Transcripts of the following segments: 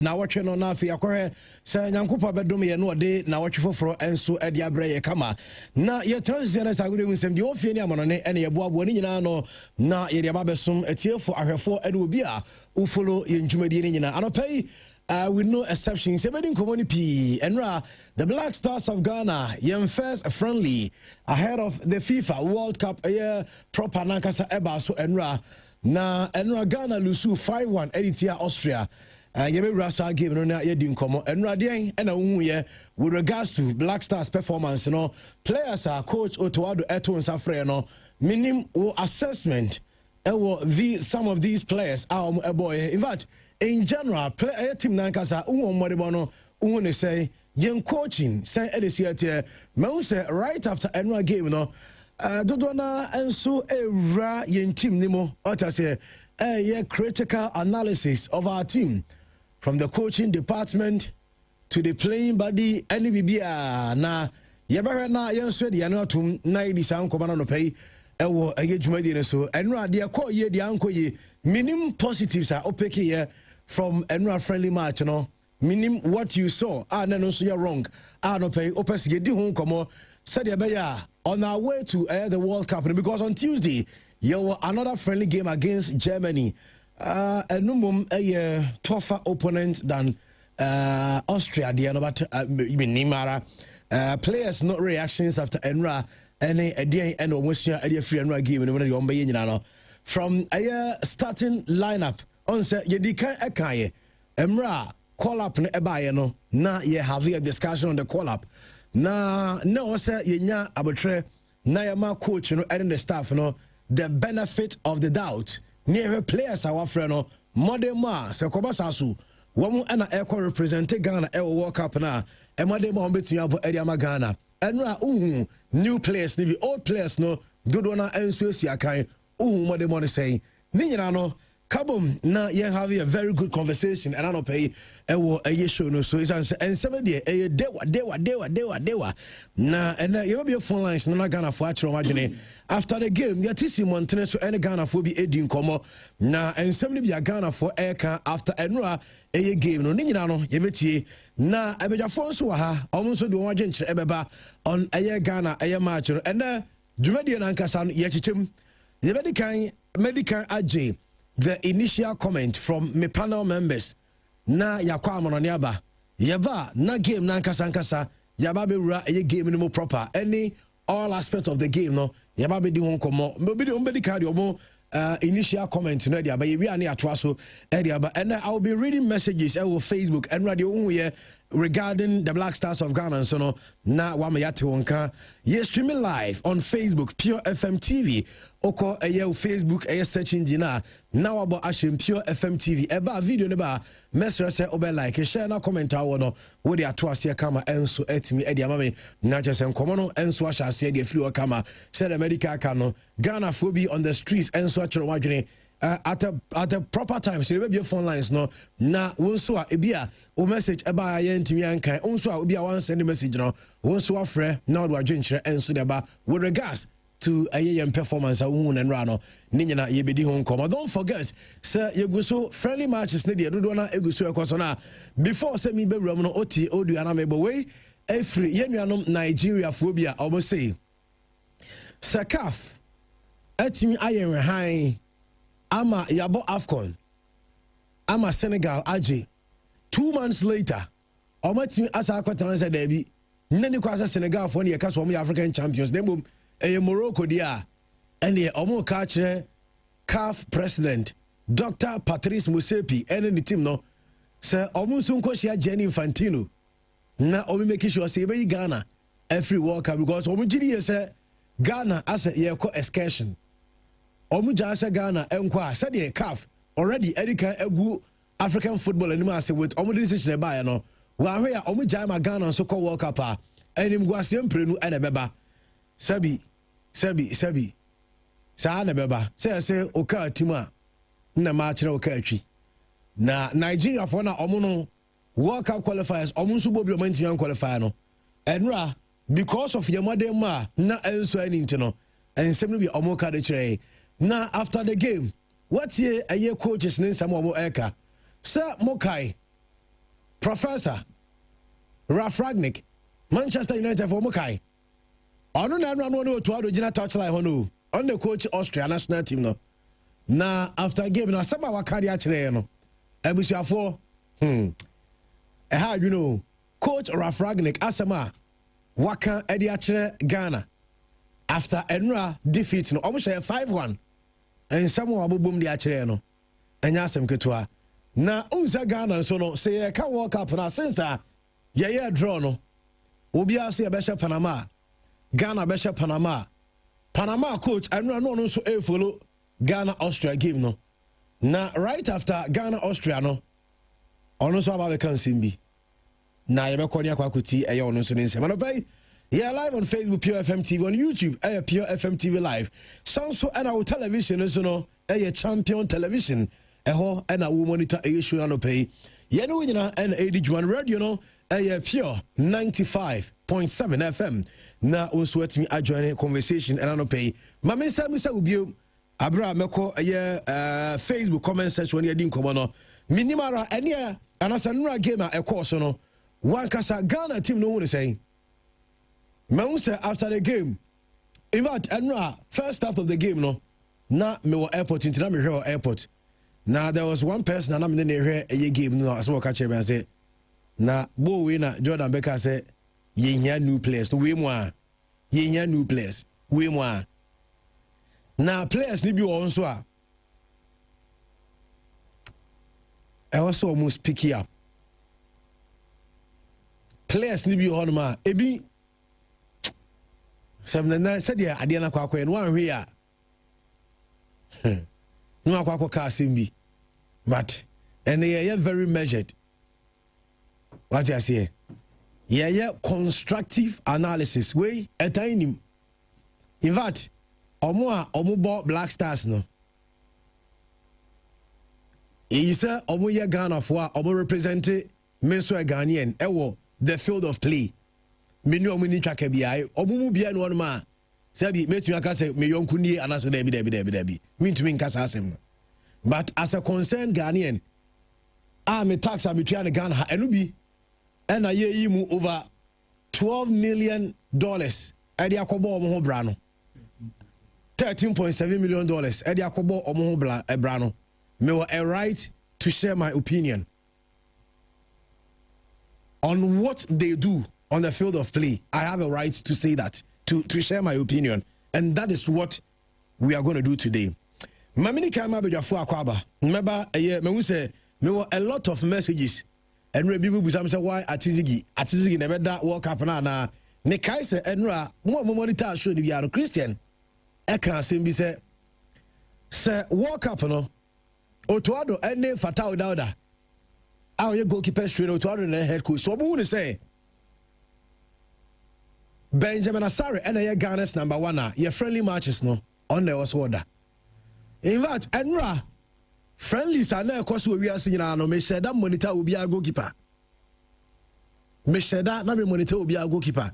na watwe no na afia kwere se nyankopa bedom ye no de na watwe foforo enso e de abre ye kama na ye transition na sagure mu nsem de ofie ni amonone ene ye boabo ni nyina no na ye de babesom etiefo ahwefo ene obi a ufolo ye ntwumadi ni nyina anopai with no exception sebedin komoni p enra the Black Stars of Ghana yen first friendly ahead of the FIFA World Cup proper nankasa eba so enra Ghana lusu 5-1 editia Austria. Yemi Rasa game no na yedi nkomo enrade en na hu ye with regards to Black Stars performance no players are coach Otoado Eto Nsafre no minim assessment some of these players are boy in fact in general player team nankasa umomode no ne say yen coaching say edesiate me say right after enra game no dodona enso ewra yen team nimo otase critical analysis of our team from the coaching department to the playing body any bibia na yebahwe na yenso de yana tum na idi san kobana no pay ewo ayejumadi ne so enra de akọ ye de ankoye minim positives are opeke here from enra friendly match no minim what you saw no so you wrong no pay opes di hu komo said ya on our way to the World Cup because on Tuesday you were another friendly game against Germany. A numum a tougher opponent than Austria. But even Nimara players not reactions after Enra any day and almost a free Enra game and from a starting lineup on say Yedika Ekaye Emra call up Ebayano na ye have a discussion on the call up na no say yenya abetre na yama coach and the staff the benefit of the doubt near players our friend no modern ma se kobasasu womu ana eko represent Ghana e World Cup na e modern ma betu abo area ma Ghana enra new players ni old players no dodo na enso siakan modern ma say ni nyina no kabom na yen have a very good conversation and I no pay a show no so it's and 70 dewa na and you be phone lines no Ghana for atro magene after the game ya tisi montene so any Ghana for be edi nkomo na and 70 be Ghana for airka after enra game no nyina no ye betie na abejafo so ha omo so de won agyenkyere ebeba on Ghana match no and dwumadi na nkasa no ye chichem ye medical AJ the initial comment from my panel members na yakwa amononiaba yeba na game na nkasa yaba be wura game no proper any all aspects of the game no yaba be di won komo medical omo initial comment no dia ba ye wi ani atoa so dia ba and I will be reading messages on Facebook and radio regarding the Black Stars of Ghana so no na wa me yate wonka ye streaming live on Facebook Pure FM TV oko Facebook search engine na wabo ashem Pure FM TV eba video ne ba mesra se obe like share na comment awo no wo de ato ase kama enso etimi e de amame na chese nkomo no enso ahya ase de free kama share the medical car no Ghana phobia on the streets enso achero wadwene at a proper time so be phone lines no na wonso a ebia o message eba ya ntimi ankan wonso a obia wan send message no wonso afre na do adwenkyere enso de ba with regards to a performance and rano ninyana yebedi hon come. Don't forget sir yeguso friendly matches ne de do na eguso ekosona before say me be wram no oti odu anamebo we efri yenuanom Nigeria phobia almost say sakaf atimi ayen han ama yabo AFCON ama Senegal aje 2 months later omatimi asa akwatan say da bi nani kwasa Senegal for ne yeka so mo African champions dem Morocco dia and the omo catcher CAF president Dr. Patrice Musepi and the team no sir omo sunko shia Jenny Infantino na omo make sure say be Ghana every World Cup because omo gidi say Ghana as a ye ko excursion omo jasa Ghana enko said the CAF already edika egu African football anima say with omo decision e ba no wa hwe ya omo jama Ghana so ko World Cup enim guasem prenu e na beba Sabi sa na beba say oka tima na ma kire oka atwi na Nigeria for na omo no World Cup qualifiers omo nso bobi omo ntian qualifier no enra because of your mother ma na enso ani ntino ensem no bi omo ka de kire na after the game what ye aye coaches nin sam omo eka sir mokai Professor Ralph Ragnick, Manchester United for Mukai. On no to original touchline hono on the coach Austria national team no. Na after game na saba wakari achire no. Ebusuafo you know coach Ralph Ragnick asema waka edi achire Ghana after Enra defeat no almost 5-1 and someone abobum di achire no. Enya asem ketua na unza Ghana so no say ka World Cup na since ye draw no obi ase e be Panama Ghana be Panama coach Enra no so e follow Ghana Austria game no na right after Ghana Austria no ono so aba be kan simbi na ye be koni akwakuti eye ono so nsem no pay yeah live on Facebook Pure FM TV, on YouTube Pure FM TV live so and our television so no champion television eho and we monitor show no pay ye no nyina and AD1 radio no Pure 95.7 FM na also at me adjoining conversation and no pay mama say ubio abra meko Facebook comment section ye din komo no minimara ene anasanura game e course no one kasa Ghana team no won say after the game in fact first half of the game no na me were airport into na me here airport now there was one person na me near a game no so catch me and say na bo we na Jordan Becker say ye hia new players we mo ye hia new players we mo na players ni bi won so a I was almost pick up players ni bi won ma ebi 79 said ya ade na kwakwa no wan hwe a no akwakwa ka simbi but and they are very measured what you say yeah constructive analysis way etainim in fact omo Black Stars no e say omo ye Ghana for omo represent menso Ghanaian ewo the field of play menu omuni twaka bia omumu bia no ma sabi metu aka say me yonku nie anase debi mintumi nkasa asem but as a concerned Ghanaian me tax ametua ne Ghana enu bi ena ye yi mu over $12 million edi akobo omo ho bra no $13.7 million edi akobo omo ho bra no me were a right to share my opinion on what they do on the field of play. I have a right to say that, to share my opinion. And that is what we are going to do today. Mamini kama bejafu akwaba. Remember, me were a lot of messages. And people will say, why Atizigi never that World Cup na ne kaise enra mo monitor show the are Christian. Eka simbi say World Cup no Otuado ene Fatao Dauda. Our goalkeeper straight Otuado na head coach. So mo say Benjamin Asare and Ghana's #1 your friendly matches no on the order. In fact, Enra friendlies are now cause we are seeing no me share that monitor will be a goalkeeper. Me share that na me monitor will be a goalkeeper.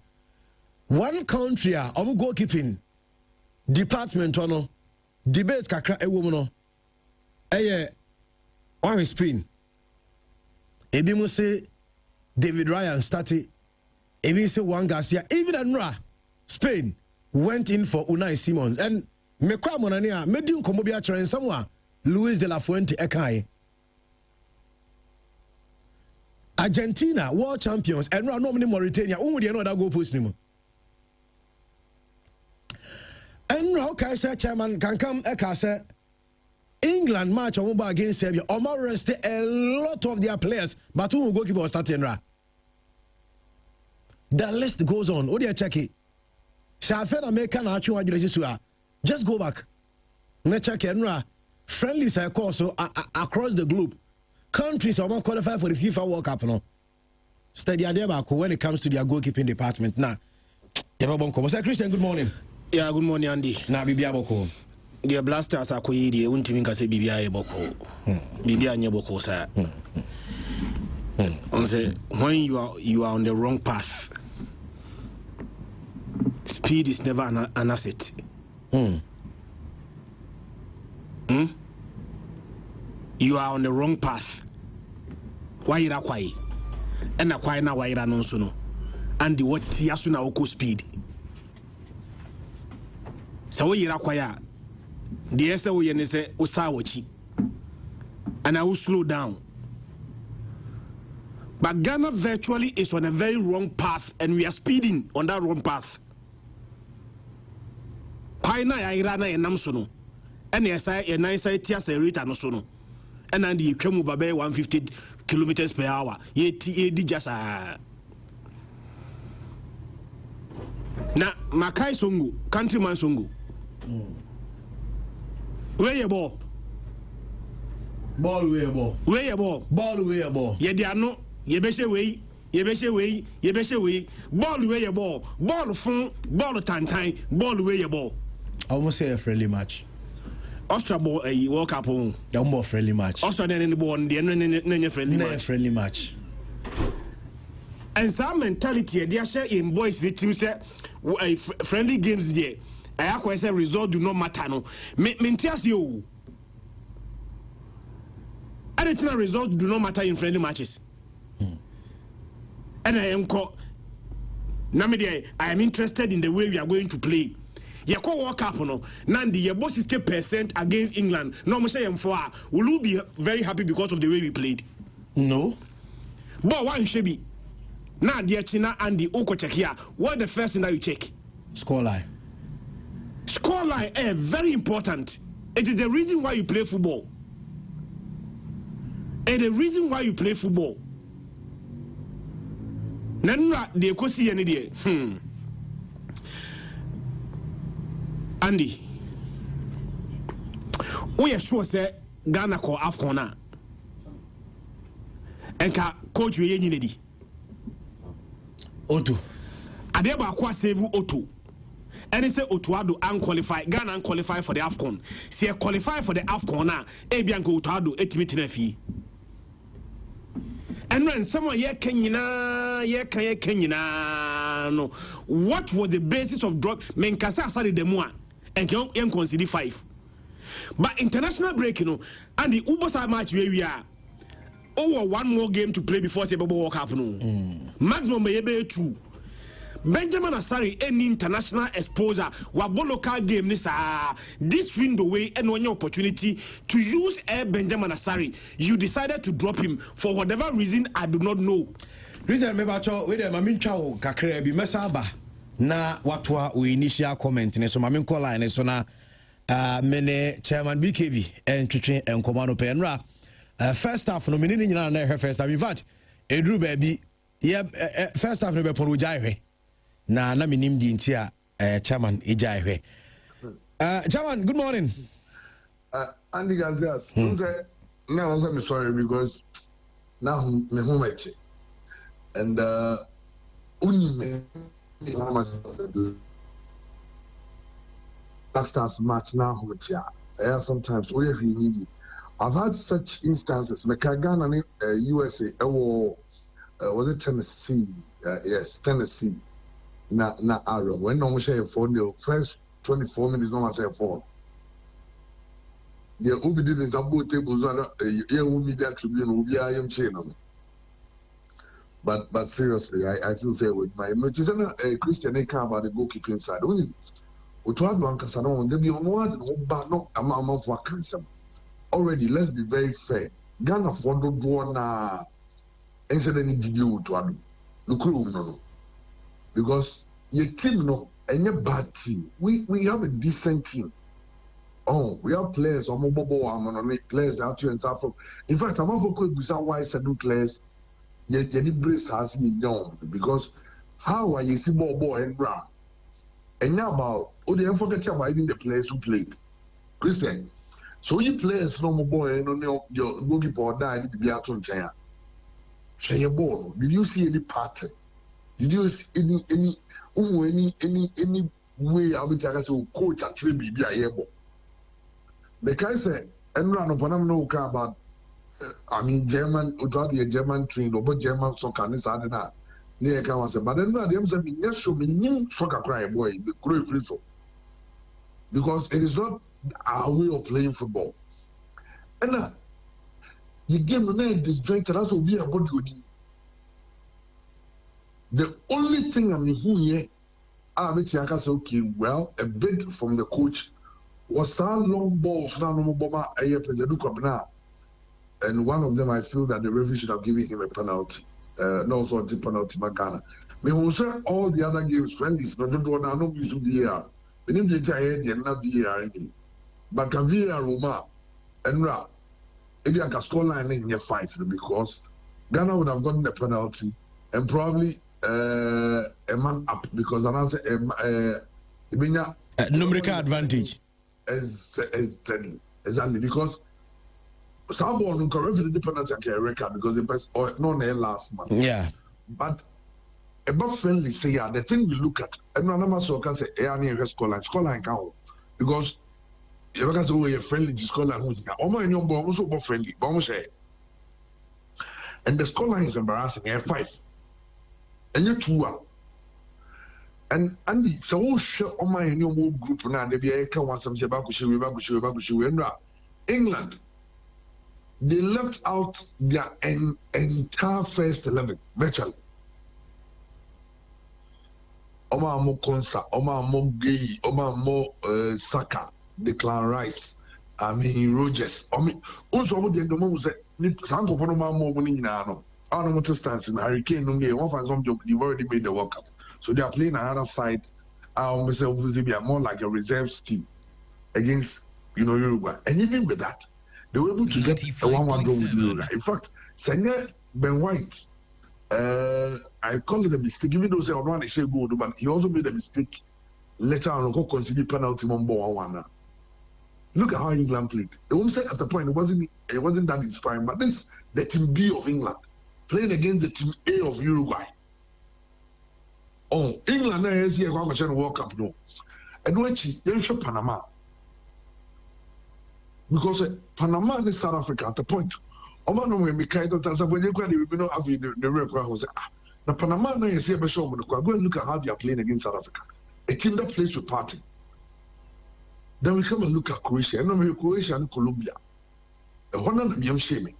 One country goalkeeping department no debate kakra e wo no on Spain. Ebi mo say David Ryan started. Even say one Garcia, even Enra, Spain went in for Unai Simons. And Mekwa Monania, Medium Komobia train somewhere, Luis de la Fuente Ekai. Argentina, world champions, Enra normally Mauritania, only another go post him. Enra, okay, sir, chairman, can come, Eka, England match on against Serbia, Omar rested a lot of their players, but who will go keep on starting Enra? The list goes on. What do you check it? Just go back. Let's check it. Friendlies are also across the globe. Countries are more qualified for the FIFA World Cup. No, study when it comes to their goalkeeping department. Now, Christian, good morning. Yeah, good morning, Andy. Now, Bibi Aboko. The Blasters are quite the Untiminka say Bibi Aboko. Bibi Aboko, sir. When you are on the wrong path, speed is never an asset. You are on the wrong path. Why you not quiet? and a quite now wire no so no and the what tiasuna oko speed so we yira kwaya the ese we ne se usawochi and I will slow down. But Ghana virtually is on a very wrong path, and we are speeding on that wrong path. Paina ya irana ya namsono, and yes, I and I say tias a rate and sono, and then the came over 150 kilometers per hour. Ye just na Makai Songo, countryman Songo. Where you ball? Ball way ball. Where you ball? Ball way ball. Ye dia no. Yebeshe way. Ball where you ball. Ball fun. Ball tantan. Ball where you ball. I almost say a friendly match. Austra ball a World Cup on. The more friendly match. Austra then the ball. The friendly match. Friendly match. And some mentality they are share in boys the team say friendly games there. I have say result do not matter no. Mentias you. Additional results do not matter in friendly matches. And I am called. I am interested in the way we are going to play. You call World Cup no. Nandi, your boss is 60% against England. No, will you be very happy because of the way we played? No. But why should be? Now, dear China and the Oko check here. What the first thing that you check? Scoreline. Scoreline is very important. It is the reason why you play football. And the reason why you play football. Nanra de kosi any day. Andy. We are sure say Ghana ko AFCON. Enka coach we yenyi nedi. Otu. Adeba kwa save Otu. And say Otuado unqualified. Ghana unqualified for the AFCON. See qualify for the AFCON na. Ebianko Otuado etimi tenafi. And when someone here Kenyina no, what was the basis of drop? Menkasa started the more and can consider 5. But international break, you know, and the Ubosa match where we are over 1 more game to play before Sebo World Cup. No, maximum maybe 2. Benjamin Asari, any international exposure, wabo local game this window way and one opportunity to use Benjamin Asari. You decided to drop him for whatever reason I do not know. Reason me bacho we dem mamin twa kakra bi mesaba na watwa we initial comment ne so mamin call line so na mene chairman BKB and twetwe enkomano pe nra first half no mene nyina na first half in fact edru baby first half no be pon ujai na minim di ntia chairman ejai chairman, good morning. Andy Gazias, now I'm sorry because now me home and only last match now with ya. Sometimes we have need it. I've had such instances. Ghana and USA was it Tennessee? Yes, Tennessee. Na arrow when no share 4-0 first 24 minutes no matter 4. The Ubi did in Zabu tables on media tribune will be I am channel. But seriously, I feel say with my Christian they care about the goalkeeping side. Only Utwadu and Casanon, they be on one no amount for cancer. Already, let's be very fair. Ghana for do na incident did you to look no. Because your team no any bad team. We have a decent team. Oh, we have players or mobile players out here and stuff. In fact, I'm also going to why certain players Jenny Brace has young because how are you see ball and run? And now about they forget about even the players who played. Christian. So you players no more and your goalkeeper died to be out on chair. Say your ball. Did you see any pattern? Did you see any way I would say coach actually be able? The guy said, and run upon them no car about German, a German train, or German soccer, this other that. Near can say, but then them say, yes, show me soccer cry boy, the great result. Because it is not our way of playing football. And you game the disjointed, that's what we are body. The only thing I'm here, I say, okay, well, a bid from the coach was some long balls now, no bomber, and one of them, I feel that the referee should have given him a penalty. No, so the penalty, Ghana. Me who say all the other games, friendlies, no, no, use VAR. We need to try the not VAR, but can VAR Roma and Ra. If you can score line in your 5 because Ghana would have gotten the penalty and probably a man up because an answer numerical advantage. Exactly because someone can referee the penalty and record because the best or no last man. Yeah. But about friendly say yeah, the thing we look at and no number so can say scoreline count because you can say oh you're friendly to scoreline who's now. Also friendly, but say and the scoreline is embarrassing 5. And you 2 and so share on my group now they be a can want some England. They left out their entire first 11 virtually. Oma mo Konsa, Oma mo Gay, Oma mo Saka, Declan Rice, I mean Rogers. Also mo the endemo say sanko pono ma mo winning na no. I don't want to stand in Hurricane no game. One for some job they've already made the World Cup. So they are playing another side. Myself be more like a reserves team against Uruguay. And even with that, they were able to get a 1-1 draw with Uruguay. In fact, Senior Ben White, I call it a mistake, even though they say goal, but he also made a mistake later on, consider penalty 1-1. Look at how England played. They won't say at the point it wasn't that inspiring, but this the team B of England playing against the team A of Uruguay. Oh, England is here going to World Cup no. And when you show Panama. Because Panama and South Africa at the point. When you know after the record was the Panama is here, go and look at how they are playing against South Africa. A team that plays with party. Then we come and look at Croatia. And Croatia and Colombia. The one of them shaming.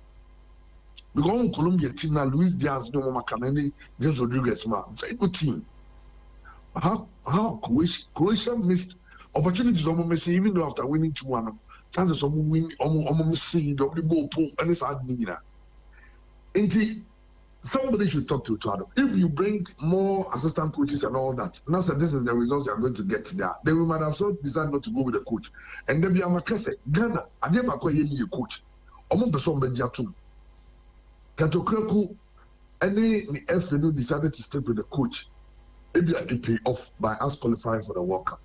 Because Colombia team now Luis Diaz, no more Canani, James Rodriguez, it's a good team. How Croatia missed opportunities almost even though after winning 2-1. Chances of win almost see the ball pool and it's hard. Somebody should talk to Tuado. If you bring more assistant coaches and all that, now that this is the results you are going to get there, then we might have so decided not to go with the coach. And then be a Makase, Ghana, I never quite a coach. Almost the same Benjatum. Katokraku, any FNU decided to stick with the coach. Maybe I can pay off by us qualifying for the World Cup.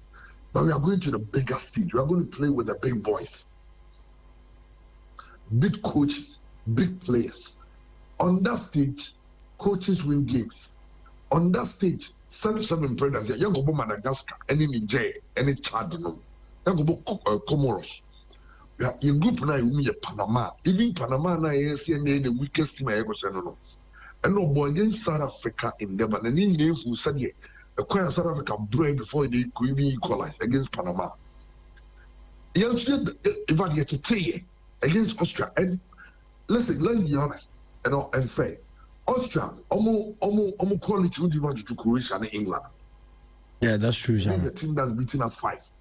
But we are going to the bigger stage. We are going to play with the big boys. Big coaches, big players. On that stage, coaches win games. On that stage, 7 predators. You go to Madagascar, any Niger, any Chad, you go to Comoros. Your group now, you Panama. Even Panama now, the weakest team I ever said no. And no boy against South Africa in Durban. And in the who said yeah. Acquire South Africa break before they could even equalize against Panama. He also if to say against Austria. And listen, let's be honest and fair. Austria, almost quality would want to Croatia and England. Yeah, that's true. The team that's beating us 5.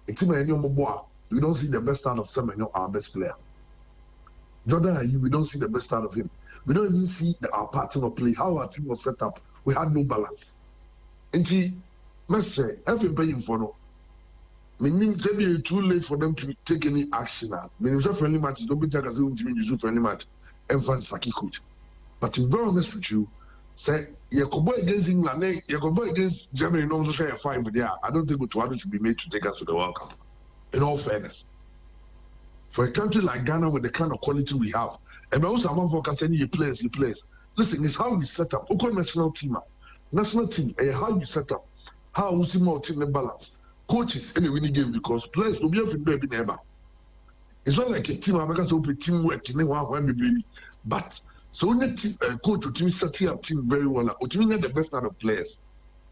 A team we don't see the best out of Semenyo, our best player. Jordan and we don't see the best out of him. We don't even see our partner play, how our team was set up. We had no balance. And she must say, I've paying for no. Meaning, it's too late for them to take any action. Meaning, friendly matches don't be taken as a friendly match and find Saki coach. But to be honest with you, say, you go against England, you go against Germany, no one say a 5, but yeah, I don't think Tuado should be made to take us to the World Cup. In all fairness. For a country like Ghana with the kind of quality we have, and also among for continue players. Listen, it's how we set up. Okay, national team, how you set up, how we see more team balance. Coaches any winning game because players will be able to be never. It's not like a team. I'm going to teamwork. But so when the coach to set up team very well, or to get the best out of players.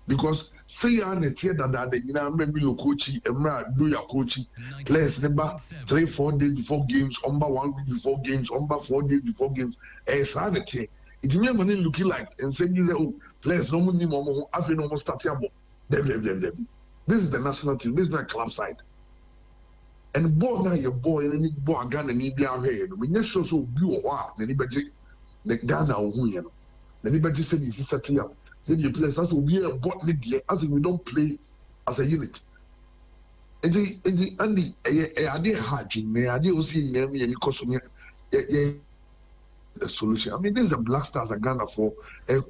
Because say you are in a tier that you know maybe your coach and do your coaching players number 3-4 days before games, 1 week before games, 4 days before games. It's hard to It may money looking like and saying oh players no money more after no more starting about. This is the national team. This is my club side. And boy now your boy and any boy Ghana need be out here. We just show so be wow. Anybody the Ghana who you know. Anybody said this is setting up. Said you play as we are bought media as if we don't play as a unit. And the Andy I did hard I did also me and costume the solution. I mean, this is the Black Stars of Ghana for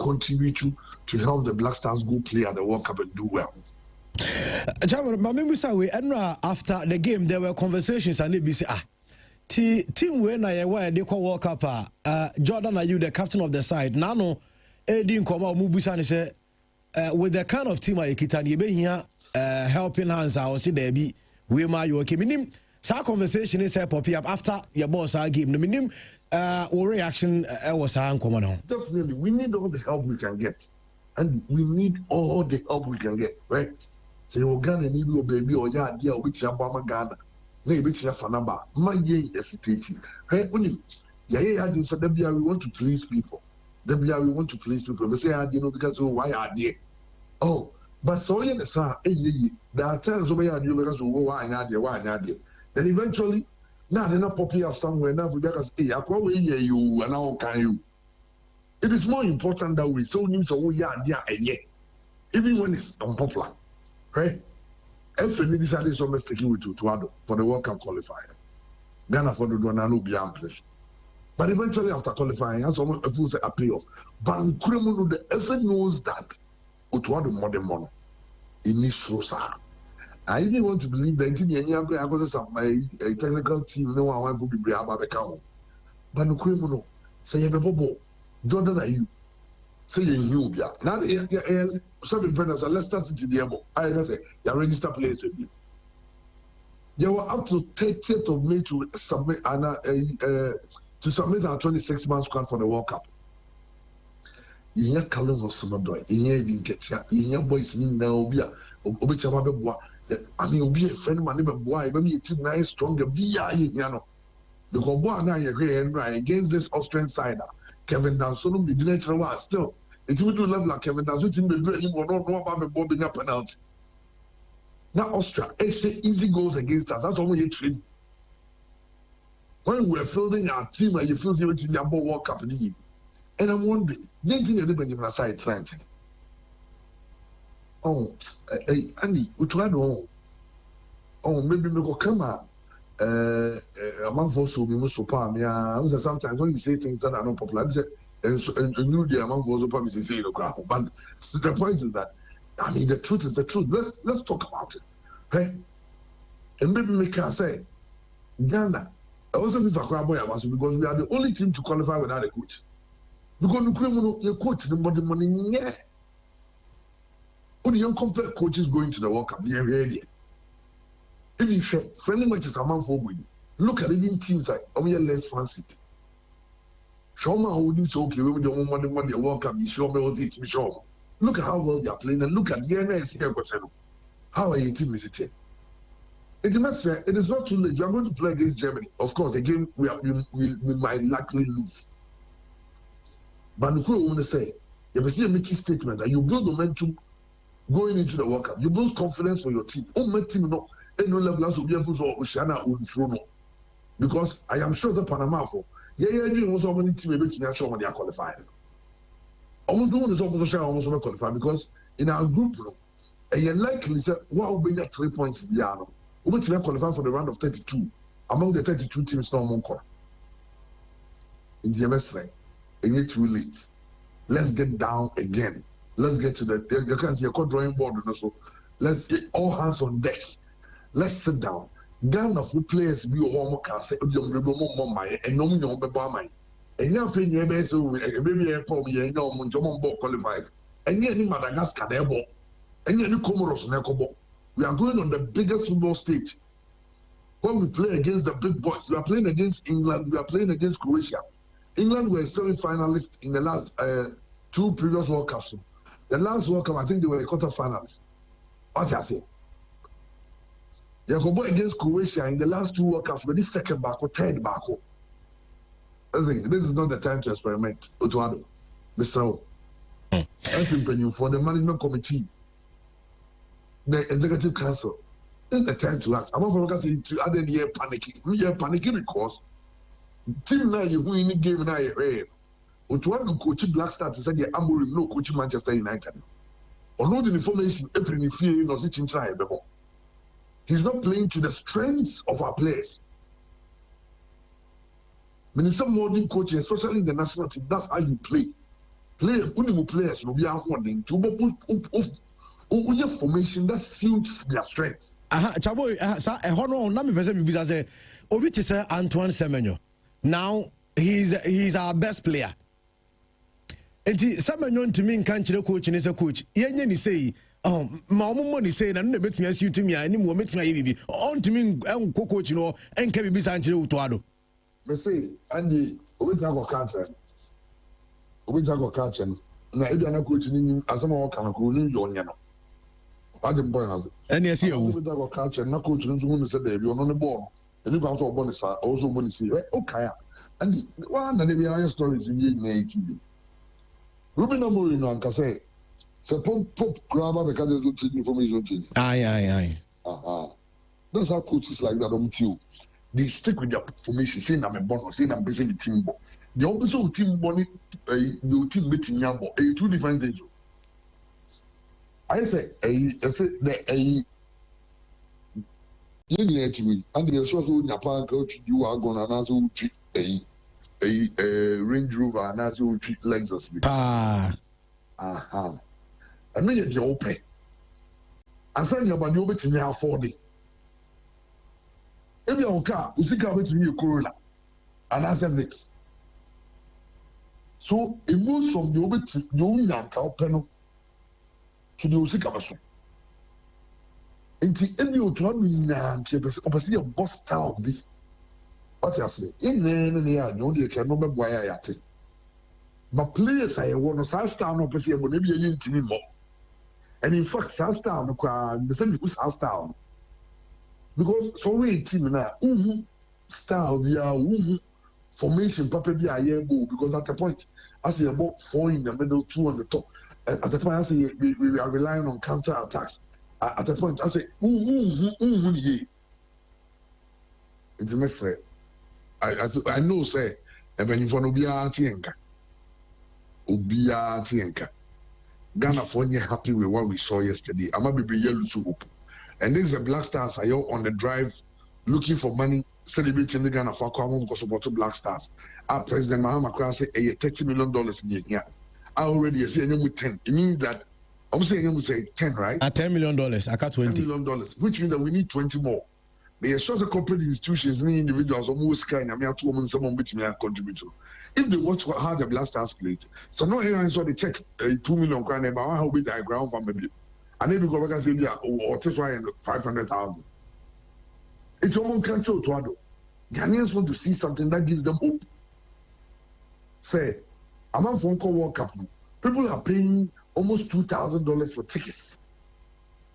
continue to help the Black Stars go play at the World Cup and do well. After the game, there were conversations and they say, team when I they call World Cup, Jordan, are you the captain of the side? Nano, Eddie Nkoma Mubusan say, with the kind of team I can you be here helping hands. I will see there be we my you okay. Sa conversation is popping up after your boss game. The minimum reaction was definitely we need all the help we can get, and we need all the help we can get, right? Say Ghana need your baby or your idea which you Ghana, maybe which you Fanaba, my ye hesitating. Hey, only we want to please people. We want to please people. We say you know because why are they? Oh, but so in the sir, there are times where you because why are they? Then eventually, now they're not popping up somewhere now because hey, I probably hear you and how can you? It is more important that we so need so we are there even when it's unpopular, right? Every decided so much taking with Tuado for the World Cup qualifier. Ghana for the Donano beyond place. But eventually after qualifying, as someone say a playoff. But the effort knows that Utuado more than one. It needs Rosa. I even want to believe that my technical team no one will be brave about the count. But no criminal say a bobo. Jordan are you? Say you be now seven partners. Let's start it to the able. I say you register players to be. You were up to 30th of May to submit our 26-man squad for the World Cup. In your column of some boy, in your boys in now be a I mean, be a friend, man, but why? Let me it's nice, stronger, be a yano. Because boy, now you're here against this Austrian side. Kevin Danson, the director was still. It would do level like Kevin Danson in the dream or not know about the bobbing up penalty. Now, Austria, it's easy goals against us. That's all we train. When we're fielding our team, and you feel the World Cup league. And I'm wondering, didn't you bring him aside trying? Oh, Andy, we tried on. Oh, maybe we go come out. A month or so, we must support me. Sometimes when you say things that are not popular, and you the amount goes up, and say, but the point is that, I mean, the truth is the truth. Let's talk about it. Hey, and maybe we can say, Ghana, also with a crab boy, because we are the only team to qualify without a coach. Because the criminal, your coach, the money, yeah. Only young complex coaches going to the World Cup, they're ready. If you share friendly matches among for you, look at even teams like only less fancy. Show me how you talk, you will the World Cup, you show me all the team show. Look at how well they are playing and look at the NS here. How are your team visiting? It is not too late. You are going to play against Germany. Of course, the game we might likely lose. But the crew want to say, if you see a making statement that you build momentum going into the World Cup, you build confidence for your team. Oh, my team, no level as be able to Oceana because I am sure the Panama for so many teams able to show when they are qualified. Almost no one is almost qualified because in our group, and you're likely say, what will be that 3 points in the we will qualify for the round of 32 among the 32 teams now among in the MSI. And it's too late. Let's get down again. Let's get to the you can't see a drawing board and so let's get all hands on deck. Let's sit down. Ghana for players be home can say and no me no be my. And you feel you be so maybe a problem you know Monjomon qualified. And you Madagascar there ball. And you Comoros Nekobo. We are going on the biggest football stage. When we play against the big boys, we are playing against England, we are playing against Croatia. England were semi-finalists in the last 2 previous World Cups. The last World Cup, I think they were a quarter-finalists. What I say? You go against Croatia in the last 2 World Cups, but this second back or third back. I think this is not the time to experiment. Mr. Everything for the management committee, the executive council. It's the time to act. I'm not going to say to other year panicking. We are panicking because team now you win the game now you read. But one who coach Black Stars said the Amorim no coach Manchester United. Or no the information every fear no switching try. He's not playing to the strengths of our players. When some modern coaches, especially in the national team, that's how you play. Players will be out wanting to your formation that suits their strengths. Chabo, honor, not me person because say Obi to say Antoine Semenyo. Now he's our best player. And Semenyo to me can't coach and is a coach. Yenye ni say, my money say na no bet me as you to me any more met my baby. On to me coach you know and can be Sanchiro Utuado. Me say Andy Obi Jago cancer. Obi Jago cancer. Na ebi ana coach ni asama wo kan ko ni yo nya no. Adam boy has. And yes you. Obi Jago cancer na coach nso mu say dey bi ono ne ball. Eni kan so ball sa also ball see. Okay. Andy one na dey be stories in na TV. Ruben Amorim no anka say pop grabber because there's no information change. Aye. That's how coaches like that they stick with their formation, saying I'm a bonus, saying I'm busy with team ball. The opposite of team ball, the team meeting yabo, two different things. I say, and the also Japan coach, you are going to answer a Range Rover and answer Lexus. I mean, you're open. I said, you're about to me afford it. If you're okay, you see, come to me a Corolla and I said this. So it moves from the Obi to the Yanka panel to the Osikabasu. And the Ebio to have been opposite a boss style. What you say? In the air, no, they can remember why I at it. But players, I want to start no person, but maybe a team more. And in fact, Sastar, the same with Sastar. Because so we team now, style, we are formation, Papa be a year because at the point, I say about 4 in the middle, 2 on the top. At the point, I say we are relying on counter attacks. At the point, I say, it's a mess. I know, say, and when you want to be a Tienka. Ghana for happy with what we saw yesterday. I'm a baby yellow soup. And this is the Black Stars are on the drive looking for money, celebrating the Ghana for common because about the Black Stars. Our President Mahama Kra say $30 million in here. I already say with 10. It means that I'm saying we say 10, right? At $10 million, I got 20. $10 million, which means that we need 20 more. There are such a corporate institutions, any individuals, almost kind. I mean, 2 women, someone which may contribute to. If they watch how the Black Stars played, so no airlines saw they check 2 million crown about how big the ground for maybe. And then we go back and say, or this one 500,000. It's almost control to Ado. Ghanaians want to see something that gives them hope. Say, I'm on phone call World Cup. People are paying almost $2,000 for tickets.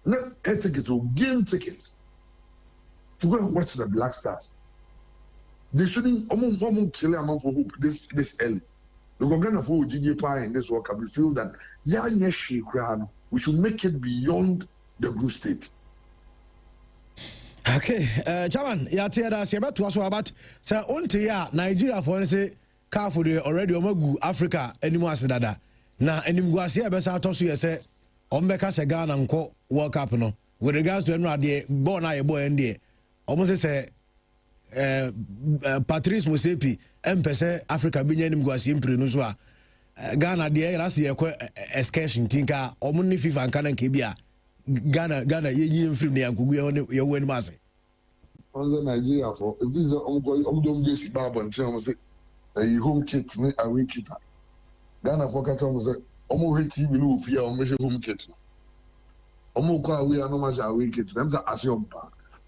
Not air tickets or game tickets to go and watch the Black Stars. They shouldn't almost kill a man for hope this early. We're going to follow GD Pie in this World Cup. We feel that we should make it beyond the group state. Okay, Chairman, yeah, that's about to us about say on Nigeria for say Carfu de already omagu Africa anymore dada. Na animguasia besa tosu ye say ombeka se Ghana nko World Cup no. With regards to no ade born na ye boy ndie. Almost say Patrice Musepi empese Africa binya animguasia impre no so a Ghana de last year excursion tinka omuni FIFA nka na nke bia Ghana ye mfiri ne yankugu ye wani mase. On the Nigeria for if this don't get si baba until say home kit ni away kit. Ghana for kata mo say omo hate TV no ofia omo home kit. Omo kwa away no ma away kit. Them that assume.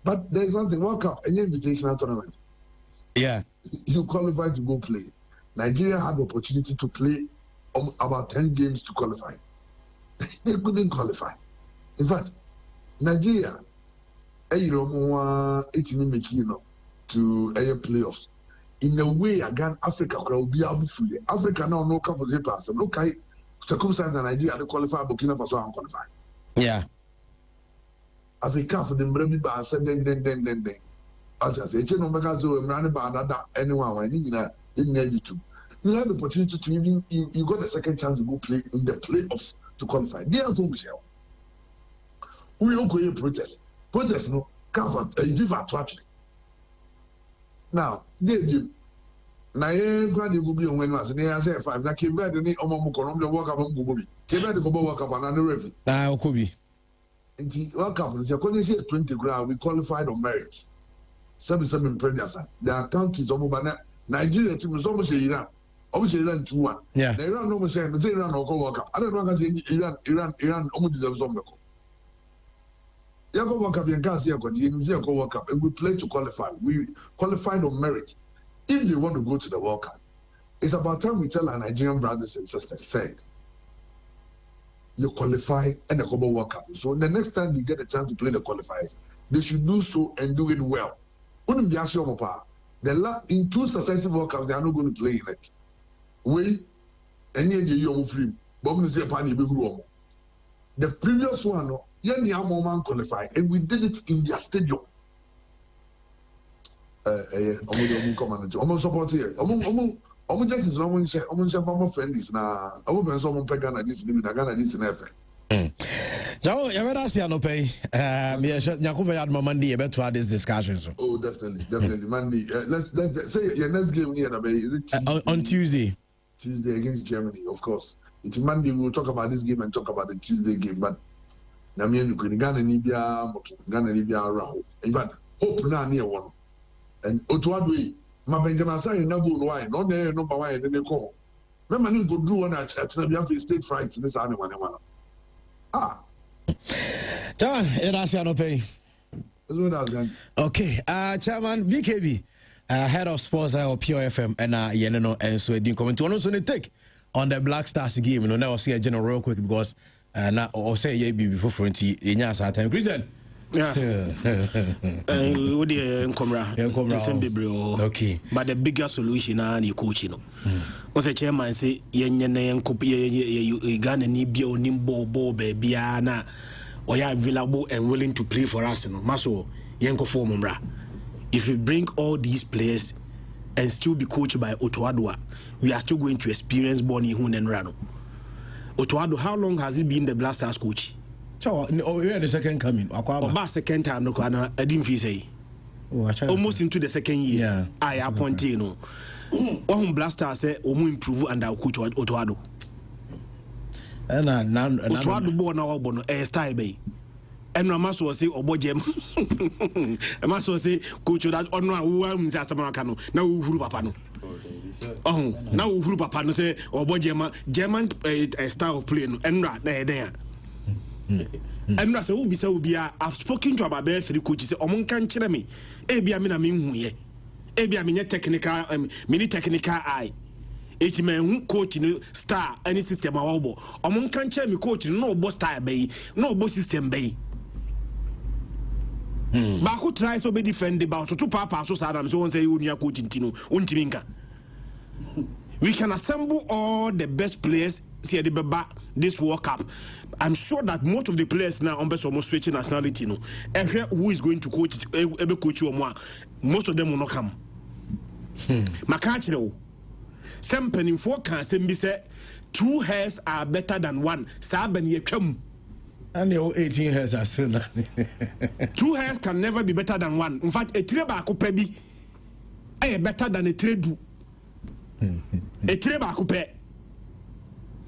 But there is something World Cup any invitational tournament. Yeah. You qualify to go play. Nigeria had the opportunity to play about 10 games to qualify. They couldn't qualify. In fact, Nigeria, 18 to playoffs. in a way again Africa will be able to Africa now no couple of pass. Look, I circumstance in Nigeria they qualify Burkina Faso and qualify. Yeah. Africa for them maybe by said then. I just say you know because we run about that anyone when you know you too. You have the opportunity to even you got a second chance to go play in the playoffs to qualify. They are going to say we don't go protest no come for FIFA to actually. Now, David, na ye go dey go be on when was na say 5 na ke bad ni omo mo kono dey work up go go bi ke bad go work up na no refi okobi nti work up say ko ni say 20 grand we qualified on merit 77 previous the countries omo ba na Nigeria team so mo say Iran omo say Iran 2-1 yeah na Iran no mo say no say Iran no go work up I don't know can say Iran omo deserve some go ya go work up in can say go dey go work up and we play to qualify we qualified on merit. If they want to go to the World Cup, it's about time we tell our Nigerian brothers and sisters, say, you qualify and the global World Cup. So the next time you get a chance to play the qualifiers, they should do so and do it well. In 2 successive World Cups, they are not going to play in it. We, and you're free. The previous one, Yenya qualified, and we did it in their stadium. Almost support here. Almost just is almost friendlies now. I will be someone pay Ghana this limit. Ghana this in effect. So, you better see no pay. Nyakuba had Monday about to have this discussion. Oh, definitely, Monday. Let's say your next game here on Tuesday. Tuesday against Germany, of course. It's Monday. We will talk about this game and talk about the Tuesday game. But Namian Ghana Nibia, Ghana Nibia Raho. In fact, hope now near one. And Otuadwe, my Benjamin Sai no good wine, not there number one, then they call. Remember, you could do one at Nabian State Frights in this animal. Ah, John, it's no pay. Okay, Chairman BKB, head of sports or POFM, and Yeneno, and so didn't comment on also take on the Black Stars game. You know, now see a general real quick because now or say ye be before 20 in your time. Christian. Yeah. Okay. But the bigger solution is coaching. Once a chairman say, Yen Ghana need be on Nimbo, baby, or you are available and willing to play for us. Maso, Yanko Formumra. If we bring all these players and still be coached by Otoadwa, we are still going to experience Bonnie Hun and Rano. Otoadwa, how long has he been the Black Stars coach? So, we had the second coming. About second time, no, I didn't feel say. Almost into the second year. Yeah. I appoint you know. One blaster say, Omu improve and I'll coach Otoado. And Otoado born now, Bono, a style bay. And Ramas was say, Obogem. A master was say, coach that on one who owns Asamaracano. Now, who Papano. Oh, now who Papano say, Obogema, German style of playing, and right there. And that's who be so be. I've spoken to about 3 coaches. Omon can tell me, Ebia mina mean ye. Ebia mina technical, mini technical eye. It's man who coach star any system awabo. Omon can tell me coach no boss style bay, no boss system bay. But who tries to be defended about 2 papa so sad. So one say you are coaching Tino, Untiminka. We can assemble all the best players. See this World Cup. I'm sure that most of the players now on almost switching nationality. No, and who is going to coach? Every coach you more. Most of them will not come. Makachiro. Some penny for can be said 2 hairs are better than 1. Saben ye come. And your 18 hairs are still 2 hairs can never be better than 1. In fact, a treba coupe be better than a trade. A treba coupe.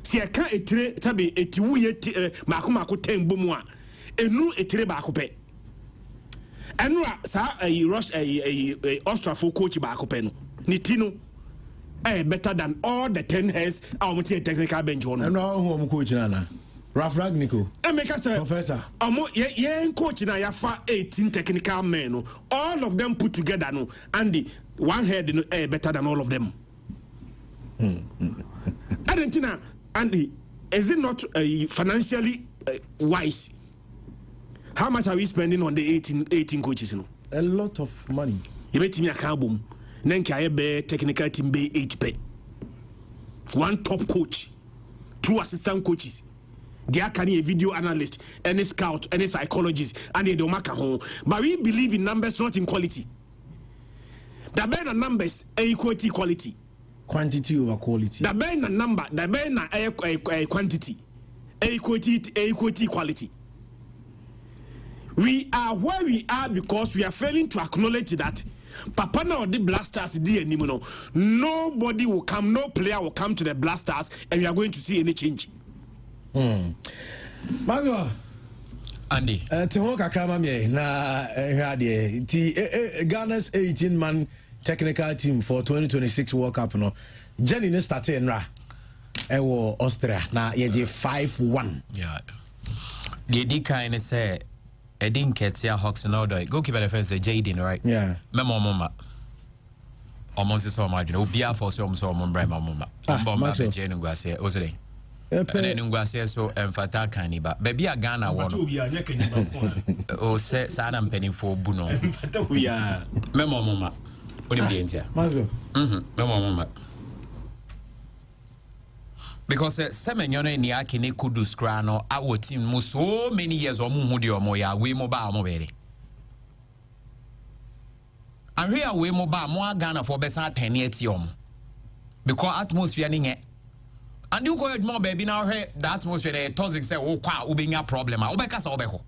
Si I can't etre tabi etiwu yeti makumako tembo mwa enu etre ba akupe enu sa rush Austra coach ba akupe no nitino better than all the 10 heads awon technical bench on enu who coach na Raf Ragnico make us professor ye coach na ya fa 18 technical men no all of them put together no and the one head no better than all of them Argentina. Andy, is it not financially wise? How much are we spending on the 18 coaches? You know? A lot of money. You bet me a carbon. Nenka be technical team be 8 pay. One top coach, 2 assistant coaches. They are carrying a video analyst, any scout, any psychologist, and they don't make a home. But we believe in numbers, not in quality. The better numbers equate quality. Quantity over quality. The better number, the better quantity, equate quality. We are where we are because we are failing to acknowledge that Papa now the Blasters anymore. Nobody will come, no player will come to the Blasters, and we are going to see any change. Mago Andy. Timo kakrama me na hade ti Ghana's 18-man technical team for 2026 World Cup no. Jenny ne started nra ewo Austria na yeje 5-1. Yeah. The kind say I didn't catch your Hawks and all that. Goalkeeper defense Jaden, right? Yeah. Memo mama. Almost so much. Obia for some brema mama. Bomba be Jane Guasia, was it? And then Guasia so emphata caniba. Baby a Ghana one. Oh, say Sadam penny for Buno. Memo mama. What do you mean? Memo mama. Because Semenyone Niaki ne Kudus Crano, our team so many years or Mudi or Moya, we mobile mobile. And here we mobile more Ghana for besa 10 years yom. Because atmosphere it. And you go more baby now the atmosphere the toxic say oh kwa ubenya problem obeka sa obeko.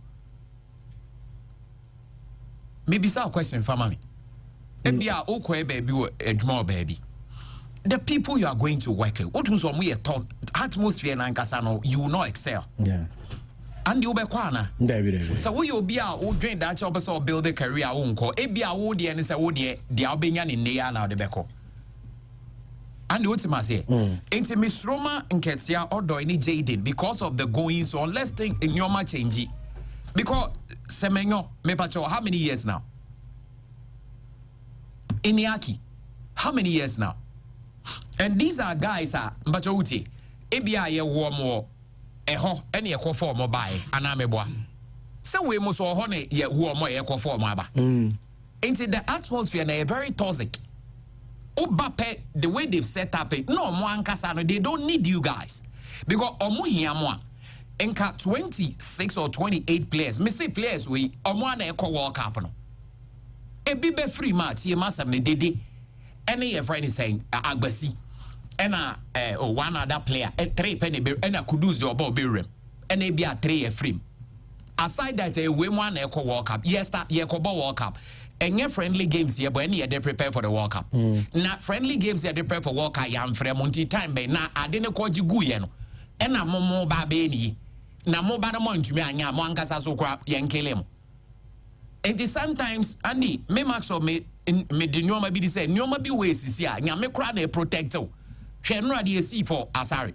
Maybe say a question for mommy. Ebia okwe baby edmo baby. The people you are going to work with, what was we thought atmosphere and Ankasano, you will not excel. Yeah. And you be kwana. David. So we will be out doing that job so build a career own call. Ebia would and say would the Albanian in Nea now the Beko. And what's my say? Ain't Miss Roma and Ketsia or do any Jaden because of the goings on. Let's think in your match change. Because Semenyo, Mepacho, how many years now? Iniaki, how many years now? And these are guys mbachouti ebia ye wo mo eho ene ye kɔ form buy anameboa se we mo so ho ne ye wo mo ye kɔ form aba into the atmosphere na very toxic obape the way they've set up it no mo ankasa no they don't need you guys because omo hia mo enka 26 or 28 players me say players we omo na ekɔ World Cup no ebi be free match ye masam ne dede ene ye friend is saying agbasi and one other player, 3 penny, and I could use the ball bearing, and maybe a 3 frame. Aside that, we one echo World Cup. Yes, that ye World Cup. And your friendly games here, but any they prepare for the World Cup. Not friendly games here, they prepare for World Cup. Yam Fremonti time, but now I didn't call you Guyen. And I'm more babeni. Na mo banamon to me, and Yamankas so crap, Yankelem. And sometimes, Andy, me max of me in Medinoma be said, no be ways here, Yamekran protector. She no ready see for Asari.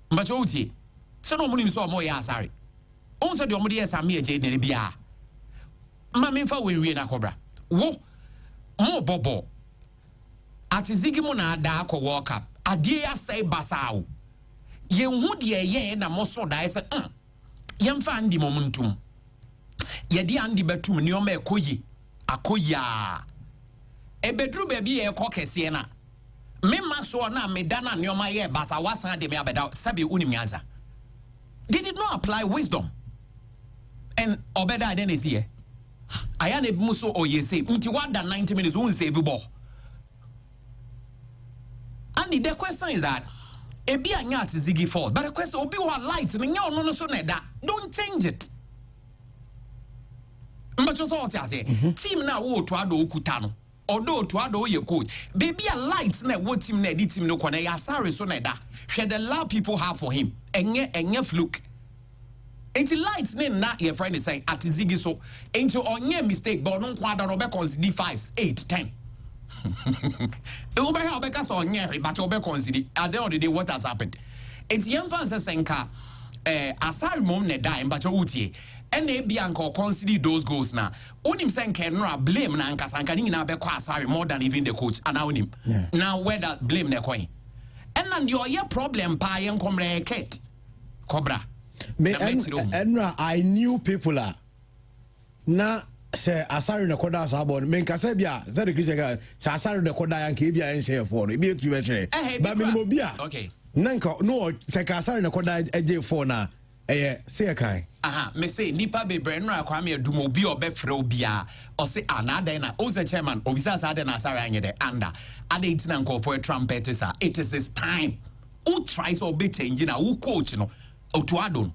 Mbachouti. So no money so more Asari. Also the omudi esa me je ne bia. Ma me fa we na cobra. Wo mo bobo. Atizigi mo na da akọ World Cup. Ade asai basao. Ye hu de ye na mo so da ese yemfa andi momentum. Ye di andi betum ni o ma ekoyi. Akoya. Ebedru baby ye ekọ kese na. Me maxo na me dana nyoma ye basa wasan de me abeda sabi unimianza. They did not apply wisdom. And obeda then is here. Ayane muso o yese unti wada 90 minutes won't save the ball. And the question is that ebi anya zigi fault, but the question obi wa light me nya no so na da. Don't change it. Mbacho so what say team na wo to ado okuta no. Although to ado ye coach, baby a lights na what team na di team no kwana ya sorry so na da. She the love people have for him. Enye fluke. Enti lights na your friend is saying at zigi so. Enti onye mistake but no kwada no be consider 5, 8, 10. Obe ha obeka so onye but obe consider at the end of the day what has happened. Enti yemfa senka asari mom na da mbacho utie. And they be anko consider those goals now. Unim sen kenra blame na ankasanka ni na be kwa asari more than even the coach and unim. Now where that blame ne coin. And then your problem pa yen communicate. Cobra. Me enra I knew people are na say asari na koda sabon men kasa bia za de Christian guy say asari na koda yan ke bia en share for no bi etu be share ba minimum bia okay nanka no say asari na koda eje for na say kai aha me say nipa bebre no akwa me adum obi obefre obi a o say anada na o say chairman obisa sa de na asari anye de anda ade itina nko for trumpet is it is his time who tries or be changing na who coach no otu adon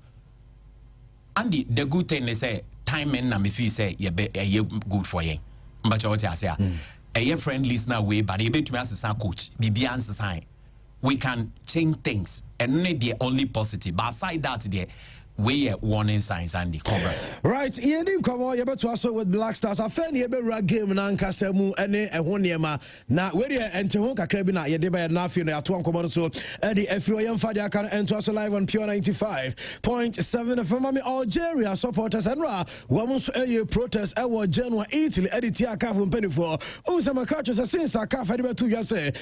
Andy the good thing is say timing na me feel say ye good for yen mbacha what you say a ye friend listener way but e betumi asesa coach bibia ansesa we can change things and not the only positive but aside that there we warning signs and the cover. Right, you didn't come on, you better also with Black Stars. I found you better game na nkasemu ene ehoniema na where ente ho kakra bi na ye de ba na afi na ato ankomo so the FO yam fa dia kan ento so live on Pure 95.7 FM Algeria supporters and ra wo so protest e wo January Italy edit ya CAF mpenifo unsama catch since CAF de betu ya say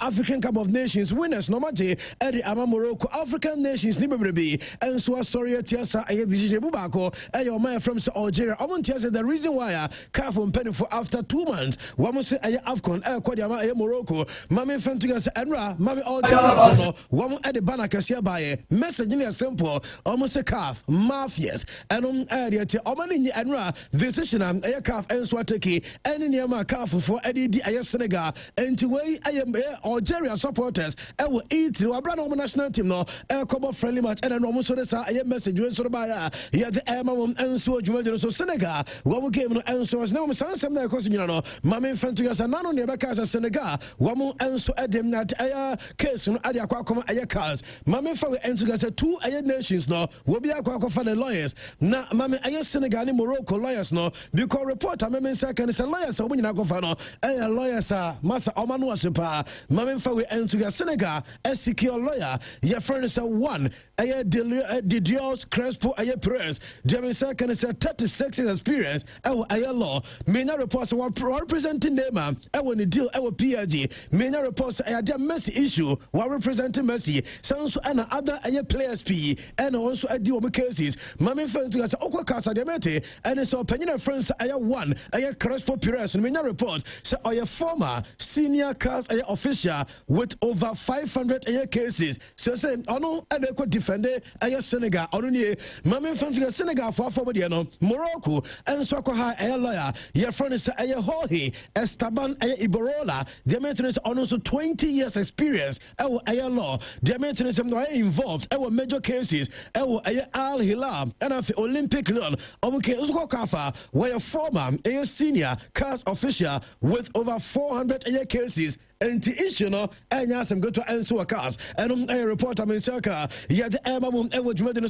African Cup of Nations winners no maje e ama Morocco African Nations ni bebrebe enso sorry Tiasa aye decision bubako ayo man from Algeria Tiasa the reason why CAF mpenifo after 2 months wo say aye AFCON kwadiama aye Morocco mame fantuga say enra mame Algeria no wo at the banner kase bae message ni simple say CAF mafias and area ti ni enra decision aye CAF enso ateki ene niam CAF for edi aye Senegal enti wey aye Algeria supporters we eat wabra no national team no kobo friendly match and no so dey say aye message we so ba ya the emam enso dwuma so Senegal wo game no enso na mo sansem na ekoso nyina no mame fantu ya nano ne be ka Senegal wo enso edem na aya case no ade akwa aya cars mame fa we enso ga 2 aya nations no wo bi akwa fa the lawyers na mame aya Senegal ni Morocco lawyers no because report mame second say lawyers wo nyina akwa fa no aya lawyers masa omanu asepa mame fa we enso ga Senegal secure lawyer your friend say one aya Didios Crespo aye press Jeremy second is 36 years experience aye law many reports one representing name when deal PLG many reports aye Messi issue one representing Messi sounds and other aye players P and also a deal cases mame fan to say okwa kasa de mete and so opinion friends aye one aye Crespo Perez many reports say aye former senior cast aye official with over 500 aye cases so say ono and they could defend aye Senegal ni mame fantu Senegal for de no Morocco enso akwa ha lawyer your friend is Jorge Esteban Iborola the maintenance on so 20 years experience law the maintenance involved major cases Al Hilal and Olympic Lyon omke usko kafa where former senior cast official with over 400 cases and the issue no anya some go to answer a cars and a reporter in circa yeah the emam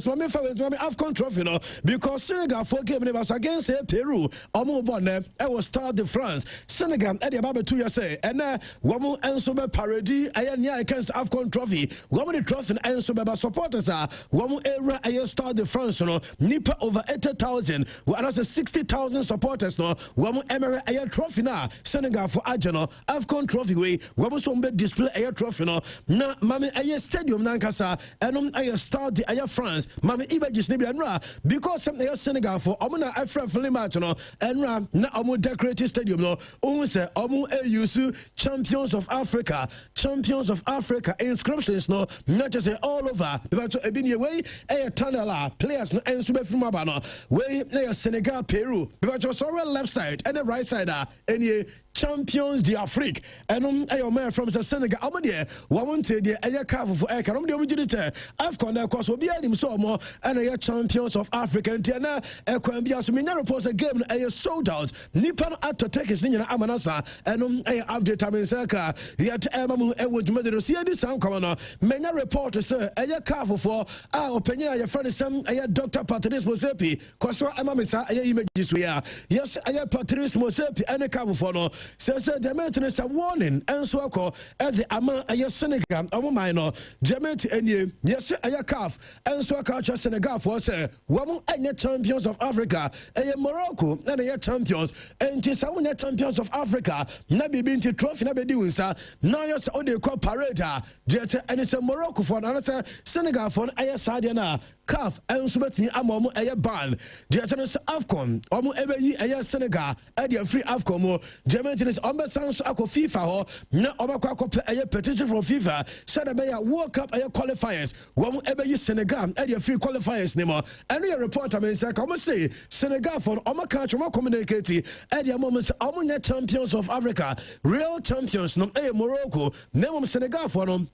so me AFCON trophy no because Senegal for game was against Peru was Stade de France Senegal at the about 2 years and woman enso be parody aya against AFCON trophy woman the trophy enso be supporters woman era aya Stade de France no nipa over 80,000 and that's 60,000 supporters no woman emere aya trophy na Senegal for Argentina AFCON trophy we woman so be display aya trophy no na mame aya stadium nankasa and aya Stade de aya France mame images ni bi anra because some Senegal for omuna afra friendly match no enra na omu decorated stadium no omu say omu use champions of Africa inscriptions no not just all over but ebi ni way tunnel players no enso be from aba no way Senegal Peru but so left side and the right side any champions d'Afrique and man from Senegal amade want the CAF for economy de omjidite AFCON na course obi anim so mo and champions of Africa and na ekwambia so menya reports a game sold out nipa ato takes ni na amanasa and update amensaka yet emamu ewodumade so yedi sam come no menya report say CAF for opinion your friend some Dr. Patrice Mosepi kwaso amamisa images we are yes Patrice Mosepi and CAF for no says the maintenance a warning and so as the ama Senegal minor Jament and yes CAF and so culture Senegal for say woman and champions of Africa Morocco and champions and some champions of Africa na be been to trophy na be doing sir now yes all they call parade and it's a Morocco for another Senegal for Sadia na CAF enso betimi ama omo eye ban de atene se AFCON omo ebe yi eye Senegal e de free AFCON mo Germany is ombe sanso akọ FIFA ho na obakọ akọ eye petition from FIFA said be ya World Cup eye qualifiers omo ebe yi Senegal e de free qualifiers ne mo eno ye report am say come say Senegal for omo country mo communicate e de mo say omo nya champions of Africa real champions no e Morocco ne mo Senegal for no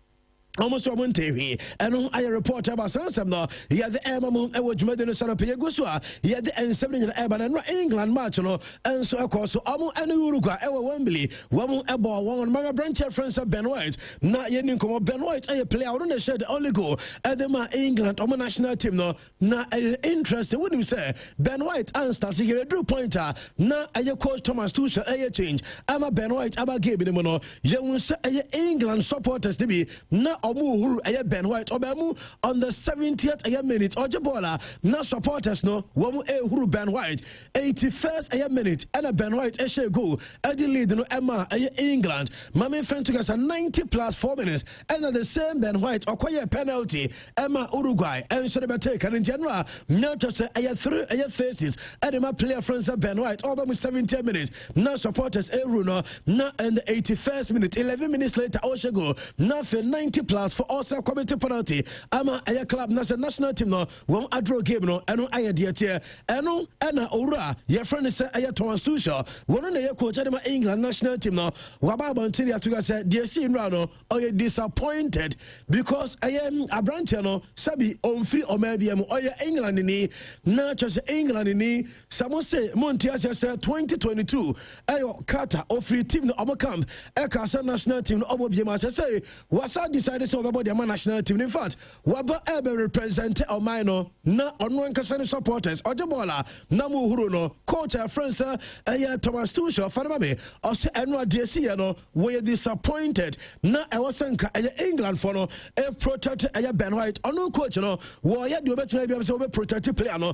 almost a month here, and I report about some no. He had the Emma I was made in the Sana Pegusua. He had the N7 in Eban and England match, and so of course, so Amu and Uruguay, Ewa Wembley, Wamu Ebo, one Mama Branch friends of Ben White. Not yet in come Ben White, I play out on the shed only go at the England, Omo national team, no, not interested. Wouldn't you say Ben White and starting here a drew pointer, now a coach Thomas Tuchel, a change. I'm a Ben White, I'm a game in the mono. You will say England supporters to be now. Omu eye Ben White obemu on the 70th minute Ojebola na supporters no womu huru Ben White 81st minute and a Ben White eshe go edi lead no Emma England mame fentugas 90 plus 4 minutes and the same Ben White okoye penalty Emma Uruguay and should be taken in general not just three faces and my player friends Ben White obemu 70 minutes na supporters ehuru no na in the 81st minute 11 minutes later Oshego nothing 90 plus for also community penalty. Ama a club national team no one a draw game no eno aye de tie eno ena owura your friend say aye Thomas Tuchel one na ye coach dem England national team no waba bontiri atuga say de see nra no oye disappointed because aye abranche no sabi onfiri omabiam oye England ni na chose England ni samo say montia say 2022 ayo Carter ofri team no omo camp e ka national team no omo biam say wasa decided so about the national team. In fact, waba ebe represent o mino na ono nkasa supporters Ojebola na mu huru no coach France Thomas Tuchel fanama o se eno adesi no we disappointed na e wasanka England for no e protect Ben White ono coach no wo ye de obetuna bia se obe protect player no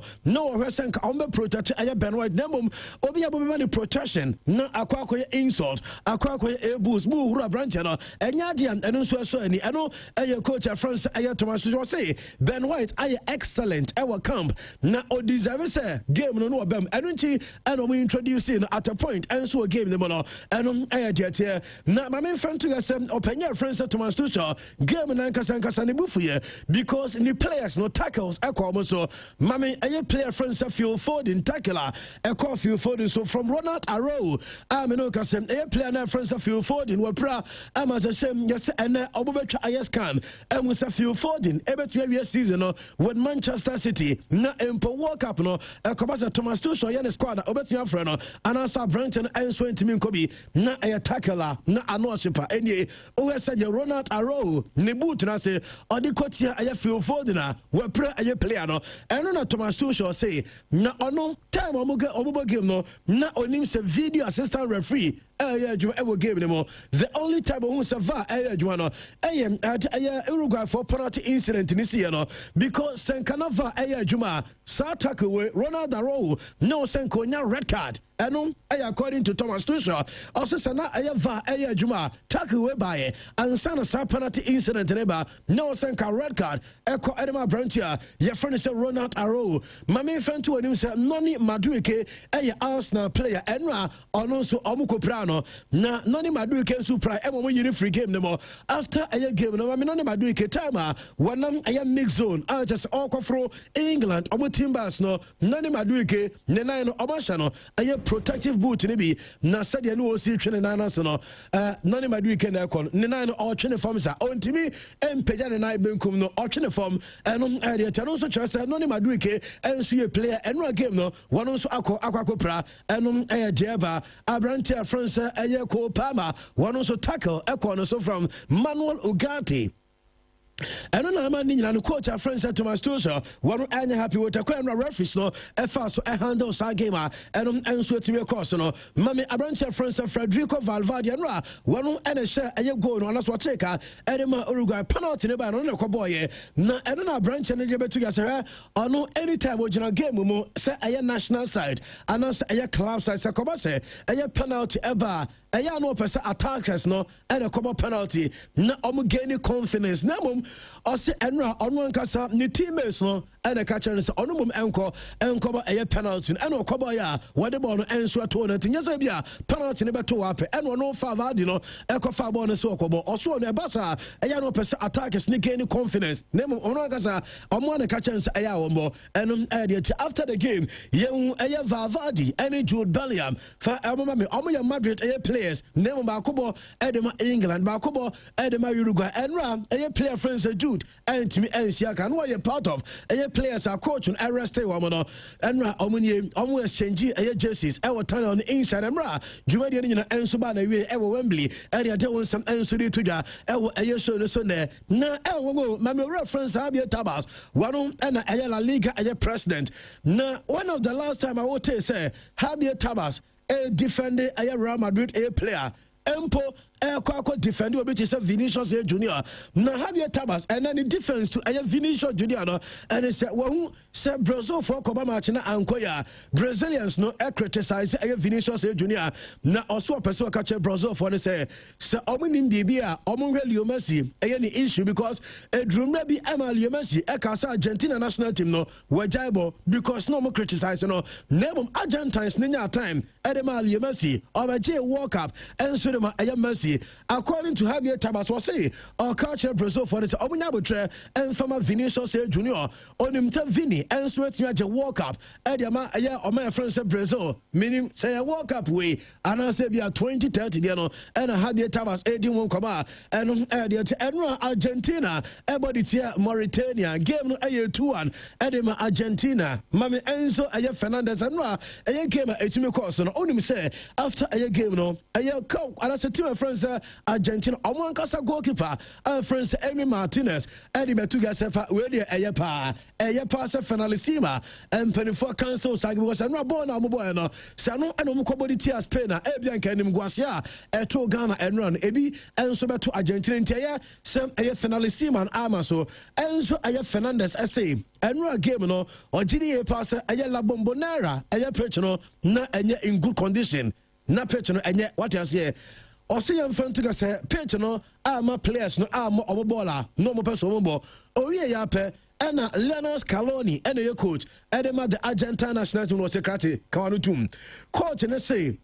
wasanka on be protect Ben White na mum obi abome the protection na akwa insult akwa abuse mu huru branch no enya dia eno so ani eno coach France Thomas Tuchel say Ben White excellent our camp na o deserve say game no obem eno nchi eno mo introduce at a point and so game them no eno dia na ma me fan to say openya France Thomas Tuchel game na nkasa ne bufuye because the players no tackles ekọ so ma me player France Phil Foden tackler ekọ Phil Foden so from Ronald Arrow me no kase player na France Phil Foden we pra ama say yes ene obobetwa scan and was a few Foden every season with Manchester City na empo World Cup no Kobasa Thomas Tuchel yan squad obetia freno and asa Brenton and so intimi nkobi na a tackler na anoshipa enye o said Ronald Arrow ne boot na say odi kotia a few Foden we pre a player no and na Thomas Tuchel say na ono time omuga game no na onim se video assistant referee game anymore. The only time who survive Uruguay for penalty incident in this year because Senkanava Juma Satak away Ronald Arrow no Senkonya red card. And according to Thomas Tuchel, also Sana Ayava Juma tak away by and Sana sa penalty incident neighbor no Senka red card. Echo Edema Brantia, your friend said Ronald Arrow. My main friend to him said Noni Madueke, a Arsenal player, Enra, and also Omuko Prano. Na Noni Madueke Supra, Emo free game no more. After a game, no, I mean, Noni Madueke timer, one a mix zone, I just all for England, Omo Timbers, no, Noni Madueke, Nenano Omashano, a protective boot nibi na sadia no osi twene na na so no none madu weekend ekon ne nan o twene form sa ontimi empeja ne na benkum no o twene form eno area tano so kire say none madu weekend enso ye player eno game no wono so akwa eno jeva abrantia France ko pama wono so tackle ekon so from Manuel Ugarte. And on a man in coach our friends Thomas Tuchel one anya happy with a referees no so handle sa game and so to me course no mami abranche friends Federico Valverde and one and share a goal no so take Edema Uruguay penalty ne ba no ko boy na and na branch and dey betu say ono anytime we general game mo say a national side and a club side say come say a penalty ever no person attackers no and a couple penalty na gain confidence na mum ɔse ɛnra ɔno ankasa ne teammates no ɛna ka kyerɛ no sɛ ɔno mom ɛnkɔbɔ ɛyɛ penalty ɛna ɔkɔbɔ yɛ a wɔde bɔɔl no ɛnso atoo no nti nyɛ sɛ bi a penalty no bɛto wɔ apɛ ɛna ɔno fa Vardy no ɛkɔfa bɔɔl no sɛ ɔkɔbɔ ɔso ɔno ɛba saa ɛyɛ no ɔpɛ sɛ attackers ne gain confidence na mmom ɔno ankasa ɔmo ana ka kyerɛ no sɛ ɛyɛ a wɔmbɔ ɛnom ɛyɛ deɛ after the game yɛhu ɛyɛ Vardy ɛne Jude Bellingham fa ɛmoma me ɔmo yɛ Madrid ɛyɛ players na mmom baako bɔ ɛde ma England baako bɔ ɛde ma Uruguay ɛnra ɛyɛ player friends Jude ɛntumi ɛnsia ka no wɔyɛ part of ɛyɛ players a coach no arrested wɔn no ɛnra ɔmo exchange ɛyɛ jerseys ɛwɔ tunnel no inside ɛmra dwumadie no nyina ɛnso ba na wie ɛwɔ Wembley ɛde ade wɔn nsɛm ɛnso de to dwa ɛwɔ ɛyɛ show no so nɛ na ɛwɔ mo mame reference Javier Tebas wɔn ɛna ɛyɛ La Liga ɛyɛ president na one of the last time I would say Javier Tebas a defender ɛyɛ Real Madrid a player empo ɛkɔ defend obi te sɛ Vinicius Junior na Javier Tebas ɛna ne defense to ɛyɛ Vinicius Junior no ɛne sɛ wɔn sɛ Brazil for kɔba match na ankoya Brazilians no criticize ɛyɛ Vinicius Junior na ɔso ɔpɛ sɛ ɔka kyerɛ Brazil for ne sɛ ɔmo nim biribi a ɔmo hwɛ Leo Messi ɛyɛ ne issue because edurumra bi ɛma Leo Messi ɛka sɛ Argentina national team no wɔgyae bɔ because no ɔmo criticize no na mmom Argentines ne nya time ɛde ma Leo Messi ɔbɛgye World Cup ɛnso de ma ɛyɛ Messi according to Javier Tebas was say our culture Brazil for this omunya botre and from Vinicius Junior onimta Vini and sweat me World Cup ediama aya o my friends Brazil meaning say a World Cup way and I say be a 2030 there no and Javier Tebas 81 comma and enra Argentina everybody here Mauritania game no aye 2-1 edema Argentina mami Enzo aye Fernandez enra aye game etimi course no onim say after aye game no aye co and I say team friends Argentina ɔmo ankasa goalkeeper friends Emi Martinez ɛde bɛtuga sɛfa wei deɛ ɛyɛ paa sɛ finalissima mpanimfoɔ cancel sage because ɛno abɔɔ na ɔmo bɔɔ no sɛ no ɛna ɔmo kɔbɔ de tia Spain a ebia nka anim guase a ɛto Ghana ɛno no ebi ɛnso bɛto Argentina nti ɛyɛ sɛ ɛyɛ finalissima no ama so ɛnso ɛyɛ Fernandez ɛsɛ ɛno game no ɔgye ne yie paa sɛ ɛyɛ La Bombonera ɛyɛ pitch no na ɛnyɛ in good condition na pitch no ɛnyɛ what you say ɔsɛ yɛn fɛn to sɛ pitch no ama players no ama ɔmo bɔɔla no ɔmo pɛ so ɔmo bɔ owie yɛ apɛ ɛna Lionel Scaloni ɛna yɛ coach ɛde ma the Argentine national team no ɔsɛ kawano tum coach ne say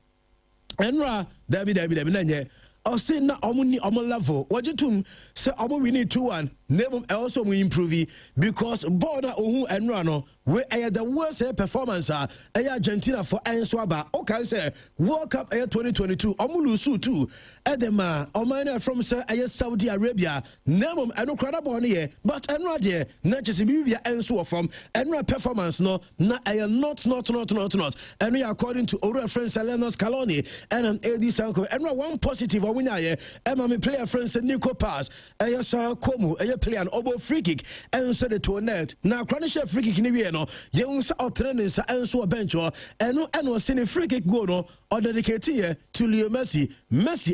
ɛnra dabi na nyɛ ɔsɛ na ɔmo ni ɔmo level wɔgye tum sɛ ɔmo wini 2-1 Nebum also will improve because border ohu enra no we the worst performance Argentina for Enswaba. Okay, say World Cup 2022 omulusu too. Edema omina from Saudi Arabia. Nebum eno krada born but enra de not just bibia enso from enra performance no na not. And we according to Ora friends Lionel Scaloni and AD Sanko enra one positive winner Emma me player friends Nico Pass Ayasa Komu play an obo free kick and so the to net now chronicle free kick ni we no ye unsa training sa enso bench eno sene free kick go no or dedicate here to Leo Messi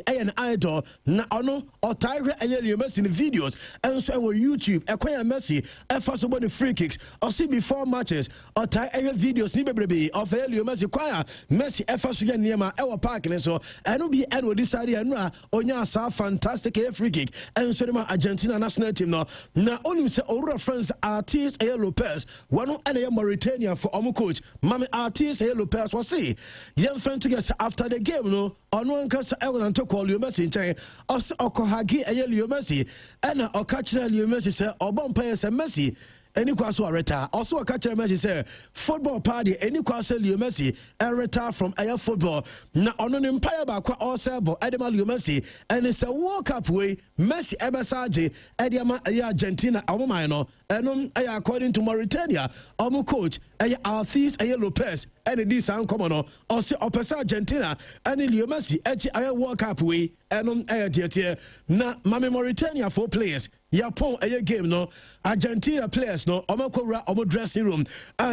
an idol na ono or tire Leo Messi videos and so our YouTube acquire Messi first about the free kicks or see before matches or tire videos ni bebrebe of Leo Messi choir Messi first again near my our park and so eno be eno decide enra onya sa fantastic free kick and so the Argentina national team no na onim se Aurora friends artists Lopez one and Mauritania for omo coach mame artists Lopez was say yen friend together after the game no ono ankasa ewan to call Leo Messi nchen os okohagi Leo Messi and okachira Leo Messi se obompa se Messi any kwaso retire also a catcher Messi say football party any kwaso Leo Messi retire from air football na ono empire ba kwa osebo edema Leo Messi and it's a World Cup way Messi ebesaje ediama Argentina awomai no enom according to Mauritania omu coach Althis Lopez and this uncommon or say opesa Argentina and Leo Messi aye World Cup way enom tie na mame Mauritania for players Yapon a game no Argentina players no omakora omo dressing room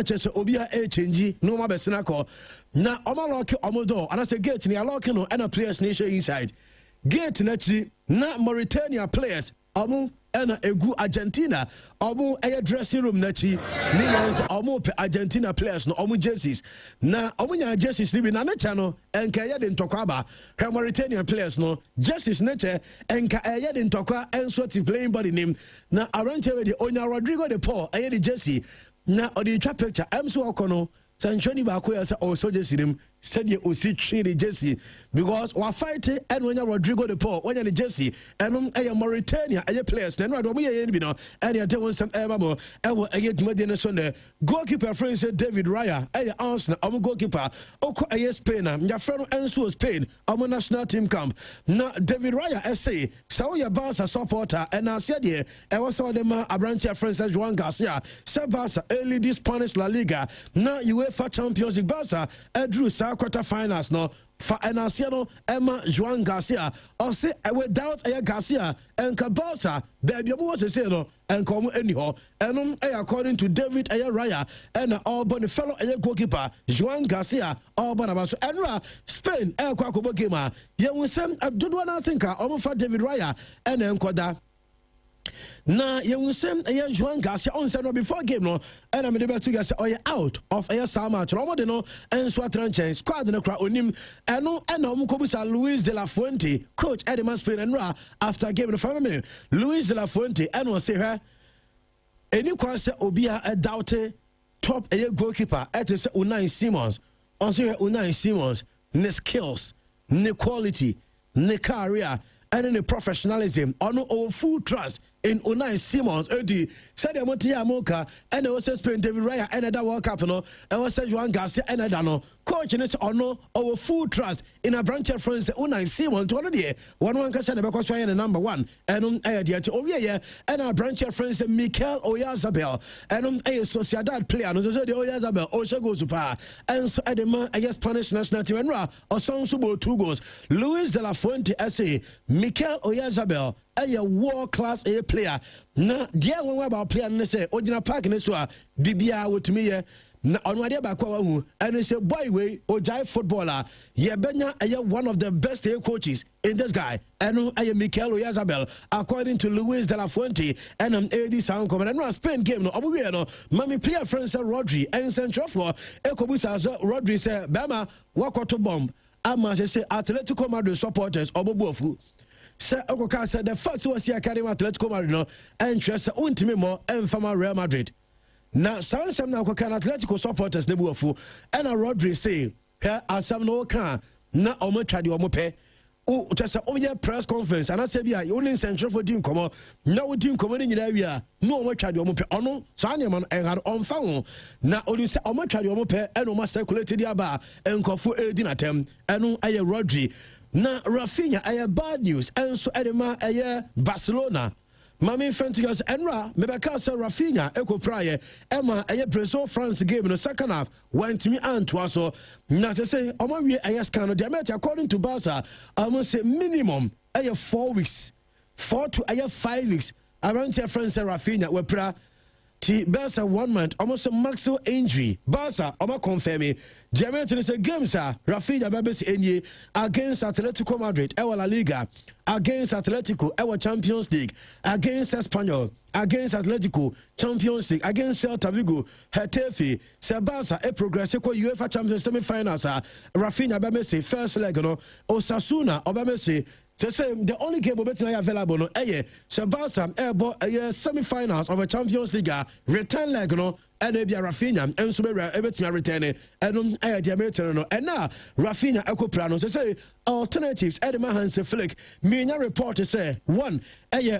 chese obia change no ma besena ko na omo lock omo door and I say gate ni lock no and players nation inside gate na chi na Mauritania players omo ɛna egu Argentina ɔmo ɛyɛ dressing room n'akyi ne yɛn ɔmo pɛ Argentina players no ɔmo jerseys na ɔmo nya jerseys ni bi na ne kyɛ no ɛnka ɛyɛ de ntɔkwa aba hwɛ Mauritanian players no jerseys ne kyɛ ɛnka ɛyɛ de ntɔkwa ɛnso ti playing body nim na aberanteɛ wɛ de onya Rodrigo de Paul ɛyɛ de jersey na ɔde twa picture ɛm so ɔkɔ no sanchoni baako yɛ sɛ ɔsɔ jersey nim sɛdeɛ ɔsi twi de jersey because wafight ɛna onya Rodrigo de Paul onya ne jersey ɛnom ɛyɛ Mauritania ɛyɛ players na ɛno ade ɔmo yɛ yɛn bi no ɛne ɛde wɔn nsɛm ɛba bɔ ɛwɔ ɛyɛ dwumadie no so nɛ goalkeeper friend sɛ David Raya ɛyɛ Arsenal ɔmo goalkeeper ɔkɔ ɛyɛ Spain a nyafrɛ no ɛnso Spain ɔmo national team camp na David Raya ɛsɛ sɛ woyɛ Barca supporter ɛna aseɛ deɛ ɛwɔ sɛ ɔde ma aberanteɛ friend sɛ Joan Garcia sɛ Barca early this Spanish La Liga na UEFA Champions League Barca ɛduru saa quarter finals no fa enasia no Emma Joan Garcia or say without a Garcia and Barca baby was a say no and come anyhow and according to David Raya and all but fellow goalkeeper Joan Garcia all Banabaso and Spain el Kwakobo Gema Yewusem Abdulwana Sinka almost David Raya and Enkoda. Na Yewusem Joan Garcia on Sunday before game no and I'm able to get out of a summer trauma no and Swatran squad no crowd onim and no Mukobusa Luis de la Fuente coach Edman Spain and Ra after game the 5 minutes Luis de la Fuente and will say her any question Obia a doubted top a goalkeeper at Unai Simons on say Unai Simons ne skills ne quality ne career and in professionalism on our full trust in Unai Simons Edi said Motia Moka and also Spain David Raya and that World Cup no and was Joan Garcia and Adano coach in ono our full trust in a branch of friends Unai Simons to already one can because I am number 1 and idea to yeah and our branch of friends Mikel Oyarzabal and a Sociedad player no so the Oyarzabal also goes to par and so Edema a Spanish national team and Ra or Sansubo 2 goals Luis de la Fuente SA Mikel Oyarzabal a world-class A player. Na dia one about player ne say Ojina Park ne so a bibia wotumi na onwade ba kwa hu and say boy way Ojai footballer ye benya one of the best coaches in this guy and Mikel Oyarzabal according to Luis de la Fuente and AD sound comment and Spain game no obo no mami player friend say Rodri and central floor ekobusa Rodri say Bama wakoto bomb ama say Atletico Madrid supporters obobuofu Sir Okoka said the fact was here carrying Atletico Madrid and trust ultimate more and from Real Madrid. Now, some now Atletico supporters nebuafu and a Rodri say, here are some no can not almost tried your mope. Oh, just a press conference and I said, yeah, you only central for team come on. Now, team coming in area, no one tried your mope. Oh, no, Sanyaman and had on phone. Now, only say, oh, my tried your mope and almost circulated the bar and Kofu Edin attempt and I Rodri. Na Rafinha aya bad news and so edema aya Barcelona Mami Fentigas Enra Mebeka sa Rafinha eko praye Emma aya Brazil France game in the second half went me and so na say omo wie aya scan the according to Barca almost say minimum aya 4 weeks 4 to aya 5 weeks around your friends Rafinha we pra Ti Barca 1 month almost a maximum injury. Barca almost confirm me. Germany say games Rafinha Babes Enye against Atletico Madrid, La Liga, against Atletico, Champions League, against Espanyol, against Atletico, Champions League, against Celta Vigo, Getafe, Barca progressive UEFA Champions semi-finals. Rafinha Babes first leg no, Osasuna Obamese. So say the only game available no Barca semi-finals of a Champions League return leg no and Rafinha and so everything return and and now Rafinha Ekopra so say alternatives Edema Hansi Flick mean report say one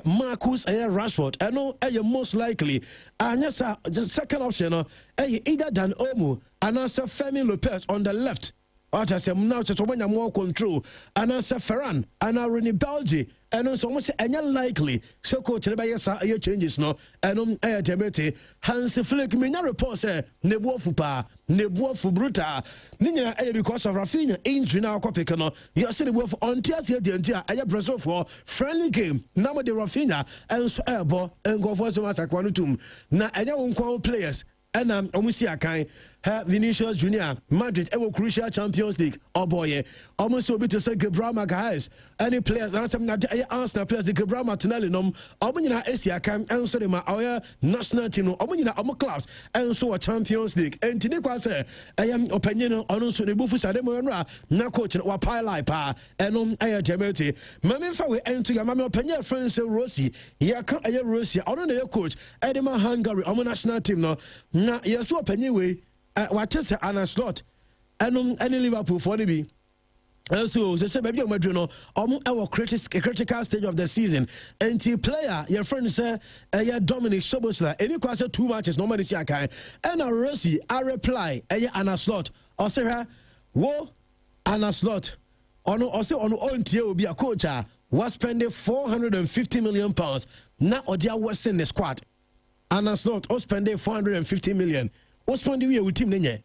Marcus Rashford and no most likely and yes the second option no either Dan Olmo and also Femi Lopez on the left. I say now just when you more control and answer Ferran and René Belgi and also almost likely so coach the changes no and Demete Hansi Flick me report say nebuofupa nebuofu bruta ninya because of Rafinha injury now kopeka no you see the wolf on tears here the Brazil for friendly game now the Rafinha and so ebo and go for so much akwanutum na enya won players ɛna ɔmo si akan Vinicius Junior Madrid ewo crucial Champions League boy almost obi to say Gabriel Magalhaes any players na some na Arsenal players Gabriel Martinelli nom omo nyina esia kan enso de ma oya national team no omo nyina omo clubs enso wa Champions League entini kwa se opanyin no ono so ne bufu sade mo no na coach wa pilot pa enom Germany mame fa we ento ya mame opanyin friends Rossi ya kan Rossi ono na coach Edema Hungary omo national team no na yeso opanyin we what is an a slot and any Liverpool for the be. And so they say maybe I'm doing our critical stage of the season. And the player, your friend say, Dominic Szoboszlai, any question 2 matches, normally see a kind. And a Rossi, I reply, an a slot. Or say, wo, an a slot. Or say on own tier will be a coach was spending £450 million. Now, or they are Western the squad. An a slot, or spending 450 million. Osman we with team nenye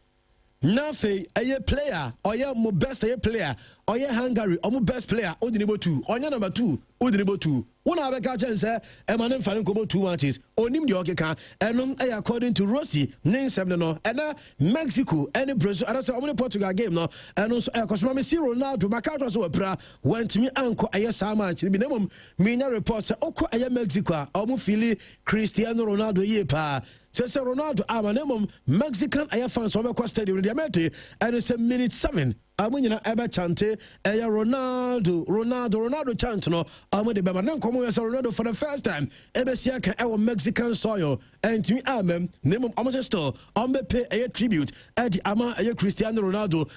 nafe aye player oye mo best aye player oye Hungary o mo best player odinebo 2 onya number 2 odinebo 2 wona abeka chance emane mfane kobo 2 matches onim de okeka enom aye according to Rossi nsem no ena Mexico any Brazil and say omni Portugal game no eno so akosoma me see Ronaldo makato so wapra went me anko aye sa match bi nemom minya report say okọ aye Mexico o mo fili Cristiano Ronaldo ye pa says Ronaldo amanemum Mexican air fans over stadium in the Amete and it's a minute 7 amunyina ebe chante Ronaldo chant no amude be manen komo yes Ronaldo for the first time ebe sia kan ewo Mexican soil and to amem nemum almost store pay a tribute at ama a Cristiano Ronaldo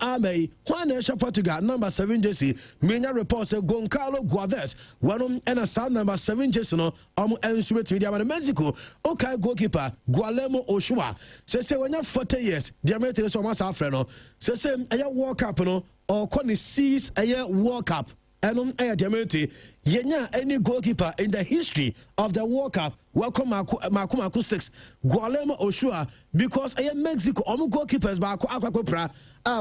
ame one Portugal number 7 jersey menya report say Goncalo Guedes one and a sound number 7 jersey no ensu betri ama Mexico okay goalkeeper Guillermo Ochoa say when you 40 years the American so much afre no say World Cup no or Connie sees a World Cup and Diamante yenya any goalkeeper in the history of the World Cup welcome Maku 6 Guillermo Ochoa because Mexico goalkeepers ba akwa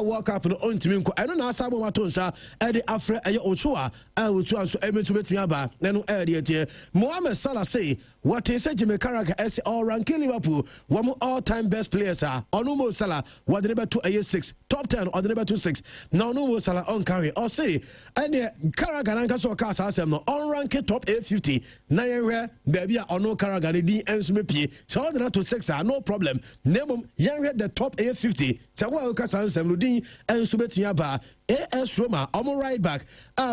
World Cup no on timi nko eno na asabo matonsa e de afre Ochoa wotu anso emetu betumi aba eno de tie Mohamed Salah say what is Jimmy Carragher as all ranking Liverpool one all time best players are Mo Salah what the number 2 6 top 10 or the number 6 now Mo Salah on carry or say any Carragher nanka so ka asem no on ranking top 50 na yenwe baby ono Carragher ni din enso mepie so all the to 6 are no problem nemum yenwe the top 50 say wa ka sansem Din and Subetinya ba AS Roma right back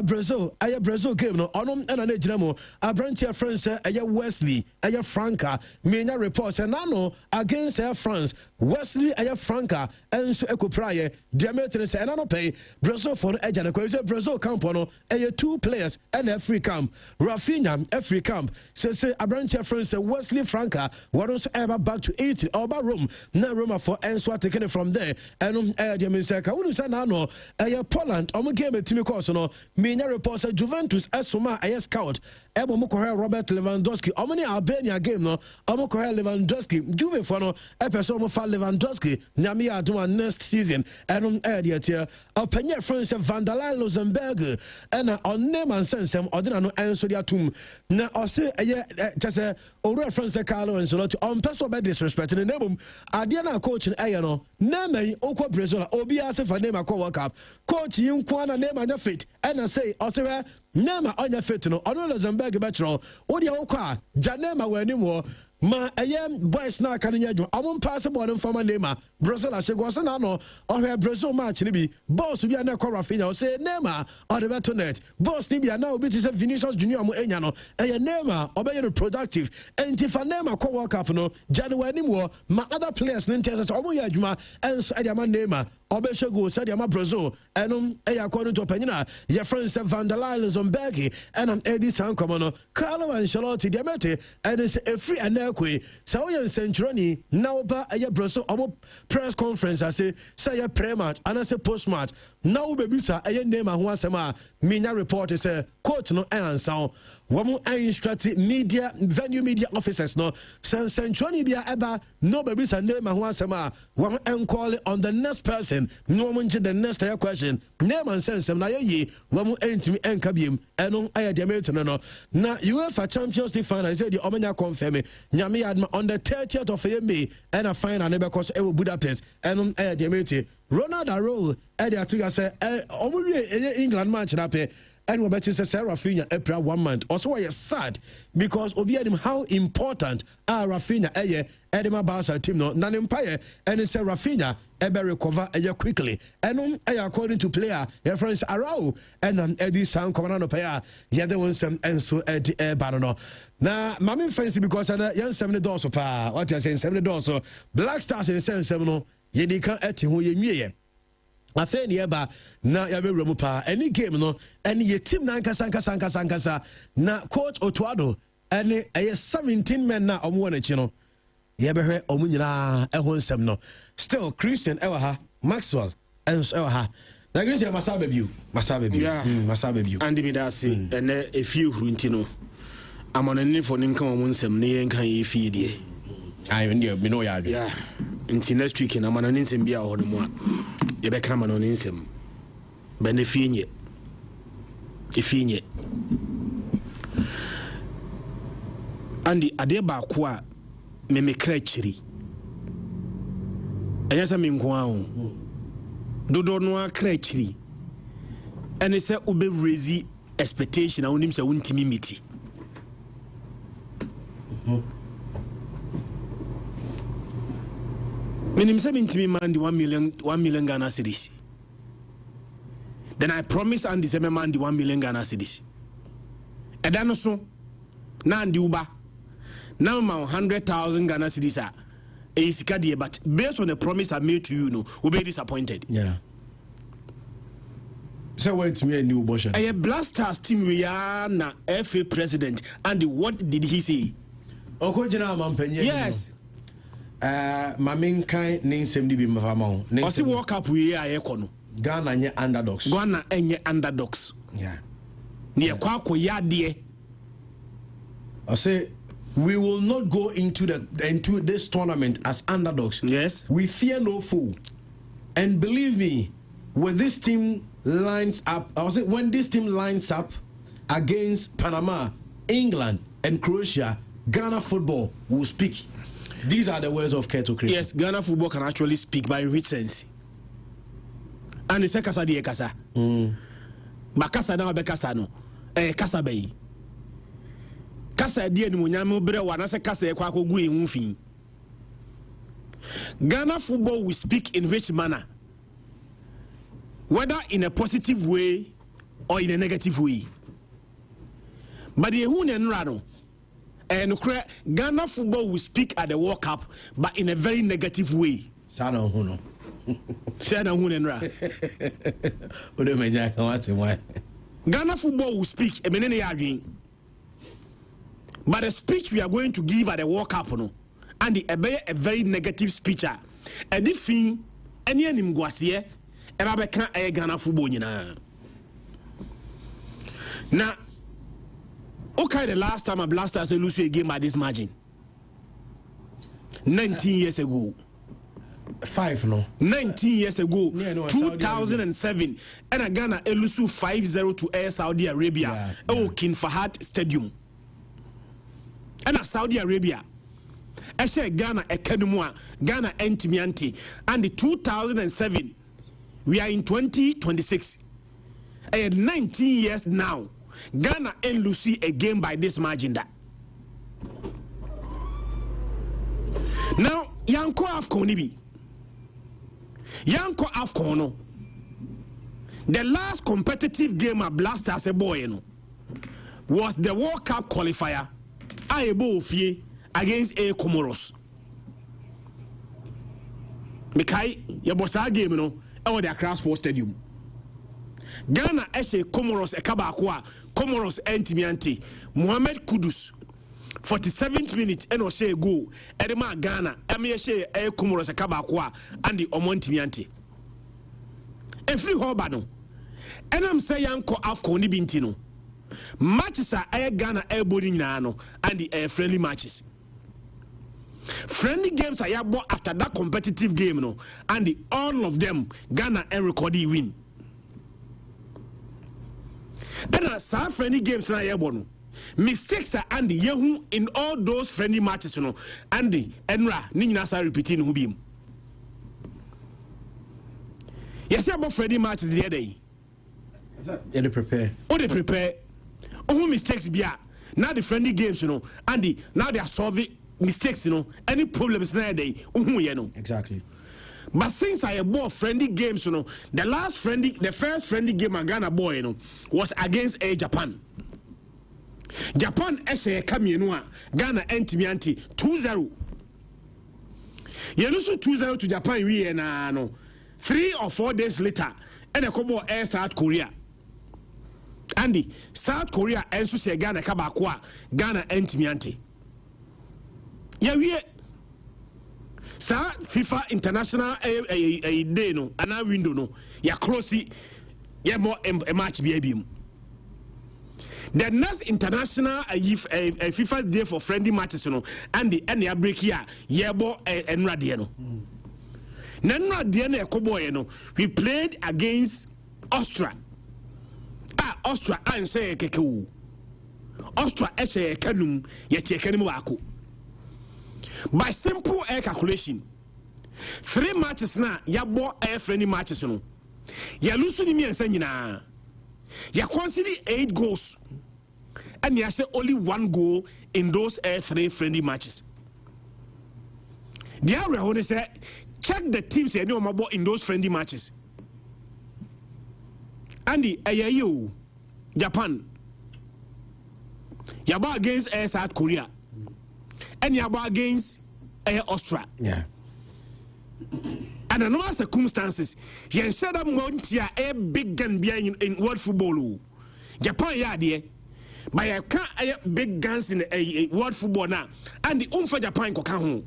Brazil Brazil game no onom and an ejinamo branch friends Wesley Franca menya reports and nano against France Wesley Franca and so ekopraye diameter say nano pay Brazil for ejana ko say Brazil camp no 2 players and free camp Rafinha free camp say branch friends Wesley Franca what so ever back to 80 over Rome na Roma for enso taking it from there and diameter ka wonu say nano Poland game team course no menya report say Juventus esoma scout ebo mokɔ Robert Lewandowski omani Albania game no omokɔ Lewandowski Juve for no epeso mo fa Lewandowski nyame adoma next season enom de tie openya France Van der Leyen Luxembourg ena onne man sensem odina no enso dia tum na ose chese owura France Carlo Ancelotti on person be disrespect ne nebum ade na coach no na mai okɔ Brazil obi ase fa name akɔ World Cup coach yin kwana name anya fit ena say ose Nema anya fit no ono Luxembourg betro wo de wokɔ janema wani mo ma boys na kan nya dwo amon pass ball no fama nema Brazil ashego se na no ohwe Brazil match ni bi boss bi na kɔ Rafinha o say nema or the better net boss ni bi na obi ti say Vinicius Junior mo enya no nema obeye no productive enti fa nema kɔ World Cup no January ni mo ma other players ni ntese omo ya adwuma enso ade ama nema obeshego said ama Brazil enom according to opinion your friend Van der Leyen Luxembourg and Eddie Sankomo Carlo Ancelotti diamete and is a free and ekwe so yen centroni now ba Brazil omo press conference I say pre-match and I say post-match now baby sir name ho asema minya report say coach no answer Wamu instruct media venue media officers no Centroni bia eba no baby sa name and one sama one and call on the next person no one the next question name and sense na ye wamu entimi enkabiem eno aya de mate no na UEFA Champions League final say the omenya confirm nyame adma on the 30th of May and a final ne because e Budapest eno aya de mate Ronald Arrow e de atuga say omuwie England match na pe and we better say Rafinha April 1 month. Also, why sad because Obi Adam how important are Rafinha Edema Barca team no nan empire and it's Rafinha ebe recover quickly. And according to player reference Arau and then Eddie San Commando player the one some and so Eddie Banano. Now, Mammy fancy because I young 70 dollars pa what you're saying $70 Black Stars in 77 Yedika eti who ye afei ne eba na ya be wramu pa any game no and ye team na nkasa na coach Otuado and 17 men na omo na chi no ye be hwe omo nyina ehon nsem no still Christian ewa ha Maxwell and ewa ha na Christian masabe biu and me da say and a few runti no amonani for nka omo nsem ne ye nkan ye fie die I me know ya until next week na manani nsem bia ho no mu a ye be kama no nsem be ne fienye andi ade ba ko a me kra chiri anya sa me nko a dodo no akra chiri ene se ube raise expectation a onim se wontimi miti Minim 70 man the 1 million Ghana cedis. Then I promise and the same man the 1 million Ghana cedis. Edano so na ndi uba now ma 100,000 Ghana cedis a sika die but based on the promise I made to you no will be disappointed. Yeah. So went me a new motion. A Blasters team we are na FA president and what did he say? Yes. Mamin kind name same be mafama. I see walk up we are econo. Ghana nye underdogs. Ghana enye underdogs. Yeah. Near kwako ya die. I say we will not go into this tournament as underdogs. Yes. We fear no fool. And believe me, when this team lines up, I say when this team lines up against Panama, England, and Croatia, Ghana football will speak. These are the words of Keto Chris. Yes, Ghana football can actually speak by which sense. And it's a kasa di kasa. Bakasa na bekasa no. Kasa bay. Kasa di ni munyame bre wa na se kasa kwa kogu e hunfin. Ghana football will speak in which manner? Whether in a positive way or in a negative way. But the who no. And Ghana football will speak at the World Cup, but in a very negative way. Sana huno. Sana hunenra. Ghana football will speak. But the speech we are going to give at the World Cup, no, and a very negative speech. And if any animguasie, and I can't a Ghana football. Now. Okay, the last time a Blasters lose a game by this margin. 19 years ago. 19 years ago. 2007. And a Ghana lose 5-0 to Air Saudi Arabia. King Fahad Stadium. And a Saudi Arabia. I say Ghana Ekenumwa, Ghana Entimianti. And the 2007. We are in 2026. And 19 years now. Ghana and Lucy a game by this margin that. Now, Yanko Afcon be. Yanko Afcon no. The last competitive game at Blasters a boy no was the World Cup qualifier. Aebo Fie against A Comoros. Mekai yabosa game no e the Accra Sports Stadium. Ghana Eshe Comoros Ekabakwa Comoros Entimianti Mohamed Kudus 47th minute and Oshe go Edema Ghana Emieshe Comoros Ekabakwa and the Omontimianti Every Hobano and I'm saying Ko Afcon Bintino matches are Ghana airborne no and the friendly matches. Friendly games are yabo after that competitive game no and all of them Ghana recorded win. And as friendly games na yabo no mistakes are Andy Yehu in all those friendly matches no Andy Enra ni nyina sa repeating who be. Yes, about friendly matches the other day. Yeah, they prepare. Oh, they prepare. Oh, who mistakes be now the friendly games, you know, Andy. Now they are solving mistakes, you know. Any problems now day, you know. Exactly. But since I bought friendly games, you know, the first friendly game I Ghana boy, you know, was against Japan. Japan essay come you know, Ghana anti 2-0. You lose 2-0 to Japan. We no 3 or 4 days later, and a couple air South Korea. Andy, South Korea and so say Ghana kabakwa Ghana entimiante. Yeah, we FIFA international a day no ana window no ya close ya more a match be. The next international a FIFA day for friendly matches no and the break here yebo enra de no. Nenra de na ekoboy no we played against Austria. Austra and say kekewu. Austra essay kanum yet yekenim wako. By simple air calculation, 3 matches na yabo air friendly matches no. Ya lose ni mi ensa nyina. Ya consider 8 goals. And ya say only 1 goal in those 3 friendly matches. The area say check the teams you know about in those friendly matches. Andy, you Japan. Yaba against South Korea. And Yaba against Austria. Yeah. And in normal circumstances, you said that Montia a big gun behind in world football. Japan ya there. But I can't big guns in world football now. And the for Japan ko kan ho.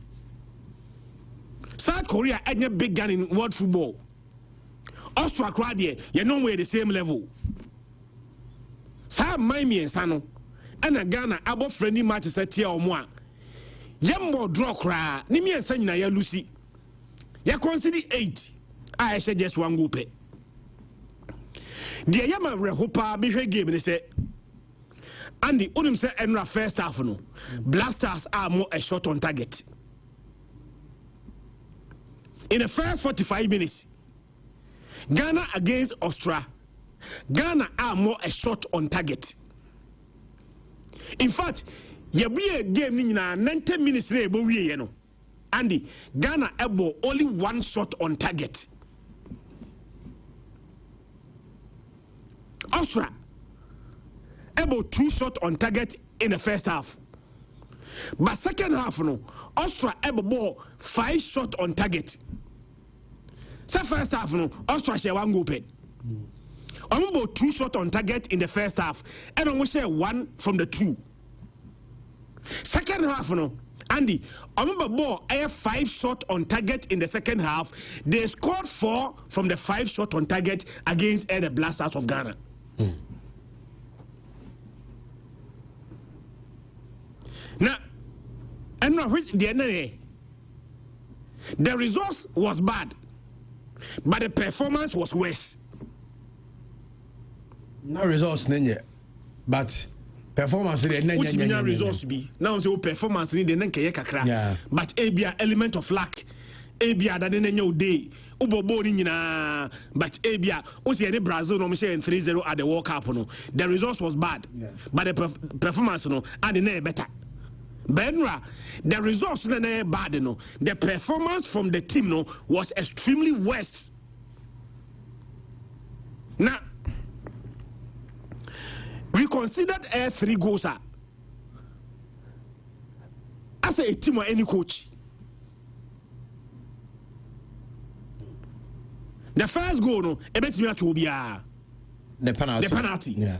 South Korea any big gun in world football. Austria-Ghana, you know we're the same level. Sa my me and Sano, and a Ghana about friendly matches at here or more. Yambo draw cry, Nimi and Sanina ya Lucy. Ya consider 8. I said just 1 goal pay. The Yama Rehopa Bihe game and say, Andy Unim said Enra first half no. Blasters are more a shot on target. In the first 45 minutes. Ghana against Austria. Ghana are more a shot on target. In fact, you be a game in 90 minutes later, you know. Andy, Ghana able only 1 shot on target. Austria able 2 shots on target in the first half. But second half, no, Austria able 5 shots on target. So first half, no, Austria share 1 goal pen. About 2 shots on target in the first half, and almost share 1 from the 2. Second half, no, Andy, ball I have 5 shots on target in the second half. They scored 4 from the 5 shots on target against the Blasters of Ghana. Now, and now the results was bad. But the performance was worse. No results, but performance. Which means results be now so performance in the nenke kakra. But abia element of luck. Abia that in your day. Ubobo ni nyina. But abia once any Brazil no share 3-0 at the World Cup no. The results was bad. But the performance no and the better. Benra, the results were bad, no. The performance from the team no was extremely worse. Now, we considered 3 goals as a team or any coach. The first goal no, a bit me to be the penalty. Yeah.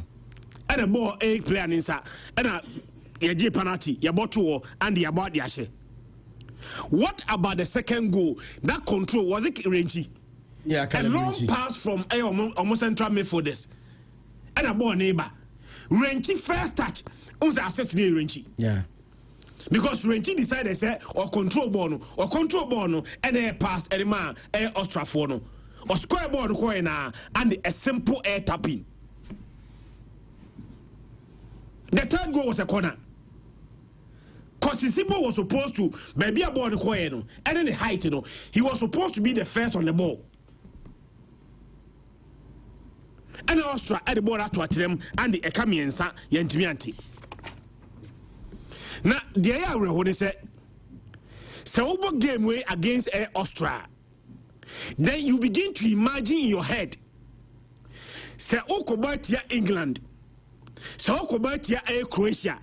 And the ball 8 player inside and a penalty, you bought 2 and you bought the ashe. What about the second goal? That control was it rangy? Yeah, a long pass from almost central midfielders and a ball neighbor. Renchi first touch was assist the Renchi. Yeah. Because Renchi decided say or control ball and a pass and man Austra-Ghana or square board coin and a simple air tapping. The third goal was a corner. Kosisibo was supposed to be a board coin and then the height, he was supposed to be the first on the ball. And Austra at the ball to them and the Ekamiensa Yentimianti. Now, the area where they said, so game way against Austra. Then you begin to imagine in your head, say Okobatia England, so Okobatia Croatia,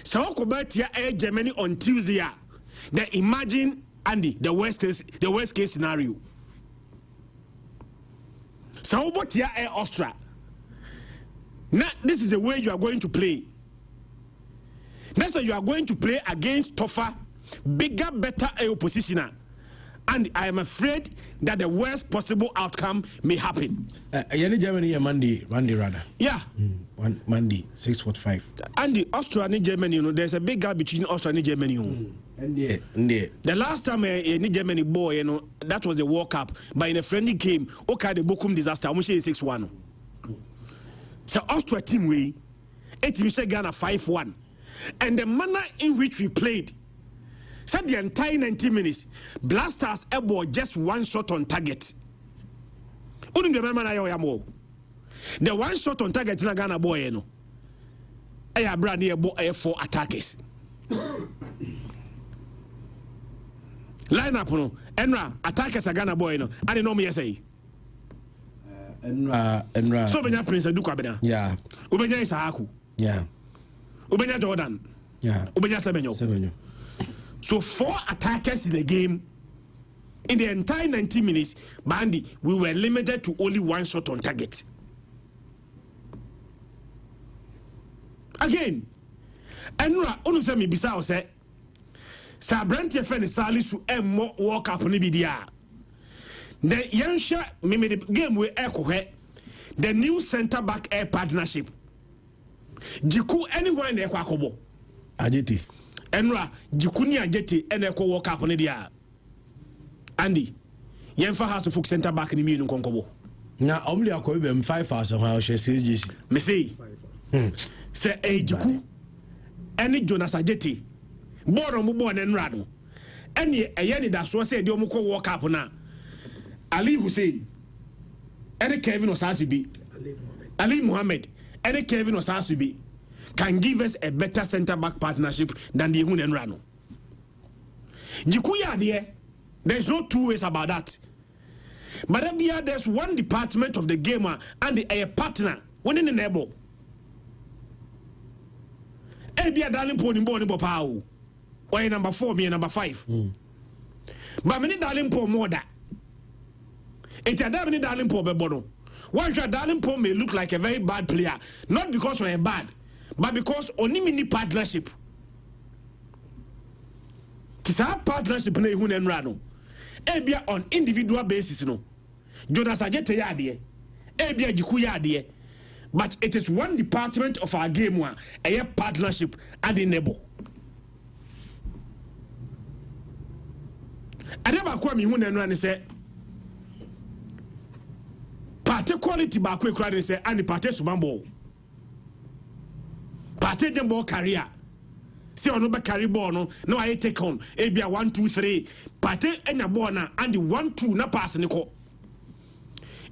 so Okobatia Germany on Tuesday. Then imagine Andy the worst case scenario. So Okobatia Austra. Now this is the way you are going to play. Next time you are going to play against tougher, bigger, better oppositioner. And I am afraid that the worst possible outcome may happen. Germany, Monday rather. Yeah. Monday, 6:45. And the Austria and Germany, there's a big gap between Austria and Germany. The last time in Germany boy, that was the World Cup. But in a friendly game, okay, the Bochum disaster, I'm 6-1. So Austria team way, it is Ghana 5-1. And the manner in which we played, said the entire 90 minutes, Blasters airball just one shot on target. The one shot on target in Ghana boy, I have brand new 4 attackers. Line up, Enra attackers Ghana boy, I don't know me say. Enra. So many Prince Dukabena. Yeah. Ubenya Isahaku. Yeah. Ubenya Jordan. Yeah. Ubenya Semenyo. So 4 attackers in the game. In the entire 90 minutes, Bandy, we were limited to only 1 shot on target. Again, Enra, Onusemi Bisao said, Sabranti Fen Salisu and walk up on the The Yansha made the game with Echo, the new centre back air partnership. Jiku anywhere in the Kwakobo. Ajeti. Enra, Jikuni Ajeti and Echo walk up on the Andy, Yenfa has a folk centre back in the Middle Concobo. Now, only a coin 5 hours of how she says, Missy. Say, a Jiku, any Jonas Ajeti, born on Mubon and Rado. Any a Yanni that was said, Yomuko walk up now. Ali Hussein, any Kevin Osasibi, Ali Muhammad, any Kevin Osasibi can give us a better centre back partnership than the Hun and Rano. Jikuya there, there's no 2 ways about that. But there's one department of the gamer and the partner when in the neighbor. Ebia darling pony boni bopao. Or number 4, me number 5. But many darling po more that. It's a damn darling po bebono. One shot darling po may look like a very bad player, not because we're bad, but because only mini partnership. It's our partnership na ehun enrano. Ebia on individual basis no. Jonas Ajete yade. Ebia Jiku yade. But it is one department of our game one, a partnership and enable. I never kwame ehun enrano say party quality back we crowd say and the party subambo. Party dem ball career. See on be carry ball no I take on ebia 1 2 3 party enya ball na and the 1 2 na pass ni ko.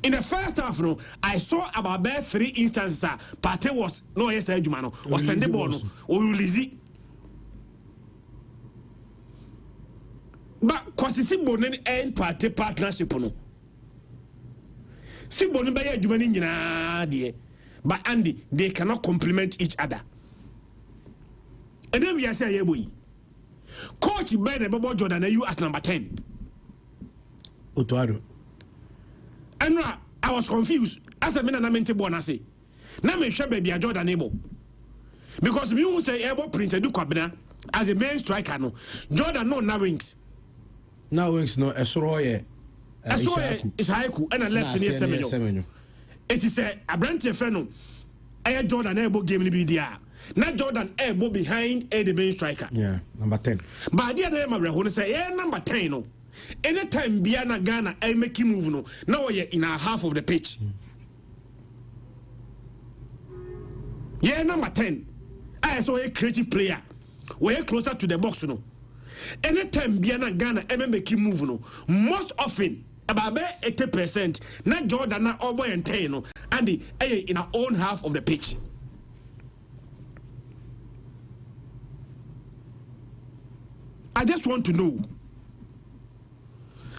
In the first half no I saw about 3 instances party was no yes adwuma no was send the ball no or release. But kwasisi bonen end party partnership no. Si bonu be adwuma ni nyina de. But Andy, they cannot complement each other. And then we are saying, boy, Coach Ben and Bobo Jordan, you as number 10. Otuado. And I was confused. As a man, I meant to bonasi. Now, me sure baby, Jordan able. Because me who say able Prince Edu Kwabena as a main striker, no. Jordan no now wings. Now wings no Esroye. Esroye is Haiku and I left in Semenyo. It is a brand friend. Jordan Ebo game ni be there. Not Jordan Ebo behind the main striker. Yeah, number 10. But the other man say, yeah, number 10 no. Anytime Biana Ghana I make him move no. Now we're in our half of the pitch. Yeah, number 10. I saw a creative player. We're closer to the box no. Anytime Biana Ghana I make him move no. Most often about 80%, not Jordan, not Oboy and Taino, and the in our own half of the pitch. I just want to know.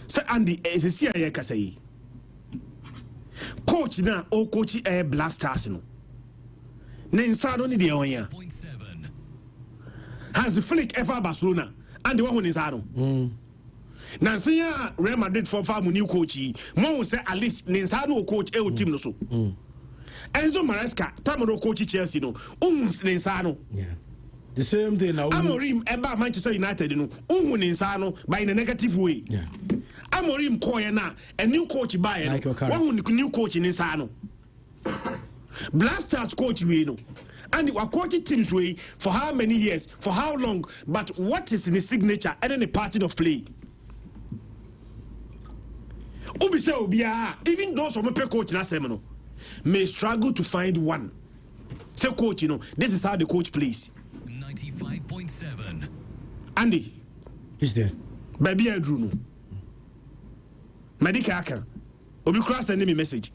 So, Andy, as a CIA say, coach now, or coach air blasters no. Nensado ni the onya. Has the flick ever Barcelona and the one who is Aaron? Now, say Real Madrid for farm new coach. Mo say at least Nensano coach a team no so. Enzo Maresca, Tamaro coach Chelsea no. Nensano. Yeah. The same thing now. Amorim eba Manchester United no. Nensano by in a negative way. Yeah. Amorim koye na a new coach by one new coach in Nensano. Blasters coach we no. And we are coaching teams way for how many years, for how long, but what is in the signature and then the pattern of play? Even those who pay coach in seminar may struggle to find one. Say coach, this is how the coach plays. 95.7. Andy. He's there. Baby I drew no. Medicaka. Obi cross send me message.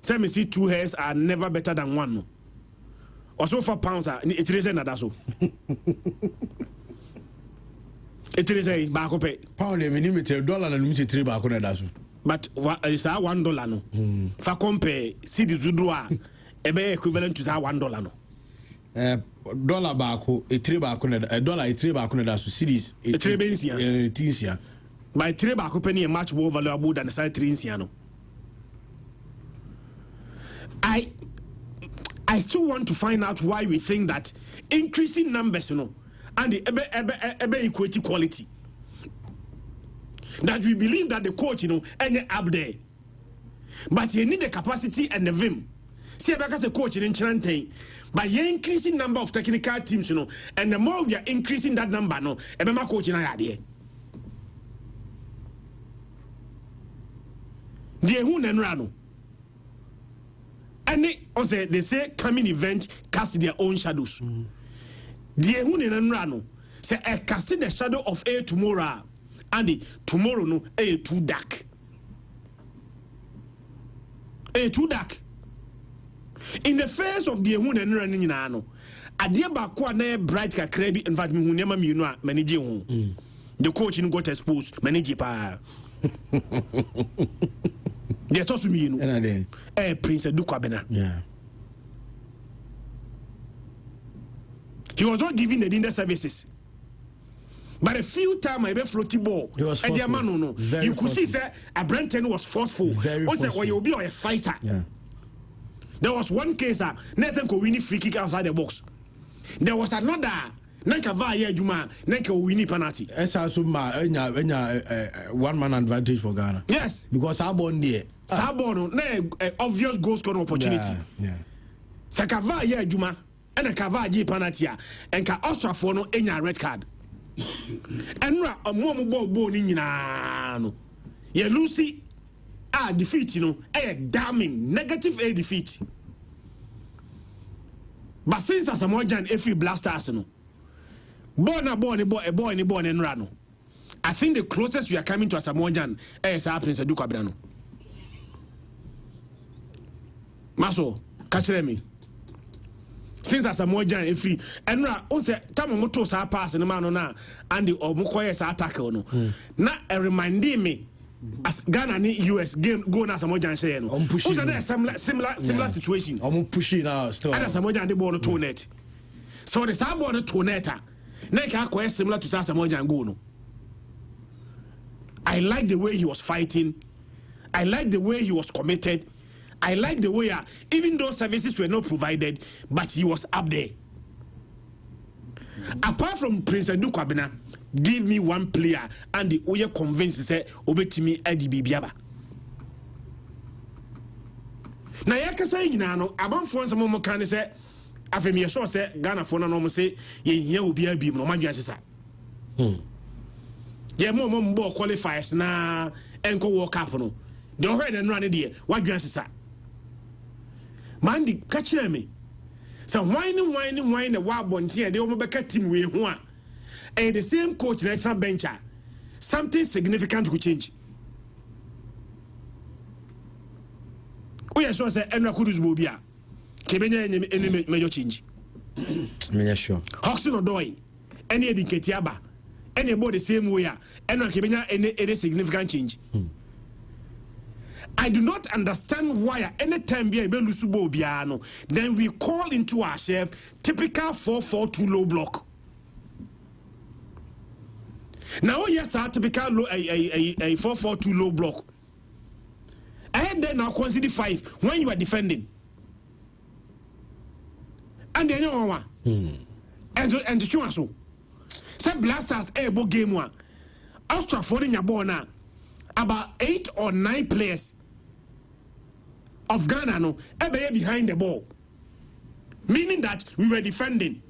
Say me see 2 hairs are never better than one no. Also for pounds it is another so. It is a back pay. Pound a millimeter dollar and miss 3 back on a dash. But it's $1 no. For compare, see the Zudua, equivalent to that $1 no. Dollar back, a 3 back on a dollar, a 3 back on a dash series. A 3 base by 3 back penny a much more valuable than the side 3 Inciano. I still want to find out why we think that increasing numbers, and the equity quality. That we believe that the coach, any up there. But you need the capacity and the vim. See, because the coach in Chilante, by you increasing number of technical teams, and the more we are increasing that number, my coach in idea. The who and rano. And they say coming event cast their own shadows. The who and rano say I casting the shadow of a tomorrow, and the tomorrow no a too dark. A too dark. In the face of the who and running nano, a dear bakwa na bright ka crabby and me who never me no manage home. The coach got exposed, manage pa. Yes, also me, Prince Dukwabena. Yeah. He was not giving the dinner services. But a few times I be floaty ball. He was forceful. You could see that a Brenton was forceful. Very forceful. Or you'll be a fighter. Yeah. There was one case, Nathan could win free kick outside the box. There was another. Nanka vaya Juma, Nanka winning penalty. One man advantage for Ghana. Yes. Because Sabon there. Sabon, obvious goal scoring opportunity. Yeah. Sakava ya Juma, and a Kavaji penalty, and ka Austra no enya red card. And a momo ball in no. Ye Lucy, defeat, a damning negative a defeat. But since as a Mojan, every blasters, born and rano. I think the closest we are coming to a Samoan is Prince Dukwabena. Maso, catch me. Since as a Samoan if free, and also Tamamoto sa pass in the man na and the Omukoya sa attack no. Na reminding me as Ghana ni US game go na Samoan say no. Also there similar situation. Pushing now still. And Samoan the ball to net. So the Sabon to net. Neka similar to Samoan go no. I like the way he was fighting. I like the way he was committed. I like the way, even though services were not provided, but he was up there. Apart from Prince Dukwabena, give me one player and the Oye convinced say Obetimi Edi Bibiaba. na yakasa nyina no abanfo nsɛm mo kan sɛ afemi ye sure sɛ Ghana fo na no mo se ye hia obi abi no madwa sesa ye mo mbo qualifiers na enko World Cup no de o hwe no ane de wadwa sesa mandi ka kire me so wine na wa bonte de o mo beka team we ho a the same coach na extra bencher something significant could change. We are sure say Enra Kudus Bobia. Kebenya any major change. Me sure. Hoxton Odoi, any Ketiaba, any about the same way, Enra Kebenya any significant change. I do not understand why any time be a Belusubo Biano, then we call into ourselves typical 4-4-2 low block. Now yes, our typical low a 4-4-2 low block. And then now consider 5 when you are defending. And then you know what? And the true so. Say Blasters able game one. Austra-Ghana in your ball now. About 8 or 9 players of Ghana no ever behind the ball. Meaning that we were defending.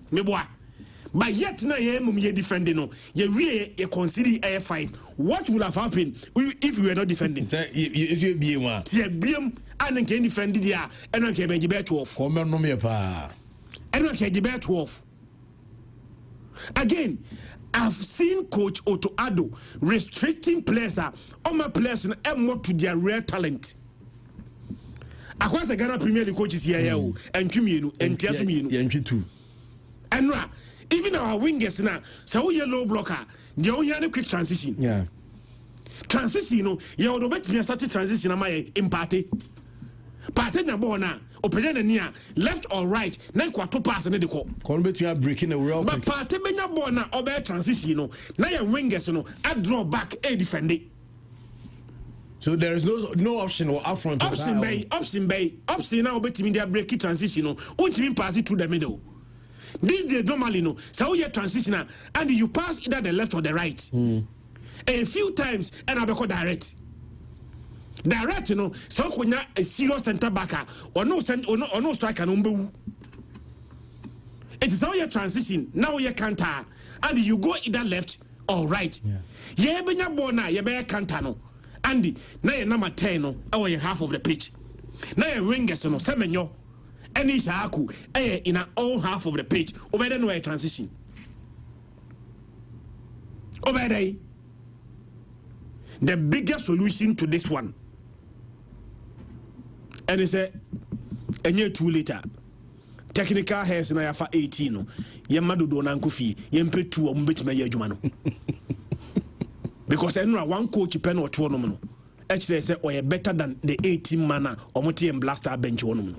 But yet now you defending no. You consider A5. What would have happened if we were not defending? Say if you be one. See BM and can defend it here and can be 12. Come no me pa. And can be 12. Again, I've seen Coach Otto Addo restricting players on my players and more to their real talent. Across the Ghana Premier League coaches here and Tuminu and Tiatuminu. And even our wingers now, so we low blocker, they only have a quick transition. Yeah. Transition, you would bet me a certain transition am I in party. Party na bona, open near left or right, then quarter pass and the call. Call between breaking the real. But party benya bona or better transition, now your wingers, I draw back a defending. So there is no option or upfront. Option now bet me they breaking transition, won't mean pass it through the middle. This day normally no, so you transitional and you pass either the left or the right. A few times and I become direct. Direct, so when a serious center backer or no striker no. It is how you transition. Now you counter and you go either left or right. Yeah, benya bona you be counter no. Andy, now you number 10 no, or you half of the pitch. Now you wingers no, semenyo. Any shaku in our own half of the pitch. Obey no transition. Obey the biggest solution to this one. And it's a year 2 later. Technical hairs in for 18. Yamadu donanku fee. Yempe 2 or mbit me yajumano. Because I know one coach pen or 2 no. Actually, say or better than the 18 manner or multi and blaster bench one.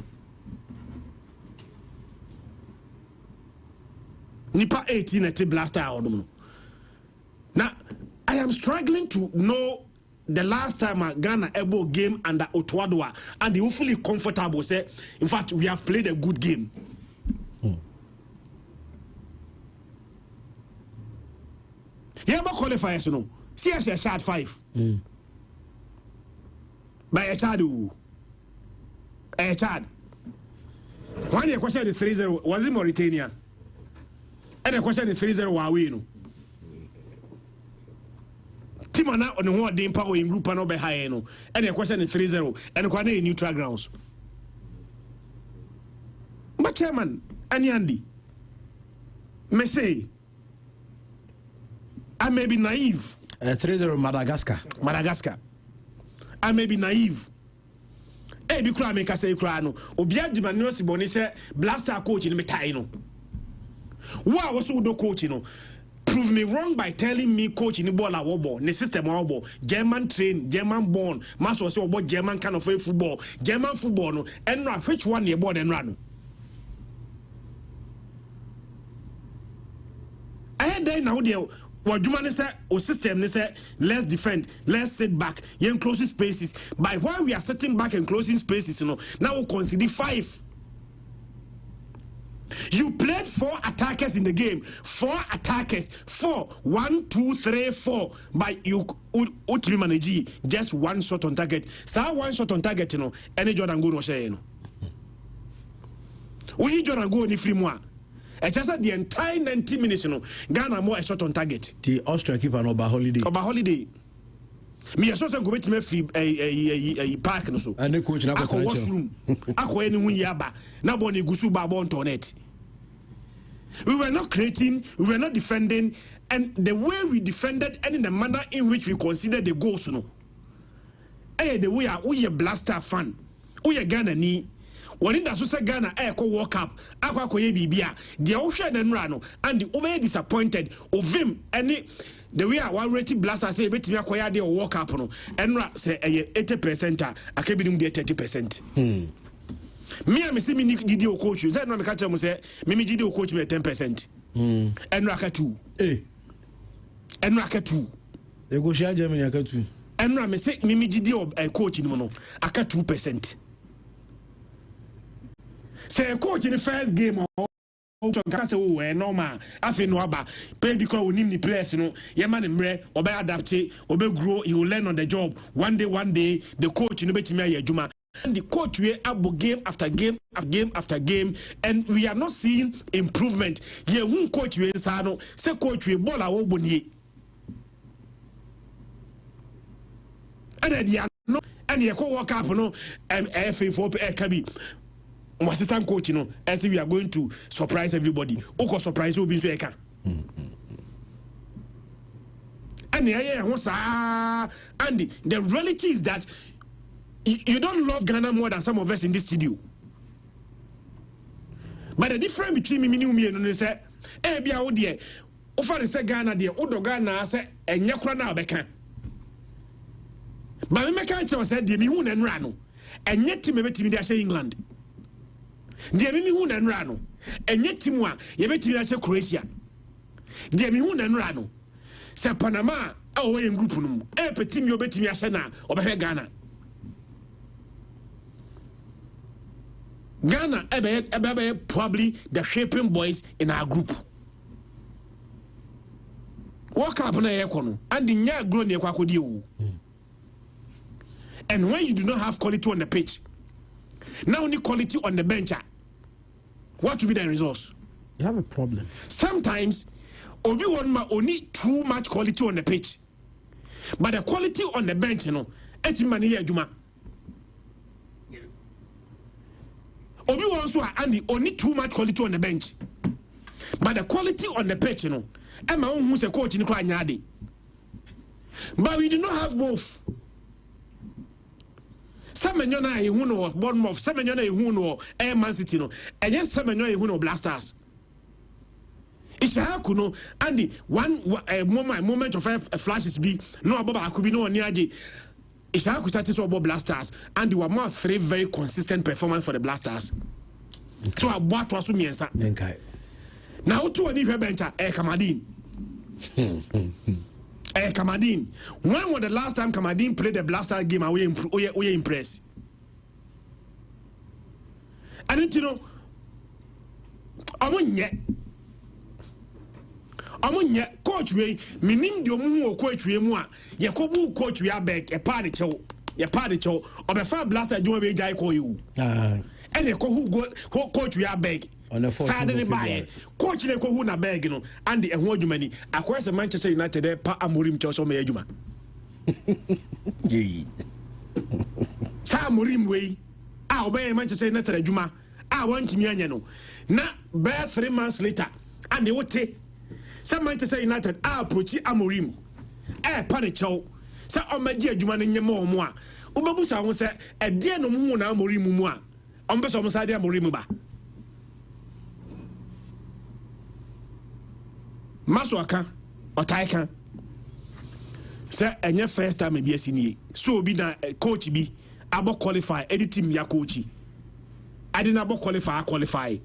Nipa 18 at blaster out. Now, I am struggling to know the last time Ghana able game under Otwadwa and they hopefully comfortable say, in fact, we have played a good game. Yeah, but qualifiers, no. See us a shot 5. By a child. A child. One year question the 3-0 was in Mauritania. And the question is 3-0 Huawei no. Timana on the one day power in group and over high no. And the question is 3-0 and the in neutral grounds. But chairman, Anyandi, me say, I may be naive. 3-0 Madagascar. I may be naive. Eh, be cry make say cry no. Obia di manio siboni say blaster coach in me tie no. Why was do coach prove me wrong by telling me coach in the ball a ball, the system ball, German train, German born, master say about German kind of football, German football no, and which one you born and run. I had there now there what you say or system say let's defend, let's sit back, you closing spaces. By while we are sitting back and closing spaces, now we consider 5. You played 4 attackers in the game. 4 attackers. 4. 1, 2, 3, 4. But you ultimately manage just 1 shot on target. So 1 shot on target, you know, any Jordan go no share, you know. We Jordan go ni free more. It's just the entire 90 minutes, you know, Ghana more a shot on target. The Austrian keeper no ba holiday. Oba holiday. Me a go bet me free a park no so. And the coach na go washroom. Ako eni hu yaba. Na boni gusu ba bon tonet. We were not creating, we were not defending, and the way we defended and in the manner in which we considered the goals, no. The way we a Blaster fan, we a Ghana ni. When it does say Ghana, ko walk up, akwa ko ye bibia. The ocean and rano, and the over disappointed of him any. The way our rated Blaster say, bet me akoya de walk up no, and say 80%, I can be 30%. Me and see me Gidio coach you. That not the catcher must say, Mimi Gidio coach me 10%. And Raka 2. And Raka 2. They go share Germany, Aka 2. And Ram say, Mimi Gidio coach in Mono, Aka 2%. Say a coach in the first game. Oh, normal. I feel no about pay because we need the players, you know. Your man in bre, or by adapt, or by grow, he will learn on the job. One day, the coach in the bet me Juma. And the coach we up game after game after game after game, and we are not seeing improvement. Ye won coach we insano, say coach we ball our boni. And they are no, and ye co walk up no, FA4 Kabi. Assistant coach, you know, as we are going to surprise everybody. Oko surprise will be so eka. And the reality is that you don't love Ghana more than some of us in this studio. But the difference between me and you say, be out there. Offer say Ghana there, Odo Ghana say, and Yakra now beka. But me make it said, the Mihun and Rano, and yet me bet me there say England. The Mihun and Rano, and yet Timwa, you bet me there say Croatia. The Mihun and Rano, say Panama, away in group, team you bet me a Sena, or Ghana. Ghana probably the shaping boys in our group. Walk up na ekono and the nya grow ne kwakodi o. And when you do not have quality on the pitch, now only quality on the bench, what will be the results? You have a problem. Sometimes obi one only too much quality on the pitch, but the quality on the bench, you know, eti mani ye adwuma. Obi also Andy only too much quality on the bench, but the quality on the pitch, you know, Emma who's a coach in Kwanyadi. But we do not have both. Some men who know Bournemouth, some men who know Man City, and yes, some men who know Blasters. Ishakuno Andy one moment of flashes be no about could be no nearji. Ishaku started about Blasters, and there were more 3 very consistent performance for the Blasters. Okay. So I bought was okay. Now to a new bench, Kamadin. Kamadin. When was the last time Kamadin played the Blaster game? Are we impressed? And you know, amunye coach we minim de omu coach we mu a ye kobu coach we abeg e pa de chew obefa Blaster adwuma be jai ko you and ye ko who go coach we abeg on the 14th buy coach le ko who na beg no and the ehun adwuma ni akwese Manchester United pa Amorim Chelsea me adwuma sa Amorim we a obey Manchester United adwuma a want me anya no na be 3 months later and they wote some Manchester United approach Amorim panichow say omaji adwuma no nyema omo a obabusa ho say e de no mu na Amorim mu a ombeso omo sa de Amorim ba Maswaka otaika say enye first time be asini so obi na coach bi abo qualify edit team ya coach adina abo qualify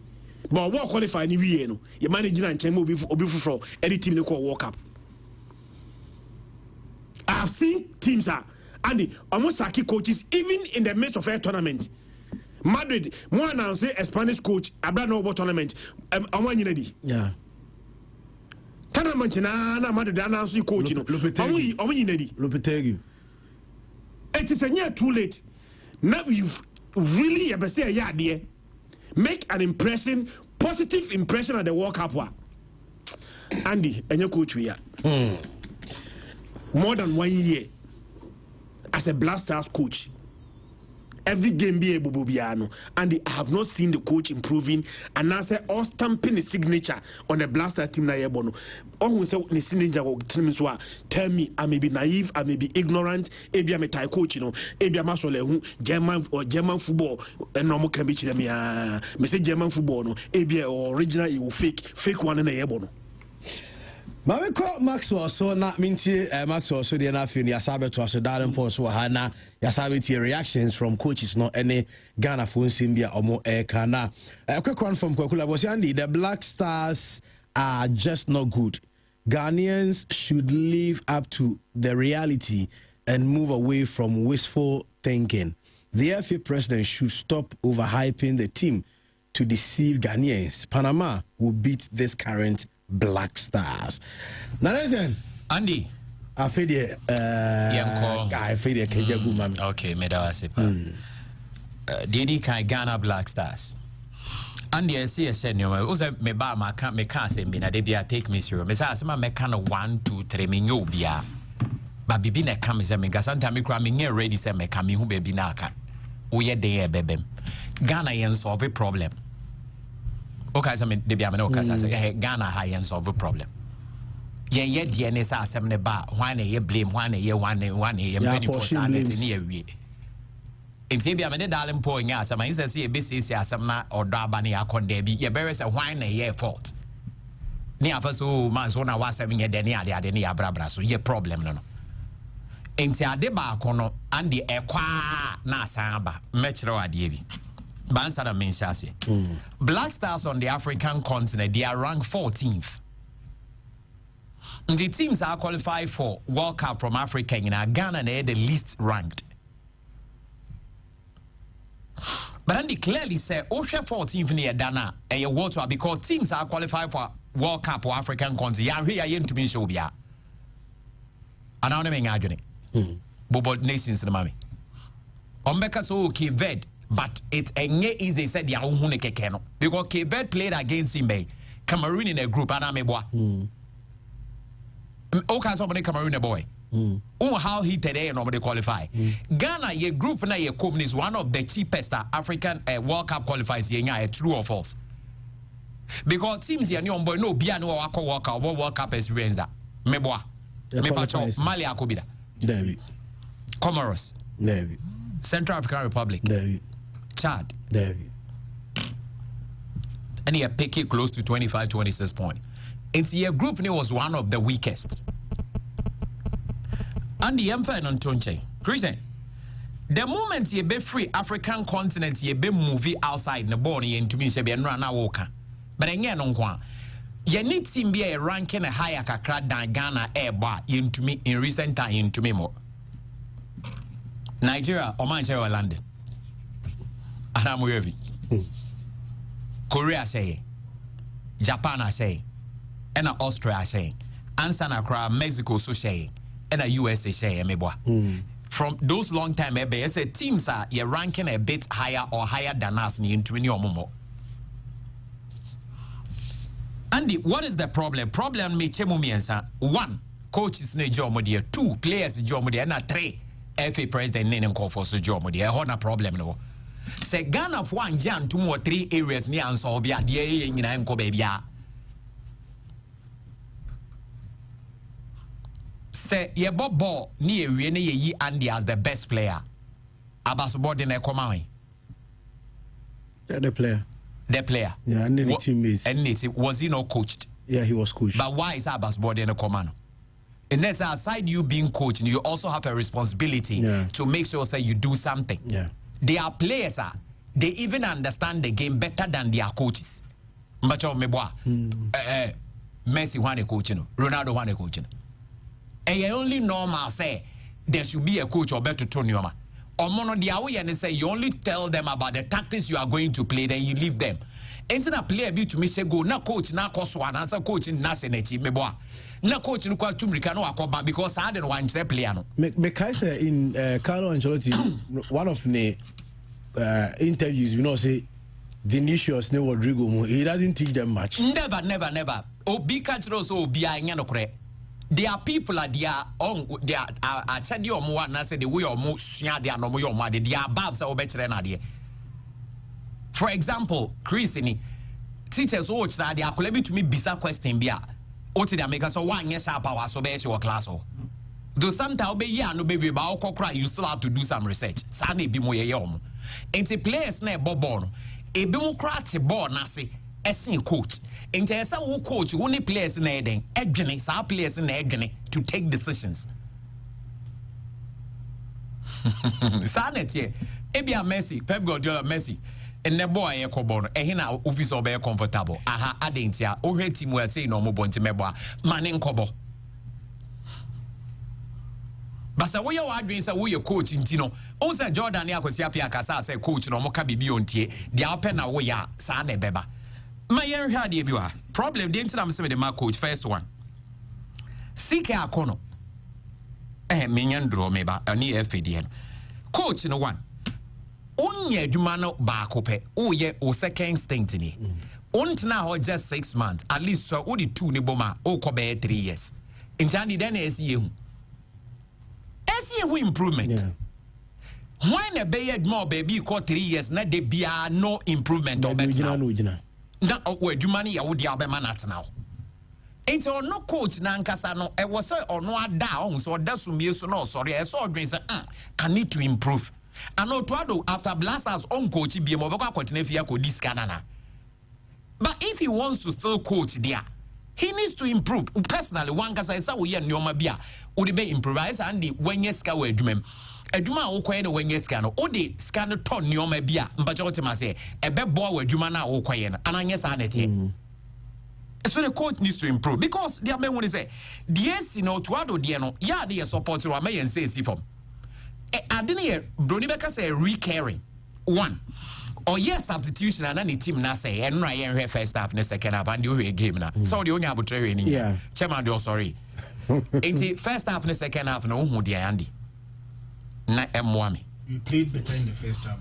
but what qualify ni wie no your manager and chen obi fufro any team they call World Cup. I have seen teams and almost saki coaches even in the midst of a tournament Madrid, more announce a Spanish coach, Abrano tournament, ready. Yeah. Tournament na Madrid announce you coach, Lopetegui. It is a year too late. Now you've really ever say yeah, dear. Make an impression, positive impression at the World Cup. Andy, and your coach we are. More than 1 year as a Black Stars coach. Every game be a bububiano, and I have not seen the coach improving. And I say, or stamping his signature on the Blaster team na yebono. Or who say the signature tell me I may be naive, I may be ignorant. Maybe I'm a Thai coach, you know. Maybe I'm also German or German football. And normal can be me say German football no. Maybe original you fake one in a yebono. Mami ko Maxwell so na minti Maxwell so dey na fi ni asabe to so Darren Paul so ha na yasabe tie reactions from coaches no any Ghana for nsim bia omo kana quick one from Kwakula boss Andy. The Black Stars are just not good. Ghanaians should live up to the reality and move away from wishful thinking. The FA president should stop overhyping the team to deceive Ghanaians. Panama will beat this current Black Stars. Now listen, Andy. I feel the guy feel the Kenyagu mami. Okay, me da wasipa. Didi kai Ghana Black Stars. Andy, I see a senior. Uze me ba me can't say me na de bia take me serious. Me say asema me can 1, 2, 3 me nyo bia. But bibi na come say me gasanta me kra me nye ready say me come hu baby na aka. Uye dey bebem. Ghana yen solve a problem. Okay, so de bia me no kasa say Ghana ha yen solve a problem. Ye DNA sa asem ne ba hwan ye blame hwan ye one ye many for sanity ne awie. Enti bia me de Darren Paul nya asem an say e be say asem na odo aba ne akonda bi ye better say hwan ye fault. Ne afa so man so na wa asem ye de ne ade ne abrabra so ye problem no. Enti ade ba akono and the ekwa na asamba mechiro ade bi. Bansa na menshase. Black Stars on the African continent, they are ranked 14th. The teams are qualified for World Cup from Africa in Ghana, they are the least ranked. But then they clearly say, Osha 14th near Dana, and your water because teams are qualified for World Cup or African continent. Here I am to be Shobia. And I'm not arguing. Bobo nations in the mommy. Ombeka so Kived. But it's easy said the Kekeno. Because Quebec played against Zimbabwe, Cameroon in a group, and I'm a boy. Okay, somebody Cameroon a boy. How he today and nobody qualify. Ghana, your group na your company is one of the cheapest African World Cup qualifiers. True or false? Because teams here, no boy, no Bia no World Cup experience that. Me boy, me pacho Mali akobida. David. Comoros. David. Central African Republic. David. Chad. David. And he had picked close to 25, 26 points. And your group was one of the weakest. And the Empire and Tonche. Christian, the moment you be free African continent, you be movie outside the born into me, she be run a walker. But again, on one, you need to be a ranking a higher kakra than Ghana air bar into me in recent time into me more. Nigeria or Manchester or London. And I'm waving. Korea say, Japan are saying, and Austria are saying, and Santa Cruz, Mexico so saying, and USA saying, from those long time, say teams are you're ranking a bit higher or higher than us into any more. Andy, what is the problem? Problem me chemumiensa. 1, coaches ne jomodia. 2, players jomodia. And 3, FA president name call for so jomodia. Hona problem no. Say Ghana for 1 Jan 2 or 3 areas near and solve ya dear in anko baby. Say ye bobo near ye Andy as the best player. Abasubord in a command. The player. The player. Yeah, and the teammates. And was he not coached? Yeah, he was coached. But why is Abasubord in a command? And that's aside you being coached, you also have a responsibility to make sure say you do something. Yeah. They are players, they even understand the game better than their coaches. Macho meboa. Messi one coaching, Ronaldo one coaching. And you only normal say there should be a coach or better Tonyoma. omono dia wo ye ne say you only tell them about the tactics you are going to play, then you leave them. Enti na player bi to me say go na coach na akoso anansa coach na se na chi mebo na coach no kwa tumrika no akoba because I didn't want to player no. Me kai say in Carlo Ancelotti one of the interviews, you know, say Vinicius ne Rodrigo, he doesn't teach them much. Never. Obi kachiro so obi anya no kore. There are people at their own, they are I said you more and I said the way or more snya they are no more they are babs or better than idea. For example, Chris ni teachers watch that they are collaborating to me bisa question bia. Oti they make us so one yes power so be your class o. Though sometimes be ya no baby ba okokra you still have to do some research. Sa na ebi mo ye omo. Enti players na bobo no. Ebi mo kra te ball na se esen coach. Enti esa wo coach wo ni players na eden. Edwene sa players na edwene to take decisions. Sa na tie. Ebi a Messi, Pep Guardiola Messi. And the boy a cobon, a hina office or be comfortable. Aha, adentia, o her team will say no more bonti meboa, manin cobo. Basa we your dreams are we your coach in Tino. Also, Jordan Yakosiapia Casa say coach no moka bibi ontie, the open away ya, sane beba. My young had you are. Problem didn't I'm saying the my coach first one. Seek a cono. Minion draw me ba, a near FDN. Coach no one. Onye adwumano baako pe oye o second stint ni ontina ho just 6 months at least so odi 2 ni boma o ko be 3 years intani den esi ehu improvement when a be more baby ko 3 years na de bia no improvement or better na o adwumani ya wodi abema na tena enti ono coach na nkasa no e wo se ono ada on so da sumie so no sorry e so odwen se I need to improve. And no to after blasters on coach BM Canada. But if he wants to still coach there, he needs to improve. Personally, one can say we are Nyoma Bia, would be improvise and the when yes ka wedumem. Eduma okwaye no when yes ka no, o de scan ton Nyoma Bia, but ultimately say a bed boy weduma na okwaye and anyes anete. So the coach needs to improve because there are men say, yes, you know, to no, yeah, they are supporting or may and say si from. I didn't hear Bronibeka say recurring. One. Or yes, substitution and any team na say and Ryan first half in the second half and you a game now. So the only able training. Yeah. Chairman, do sorry. Ain't first half in the second half no who dear Andy. Na Mwami. You played better in the first half.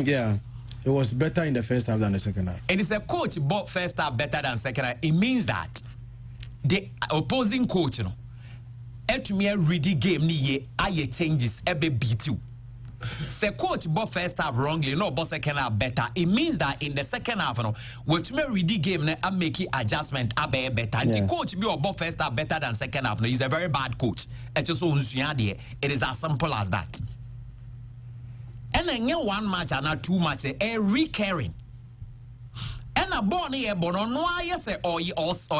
Yeah. It was better in the first half than the second half. And it's a coach bought first half better than second half. It means that the opposing coach, you know. Etumia ready game ni ye aye changes ebe beat you. Se coach but first half wrongly, no but second half better. It means that in the second half, no, wetumia ready game ne I make adjustment abe better. And the coach be but first half better than second half. No, he's a very bad coach. It is as simple as that. And then one match and not 2 matches, a recurring. And a born here, but on why yes, or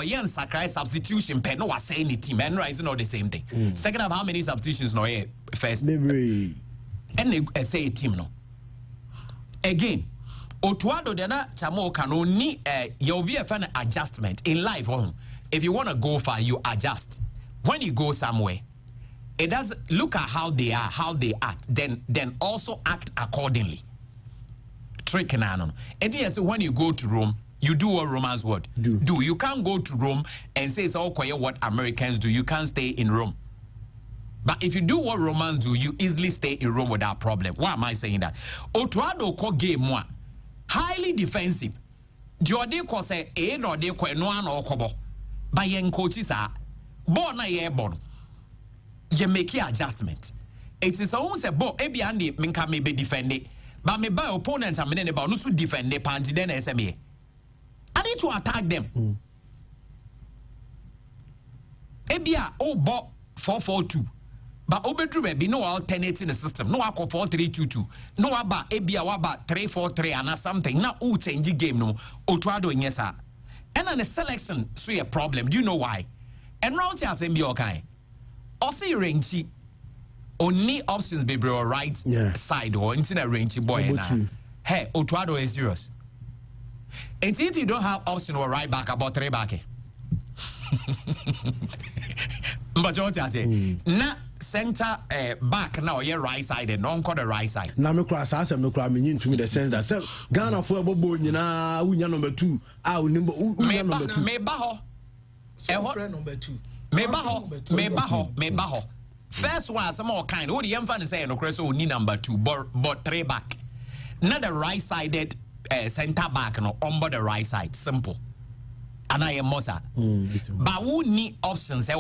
yen sacrifice substitution pen, no was saying it team, and rising all the same thing. Second of how many substitutions no here first? Maybe. And they say team no. Again, Otuado dena chamo can only you'll be a fan adjustment in life. If you want to go far, you adjust. When you go somewhere, it does look at how they are, how they act, then also act accordingly. Trick and yes, when you go to Rome, you do what Romans would do. You can't go to Rome and say it's all quiet what Americans do. You can't stay in Rome. But if you do what Romans do, you easily stay in Rome without problem. Why am I saying that? Otuado ko game one, highly defensive. Jode ko say no de ko no an okobo. But yen coaches are born na ye born. You make adjustment. It is almost a bo ebi andi minka me be defend it. But me by opponents I'm in about no to defend the panty then SME. I need to attack them. Ebia oh bo 4-4-2. But obedru be no alternate in the system. No ako 4-3-2-2. No aba ebia waba 3-4-3 and something. Now who change game no Otuado nyesa. And then the selection so a problem. Do you know why? And round here say me okay. Also range only options be bro right side or into a range boy now. Hey, Otuado is serious. And if you don't have option or right back about 3 back. But what I say, na center back now, you're right side and non the right side. Now me cross as me cross me into the sense that Ghana for bobo nyina unya number 2 number 2 me baho number 2 me baho first one some more kind what the emphasis say no cross only number 2 but 3 back not the right sided center back no on the right side simple and I am mosa but who need options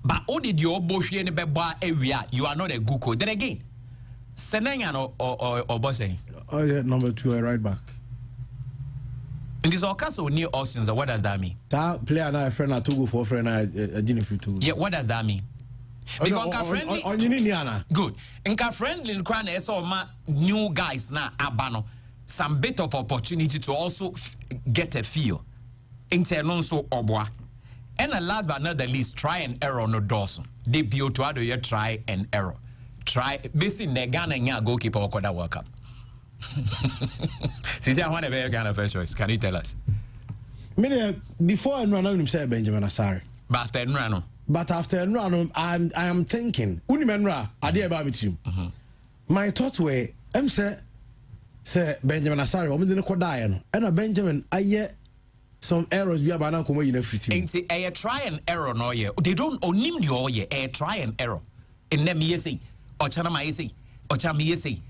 but who did your bush in the area you are not a good coach then again Senenga or Bosse. Oh yeah, number 2 a right back. And this all kinds of new options. What does that mean? That player now a friend to go for friend I didn't feel to. Yeah, what does that mean? Because friendly on good. And friendly in Kran is all my new guys now abano some bit of opportunity to also get a feel. Internon so obwa. And last but not the least, try and error no Dawson. Debut to other year try and error. Try basically Ghana nya goalkeeper or that World Cup. Since I want to be a Ghana first choice, can you tell us? Before I run say Benjamin Asare. But after Nrano. But after Nrano, I am thinking. Unimenra, idea about me too. My thoughts were, say Benjamin Asare, I'm going to die. And Benjamin, I hear some errors we have an uncle in a free team. Ain't a try and error no ye. They don't onim the all ye. A try and error. In them ye say. Or Chanama Yesi, or Chami Yesi.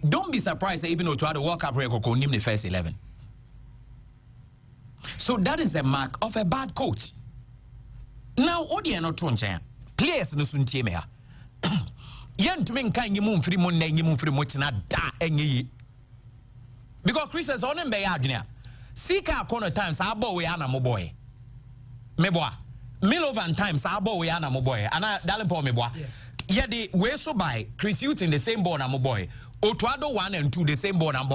Don't be surprised even though to have the World Cup record name the first 11. So that is a mark of a bad coach. Now, Odi no Troncha, players no Suntimea. Yen to mean kind you moon free moon, you moon free motina da any. Because Chris is on him by Agnia. Sika corner times, our boy, Anna Moboy. Meboa. Milovan times, our boy, Anna Moboy. And I, Dalimpo Meboa. Yeah, they were so by Chris Hughes in the same ball, I'm a boy. Otuado 1 and 2 the same ball, I'm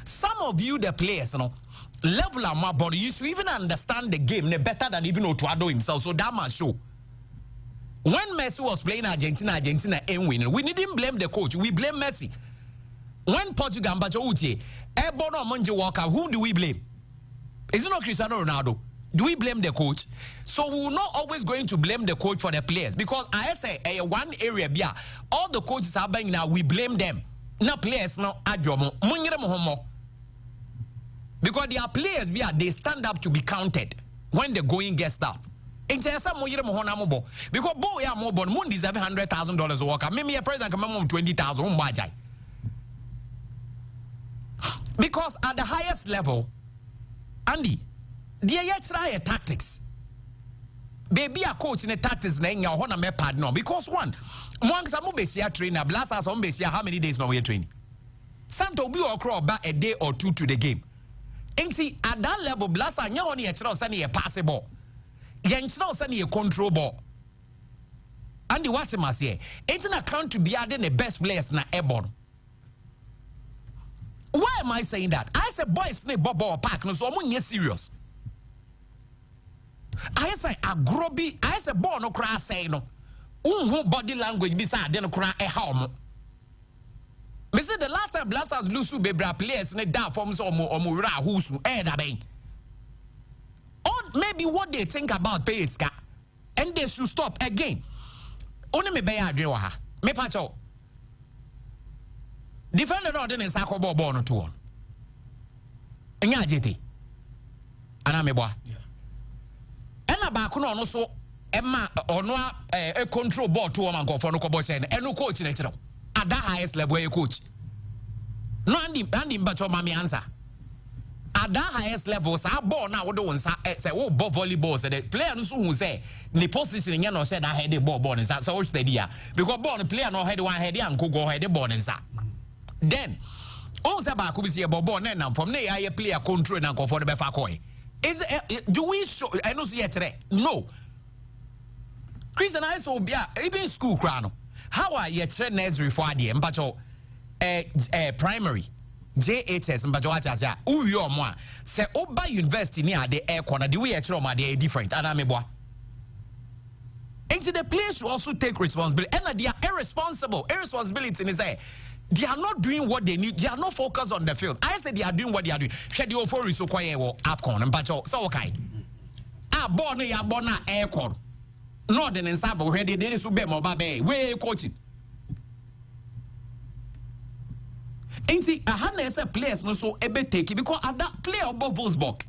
some of you, the players, you know, level of my body, you should even understand the game better than even Otuado himself. So that must show. When Messi was playing Argentina ain't winning. We didn't blame the coach, we blame Messi. When Portugal and Bacho Ebono Monje Walker, who do we blame? Is it not Cristiano Ronaldo? Do we blame the coach? So we're not always going to blame the coach for the players because I say one area all the coaches are buying now, we blame them. No players no adjomo. Because they are players they stand up to be counted when the going gets tough. Because boy are more born moon deserve $100,000 work. Maybe a president come on 20,000 because at the highest level, Andy, they try tactics. Baby a coach in the tactics na nya ho na me pad no because one mo besia trainer blasters on besia how many days no we training. Santo be or crawl back a day or two to the game. Enti at that level blaster nya ho na ye kire say na pass ball. Ye kire say na control ball. And the what must here. Enti na count to be adding the best players na airborne. Why am I saying that? I say boys ne ball park no so mo serious. I say agrobi, I say ball no cry say no. Body language beside then cry a home. Me say the last time blasters lose bebra players ne down from so omura who's or maybe what they think about Peska and they should stop again. Only me beya adwe ha. Me pacho. Defender no den sako ball no to on. Enya jeti. Ana me boa. Ena ba ko no so ema ono a control ball to man go for no ko say eno coach na kire at that highest level a coach no andi mbacho mami answer at that highest level sa ball na wo do nsa say wo ball volleyball say the player no so hu say the position nya no say that head ball nsa so wo steady ya because ball the player no head one head and go head ball nsa then o say ba ko bi say ball na nam from na ya player control na go for the be fa ko is do we show I know see it no Christian I so be even school crown how are you train nursery for adie mpacho primary JHS mpacho what say uwi omo a say oba university near the air corner the way you train omo they different and ameboa and the players should also take responsibility and they are irresponsibility in say they are not doing what they need. They are not focused on the field. I said they are doing what they are doing. Shadi ofori so kwaye wo AFCON mpacho so okay. ball no ya ball na air call. No, then in Sabo, where they did so be mobile bay, way coaching. Ain't see, I had a players no so ebe take because at that player above Wolfsburg.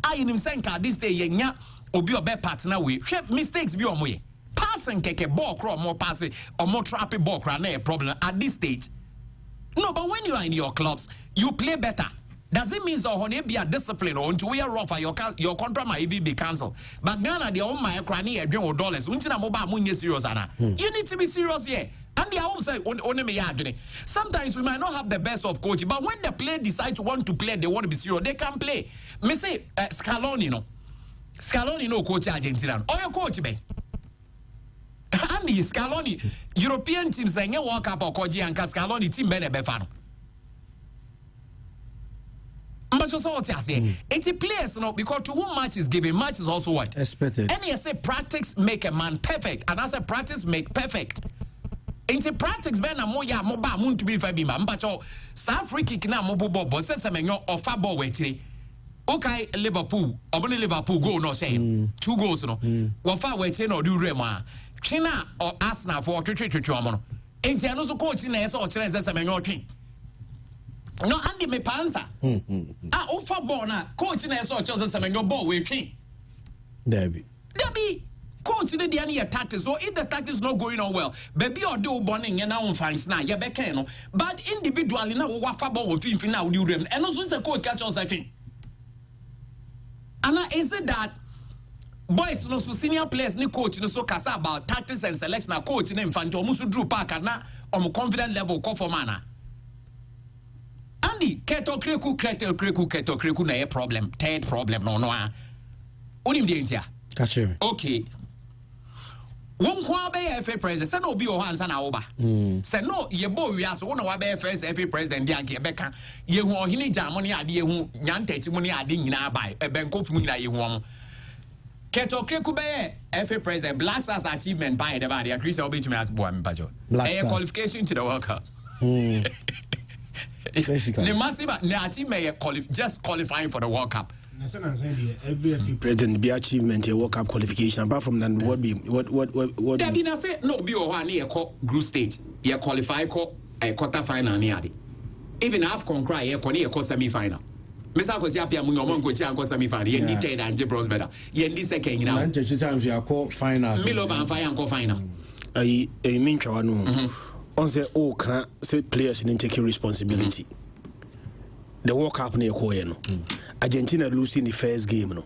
I in him saying this day, yenya, or be a bad partner with mistakes be on way. Passing keke ball cross more passing or more trappy ball cross a problem at this stage. No, but when you are in your clubs, you play better. Does it mean so when be a discipline or to wear rough your contract might even be cancelled? But Ghana, the own my cranny a dream of dollars. You need to be serious here. And the home say only me arguing. Sometimes we might not have the best of coaching, but when the player decide to want to play, they want to be serious. They can play. Me say Scaloni no coach Argentina. Or your coach be. Andy Scaloni European teams say you walk up or coach and Scaloni team better be fan. But just all I say, 80 players, because to whom match is given, match is also what? Expected. And you say practice make a man perfect, and I say practice make perfect. Into practice, Ben, and Moya, Moba, Moon to be Fabima, Mpacho, South free kick now, Mobo, but says a man or Fabo waiting. Okay, Liverpool, or only Liverpool go no shame. 2 goals, no. Well, far waiting or do Rema. China or Arsenal for 3 Chomono. Ain't you also coaching as or China as a man or king? No, Andy me panza. Offer ball na coach na so choose some your ball we train. Debbie, coach the any tactics. So if the tactics not going on well, baby or do burning and now finds now you be no. But individually now offer ball with fin now do them. And also the coach catch us again. And is it that boys no so senior players ni coach no so kasa about tactics and selection coach na infant almost drew park na on confident level call for mana. Andy, keto kreku na problem. Third problem no. Onim di entia. Catch him. Okay. Won kwa be FA president, say no bi o hansa na oba. Say no ye bo wiase won wa be FA president di anke beka. Ye hu ohini jamo ne ade ye hu nyantati mu ne ade nyina bai. Ebe nkofu mu nyina ye hu omo. Keto kreku be FA president Black Stars achievement by the body. Chris obi to me akbo am pajo. Qualification to the World Cup. Basically. The massive team may just qualifying for the World Cup. Every president be achievement a World Cup qualification. Apart from that, what? That be say no be one near group stage. You qualify a quarter final near. Even AFCON cry a semi final. Mr. Kosiapia Mungo Chianco semi final. You need to and Jibros better. You need second now. Times you are called final. Milo and Fire final. I mean, on say can say players didn't take responsibility. The World Cup near Koeno. Argentina losing the first game, no.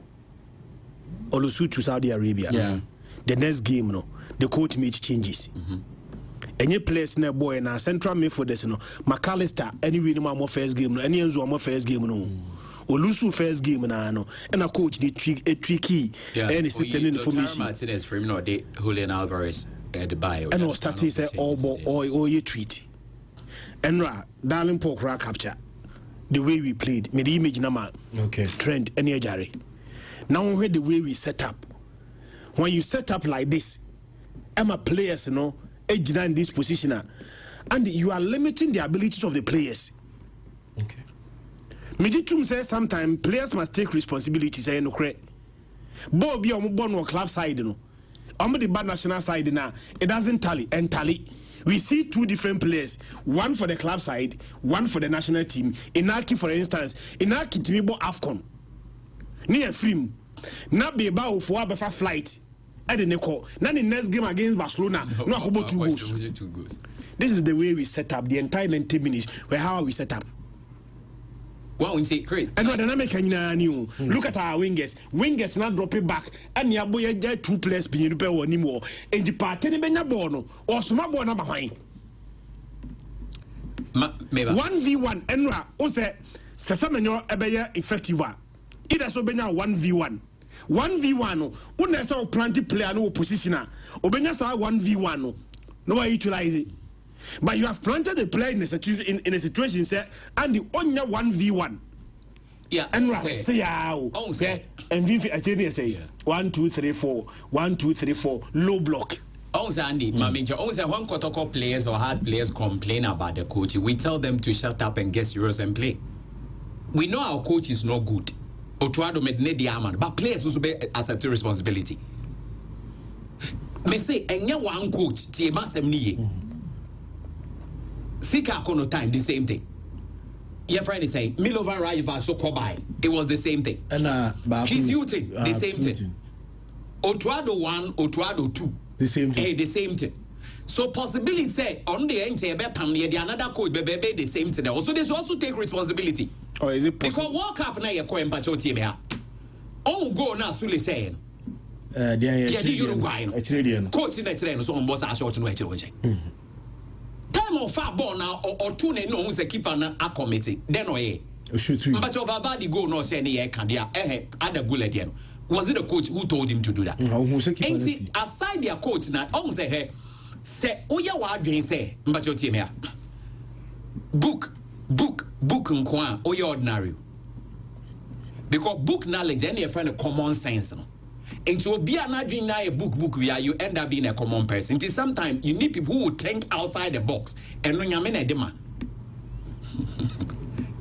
Or lose to Saudi Arabia. Yeah. The next game, no. The coach made changes. Any players na boy na central midfielders, no. McAllister anyway no more first game, no. Any Enzo more first game, no. Or lose first game na no. And a coach the tricky. Any system information. Martinez for him no de Julian Alvarez. And our starting say all you treat. And darling Pokra capture the way we played. Me the image nama. Okay. Trend any Jerry. Now we heard the way we set up. When you set up like this, I'm a players, age in this position, and you are limiting the abilities of the players. Okay. Meditum says sometimes players must take responsibility. Say no correct. Bo be on born on club side, On the bad national side now, it doesn't tally and tally. We see 2 different players, one for the club side, one for the national team. Inaki, for instance, Inaki Timibo AFCON. Near film. Not be about for a flight. At the Neko. Now the next game against Barcelona, no about 2 goals. This is the way we set up the entire 90 minutes. Where how we set up. Well, we say great. And what dynamic new. Look at our wingers. Wingers not dropping back. And your boy 2 players being repair or anymore. And the party in Benabono or Sumabona behind. 1v1 Enra Ose Sasameno Ebeya effective. It has Obenya 1v1. 1v1 Unesa planty player no positioner. Obenya 1v1 no utilize it. But you have planted the player in a situation, say, and the only 1v1. Yeah, and say, and Vivi say 1, 2, 3, 4, 1, 2, 3, 4, low block. Also, Andy, also when Kotoko players or hard players complain about the coach, we tell them to shut up and get serious and play. We know our coach is not good. Otuado medine diamond, but players also be accept responsibility. Me say enya one coach tie masem niye. Sika kono time the same thing. Your friend is saying Milovan Rajiva so Kobai. It was the same thing. And Chris Hutton, the same thing. Otuado 1, Otuado 2. The same thing. The same thing. So possibility say on the end say the another coach be the same thing. Also they should also take responsibility. Or is it possible? Because World Cup na ye ko empacho team ha. Oh go na Sule saying. The Uruguay. Coach in the train so on boss a short no eche. Time of far ball now or two no who's a keeper na a committee. Then or ye. But of body go no say any can dia other goal again. Was it the coach who told him to do that? Aside their coach now, on say hey, say oya wa adwen say mbacho team here. Book nkwa oya ordinary. Because book knowledge any a friend of common sense. And to be an adwin na a book where you end up being a common person. Until sometimes you need people who will think outside the box and when you're in a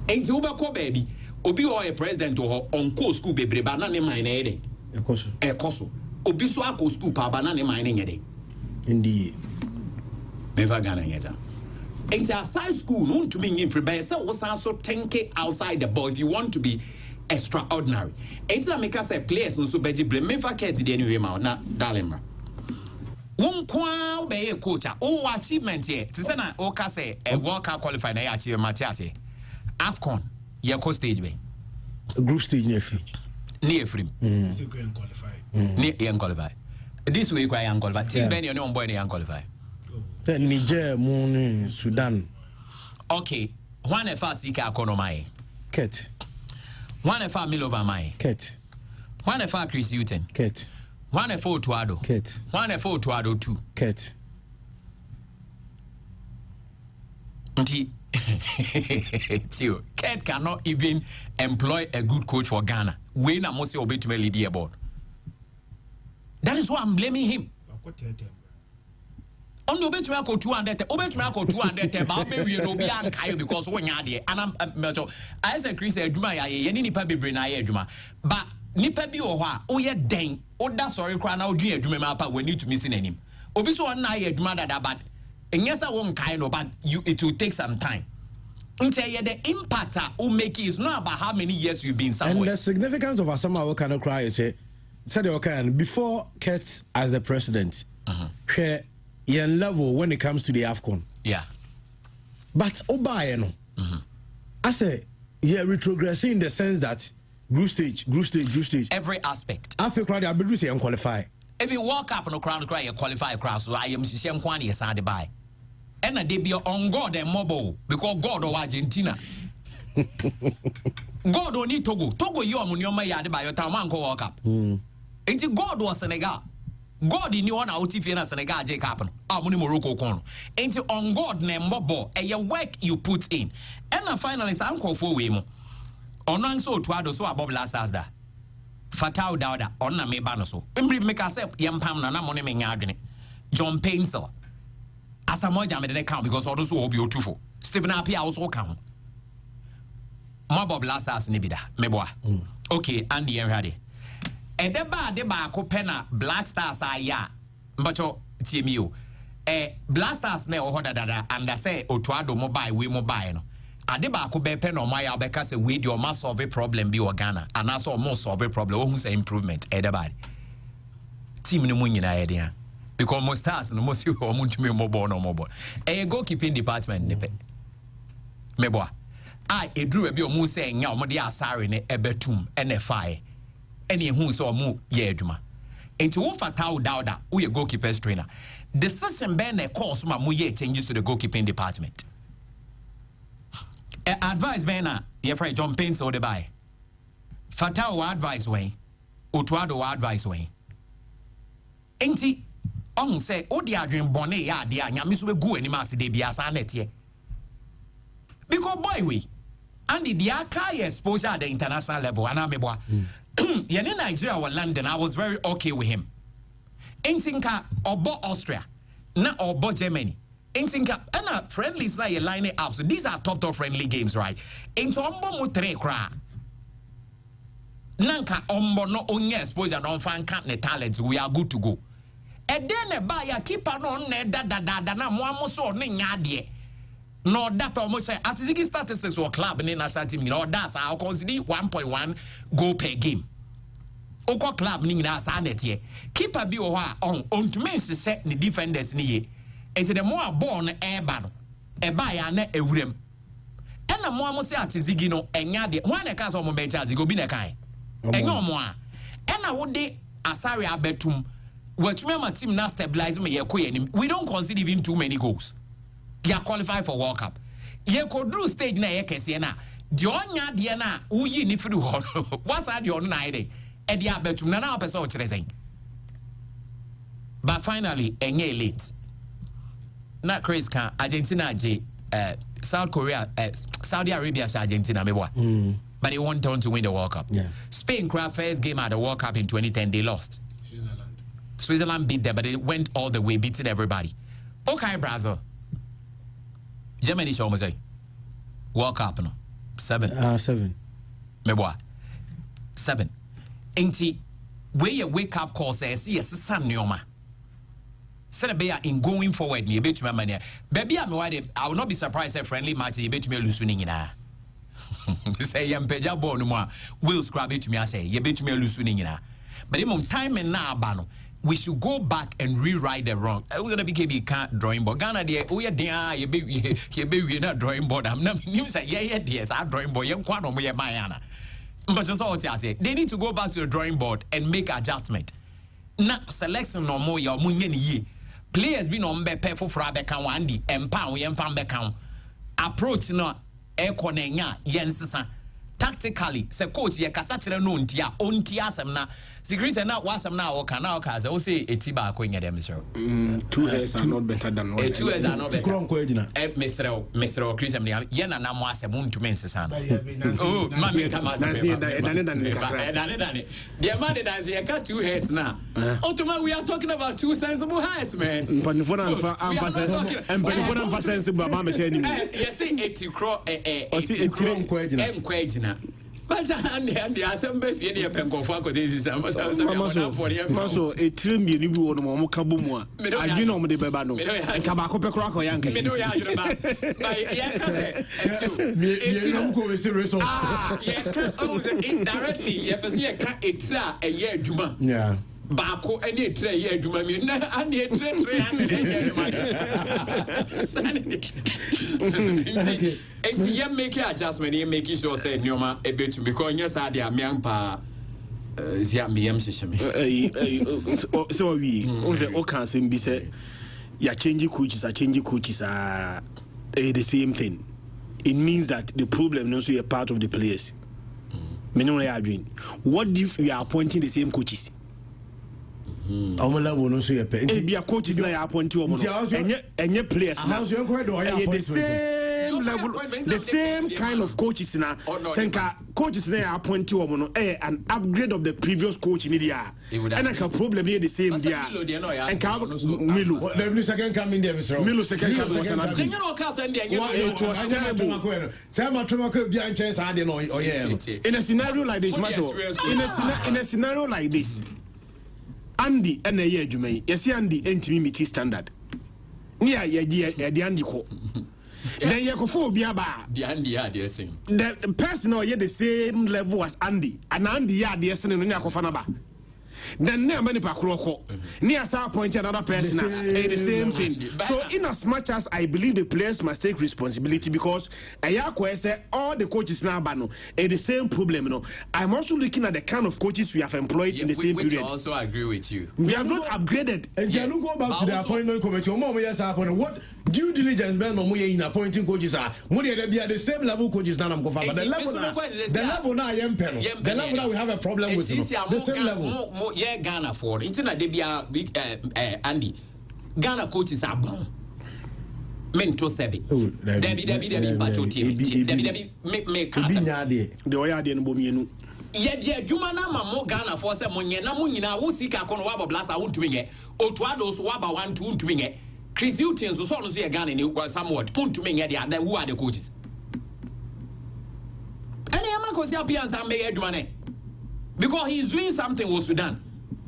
and to over baby. Obi or a president or on school be banana mining a coso. Obi so ako school pa banana mining a day. Indeed. Never gonna get her. It's outside school, no to be in prepare. So was also think outside the box if you want to be extraordinary. It's a make us a place so beji blame me for kids anyway, na darling. One kwa be a coach. Oh, achievement here. Tisana Oka say a World Cup qualified na achieve Matias. AFCON. Your co stage be group stage near free. It's a grand qualified. Near qualify. This way, I am qualified. Till then, you're no boy, they qualify. Niger, Moon, Sudan. Okay, one if I seek our economy. Ket. One if I mill over my. Ket. One if I Chris Hutton. Ket. One if I Tuado. Ket. One if I Tuado 2. Ket. Tio, Ked cannot even employ a good coach for Ghana. When I must say obey to me lead board. That is why I'm blaming him. On the obey to me 200, obey to me 200, but maybe no be ankai because when you're there. And I said, Chris, Eduma, any nipa be brain, Eduma. But nipa be or what? Oh, yeah, dang. Oh, that's sorry, cry now, dear, do me mapa when you to missing him. Obiso one night, Eduma, that but. And yes, I won't kind of, but it will take some time. The impact will make it is not about how many years you've been somewhere. And the significance of Asama Okano cry is said before Kurt as the president, yen level when it comes to the AFCON. Yeah. But Obayeno, I say, yeah, retrogressing in the sense that group stage. Every aspect. I feel crowd, I be say qualify. If you walk up on a crown cry, you qualify across, so I am Shem Kwani aside by. And a debut on God and mobile because God or Argentina. God don't need Togo. Togo, you are Munoma Yadi by your time, Uncle Walk up. Ain't God was Senegal. God in you on our TV and Senegal, Jake Happen. Muni Morocco corner. Ain't on God name Bobo, and your work you put in. And finally, Uncle for Wimo. On so Tuado so above last as that. Fatao Dauda, on a me banoso. Embry make us up, Yampam, and I'm on him in John Painter. As a more jammed account because all those will be truthful. Stephen Apia also count. Mob last as Nibida, Meboa. Okay, Andy and Raddy. And the bar copena Black Stars are ya. Macho TMU. Black Stars ne or dada and I say Otuado mobile, we mobile. Adeba could be pen on my because a with your must solve a problem be Ghana and also more solve a problem who's improvement. Edabad. Team no money idea. Because most stars no most you or me mobile no mobile. A goalkeeping department nipe. Meboa. I drew a bio mu saying ya mo dia sare ne ebetum ene fire. Any who so mu ye adwuma. Enti wo fatao dauda wo ye goalkeepers trainer. The system ben e course ma mu ye changes to the goalkeeping department. Advice bena ye friend John Paints or the buy. Fatao advice way. Otuado advice way. Enti on say o dia dream bone ya dia nyame so be gu ani ma se de bia sa net ye. Because boy we and the aka exposure at the international level and ameboa. Yen in Nigeria or London I was very okay with him. Entinka obo Austria na obo Germany. Entinka and friendlies na ye line it up. So these are top friendly games, right? Into ombo mu 3 kra. nanka ombo no onye exposure no fan count ne talent, we are good to go. And then a buyer keeper no ne da na mo amoso ne nyade. No that almost say at the statistics or club in national team, that's our consider 1.1 goal per game. Oko club ni na sa netie. Keeper bi o ha on to men se ni defenders ni ye. Enti the more ball no eba no. Eba ya na ewurem. Ena mo amose atizigi no enya de. Ho na ka so mo be charge go bi na kan. Enya omo a. Ena wo de asare abetum. Watchme my team now stabilize me ye ko ye. We don't concede even too many goals. You are qualified for World Cup. You could do stage na ye kese na. The onya de na uyi ni firu ho. What's that your night? E dia betum na na person o kire sen. But finally, enye late. Na Chris kan Argentina je South Korea Saudi Arabia sa Argentina meboa. But they went on to win the World Cup. Yeah. Spain crowd first game at the World Cup in 2010 they lost. Switzerland beat them, but they went all the way, beating everybody. Okay, Brazil. Germany show me say World Cup no 7. 7. Meboa 7. Ain't where your wake up call says yes, son neoma. Senebea in going forward, you bet me money. Baby, I will not be surprised if friendly match you bet me losing in a say Yampeja born more will scrap it to me. I say you bet me losing in a but in time and now, Bano. We should go back and rewrite the wrong. We're gonna be KB drawing board. Ghana there, oh yeah, there, you be not drawing board. I'm not. You say yeah, yes, I'm drawing board. You quite on me, Mayana. But just all I say, they need to go back to the drawing board and make adjustment. Not selection no more. Your munye players be no mbe for frabe kan wandi empower yem fan be kan approach no e konenya yensesa. Tactically, say coach ye kasa kire no ntia onti asem na Secret na wasam na o kana o kaza o say etiba ko nya dem sir. 2 heads are not better than 1 head. 2 heads are not better. Mr. Chris am ye na mo asem ntumi nsesa na. Oh, ma me kama asem. Dane. The man that say ka 2 heads na. Ultimately we are talking about 2 sensible heads, man. Mpanifo na amfa sensible ba me share ni. Yes say etikro o si etire nko agina. But and the assembly fee near Pencofa, this is also a trim you would more Kabumwa. I do know the Babano and Kabako Pecraco Yankee. Yes, indirectly, you can a year Juma. Yeah. Bako any tray year do me and the tray and you make adjustment, you make sure say Noma a bit because yes, I am young pa Ziam so we all can be said you're changing coaches are the same thing. It means that the problem is also a part of the players. What if we are appointing the same coaches? Level no so be a coaches na appoint you enye players na the same level the same kind of coaches na senka coaches na appoint you no an upgrade of the previous coach in there and a problem here the same there and Milo the second come in there Mr. Milo second come was in a scenario like this in a scenario like this Andy and a year Jumay, yes, Andy intimate standard. Near the Andy ko. Then Yakophobia bar. The Andy are the same. The person or yet the same level as Andy, and Andy are the same in Yakofanaba. Then near many Pakroko, near South Point, another person, the same thing. So, in as much as I believe the players must take responsibility because Ayako said all the coaches now bano the same problem. No, I'm also looking at the kind of coaches we have employed in the same period. I also agree with you. We have not upgraded. And you go back to the appointment committee. What due diligence ben no in appointing coaches are the same level coaches now. But the level now I am pen. The level now we have a problem with the same level. Yeah, Ghana for internet they be big Andy. Ghana coaches are born. Mento sebi. Debbie pacho team. Debbie make casa. The way I didn't boom you. Yeah, Juma na mamo Ghana for se monye na munyina wo sika kono waba blasa wontuminye. Otuado so waba 1 2 ntuminye. Chris Hilton so no so Ghana ni somewhat untuminye dia na who are the coaches. Any ama ko si appearance am be adwuma ne. because he is doing something with Sudan.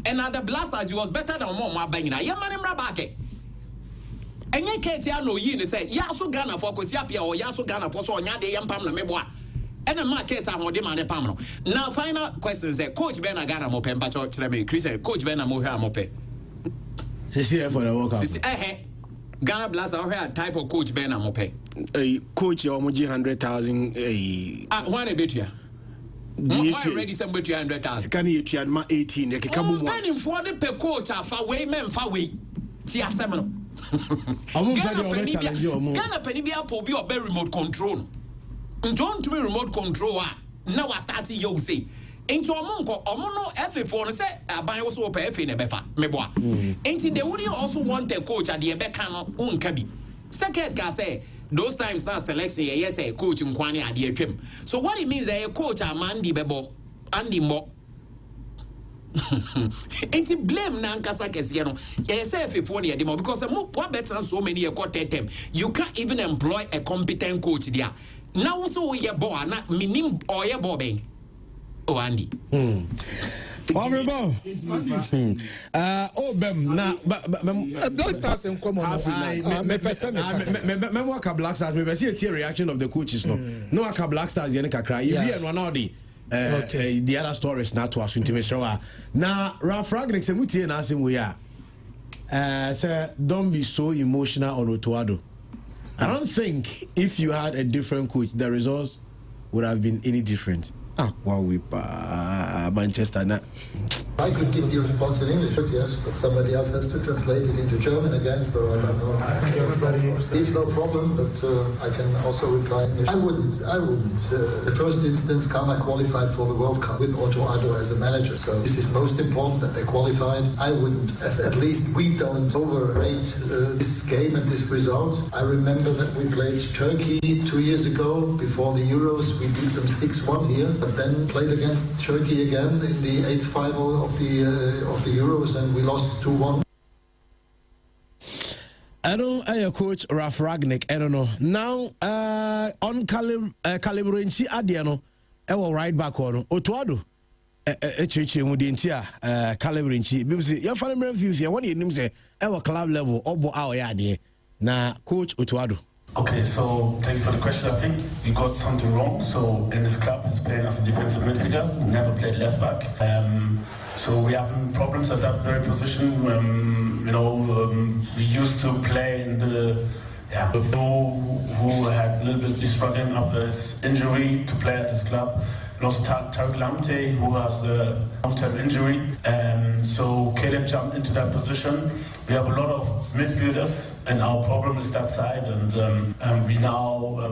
And at the Blasters, he was better than Omar Bangina. Yamanim Rabake. And yet, Katia no yin say, Yasu Ghana for Kosiapia or Yasu Ghana for so Yade Yam Pamla Meboa. And a market on Demane Pamno. Now, final question say, Coach Ben Agana Mope, Pacho Treme, Chris, Coach Ben Amoha Mope. CCF for the World Cup. Ghana Blaster or type of Coach Ben Amope. Coach Omoji 100,000. One a bit here. Already somebody 200,000. Can you try 18? You can penny for the per coach are far away, men far away. Tia Seminole. Ghana Penibia Pobi or be remote control. Don't to me remote control. Now I start you say. Into a monk or mono F4 say, I buy also pay in a befa, meboa. Ain't they would also want a coach at the Ebekano Unkabi. Second can say. Those times now selection, yes, a coach in Kwani at the trim. So what it means, a coach a Mandy Bebo, Andy Mo. Ain't it blame Nankasa Kesiano? Yes, if for the demo because a more better than so many a quarter them. You can't even employ a competent coach there. Now also your boy, not meaning or your bobbing. Oh, Andy. Honorable. Black Stars in common. Memwaka Black Stars. Maybe see a tear reaction of the coaches. No, Aka Black Stars. Yenika cry. You and one of the other stories not to us intimation. Now, Ralph Ragnick said, "We and ask him we are." Sir, don't be so emotional on Otuado. I don't think if you had a different coach, the results would have been any different. Wow, we Manchester now. I could give the response in English, yes, but somebody else has to translate it into German again, so I don't know. It's no problem, but I can also reply in English. I wouldn't. The first instance, Ghana qualified for the World Cup with Otto Addo as a manager, so this is most important that they qualified. I wouldn't, at least we don't overrate this game and this result. I remember that we played Turkey 2 years ago before the Euros. We beat them 6-1 here. But then played against Turkey again in the 8th final of the Euros, and we lost 2-1. I don't coach Ralph Ragnick. I don't know. Now on Calibrenchi Adiano, I will right back on Otuado. Church Mudientia, Calibrenchi. Because your family reviews here, what do you say? Our club level, Obo our yard. Now, Coach Otuado. Okay, so thank you for the question. I think you got something wrong. So in this club, he's playing as a defensive midfielder, never played left back. So we have problems at that very position. We used to play in the who had a little bit struggling after his injury to play at this club. And also Tarek Lamte, who has a long-term injury. So Caleb jumped into that position. We have a lot of midfielders, and our problem is that side. And we now,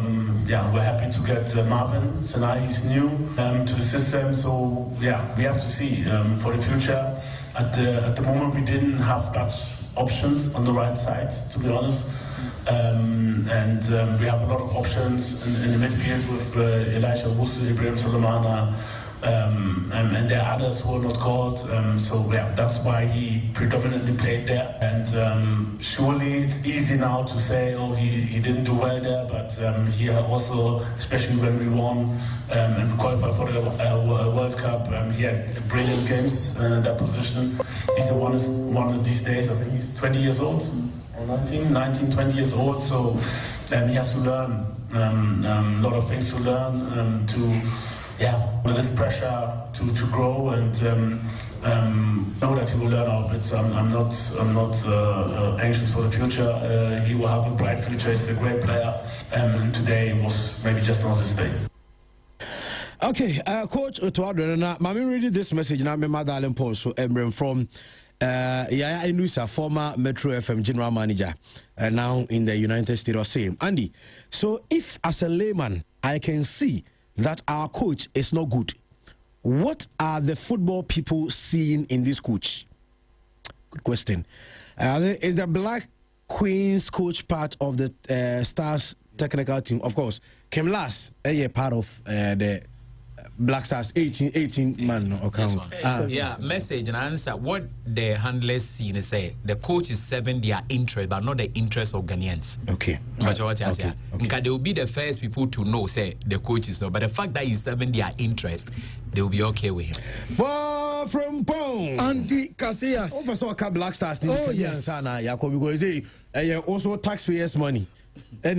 we're happy to get Marvin Sanai. He's new to the system. So yeah, we have to see for the future. At the moment, we didn't have much options on the right side, to be honest. We have a lot of options in the midfield with Elisha Wusu, Ibrahim Solomana, and there are others who are not called. That's why he predominantly played there. And surely it's easy now to say, oh, he didn't do well there, but he also, especially when we won and we qualified for the World Cup, he had brilliant games in that position. He's one of these days, I think he's 20 years old. 19, 20 years old, so he has to learn a lot of things to learn with this pressure to grow and know that he will learn out of it. So I'm not anxious for the future. He will have a bright future. He's a great player, and today was maybe just not his day. Okay, Coach Otuado, now I'm reading this message now. My mother Paul so from. Yaya Inusa, former Metro FM general manager, now in the United States of same. Andy, so if as a layman I can see that our coach is not good, what are the football people seeing in this coach? Good question. Is the Black Queens coach part of the Stars technical team? Of course, came last, a part of the Black Stars 18 man account. Yeah, message and answer. What the handlers see and say the coach is serving their interest, but not the interest of Ghanaians. Okay. But what I say, because they will be the first people to know, say the coach is not. But the fact that he's serving their interest, they will be okay with him. Well, from Pong. Andy Casillas. Over Black Stars. Oh, yes. Because also taxpayers' money. And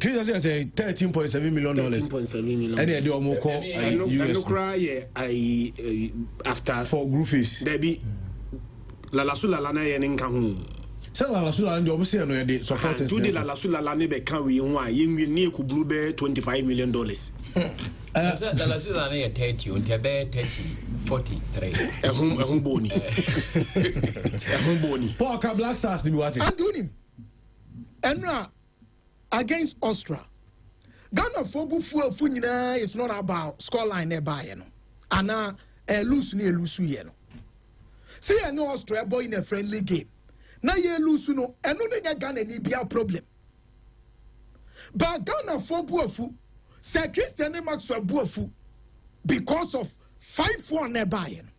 Chris says $13.7 million. $13.7 million. And they do more call after for Groofies. Debbie Lalasula Lana and Incahu. So Lalasula and the Obsidian are the supporters. To the Lalasula Lane can we near Kublube $25 million. Lalasula 30 and Tebe 43. A home bony. A home bony. Parker Black Stars, the what? I'm doing him. Enra against Austria. Ghana football funyina is not about scoreline nearby, you know. Ana lose ni lose you know. See, I know Austria boy in a friendly game. Now you lose no, and no Ghana ni be a problem. But Ghana football fu, Sir Christian Maxwell buafu because of 5-4 nearby, you know.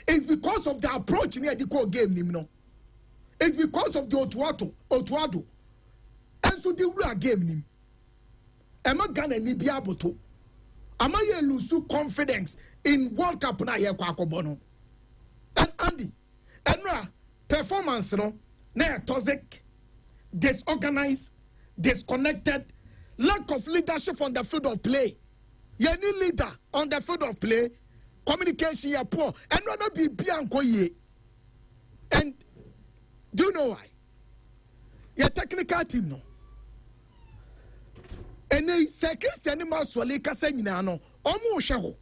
It's because of the approach in the game, you know. It's because of the Otuado. And so they will game him. Am I gonna be able to? Am I lose confidence in World Cup na ye kwakobono? And Andy, and performance no na toxic, disorganized, disconnected, lack of leadership on the field of play. You need leader on the field of play. Communication ya poor. And not be bianco ye. And do you know why? Your technical team no. And they say Christian Maswale Casenina no. Omo shaho.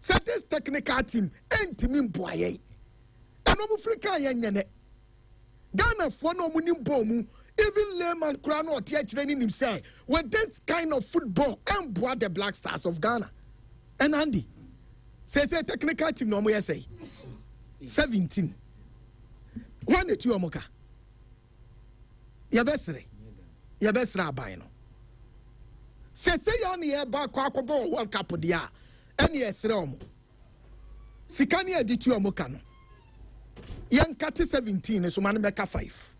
Say this technical team ain't team boye. And omo Africa yanyane. Ghana for no munim bomu. Even layman crown or teach training himself with this kind of football and boy the Black Stars of Ghana. And Andy say technical team no more say 17. One to your moka. Yabesre abino. Say on the air back quackable World Cup dia. Any esreomo. Sikania di to your mokano. Young cat 17 is man meka 5.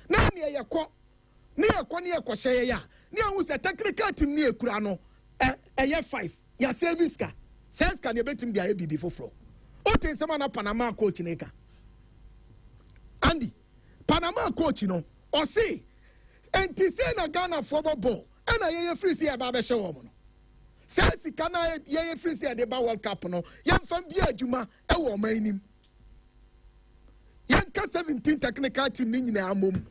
Now near your quo near Quashaya. Near was a technical team near Kurano. A year 5. Ya serviska. Says can you bet him the IB before flow. Ote someone a Panama coach in Eka. Andy, Panama coach, you know, or say, and to say na Ghana football ball, and I free see a barber show. Says he can I free see a deba World Cup, no, young fan Bia Juma, a woman him. Young 17 technical team in the mum.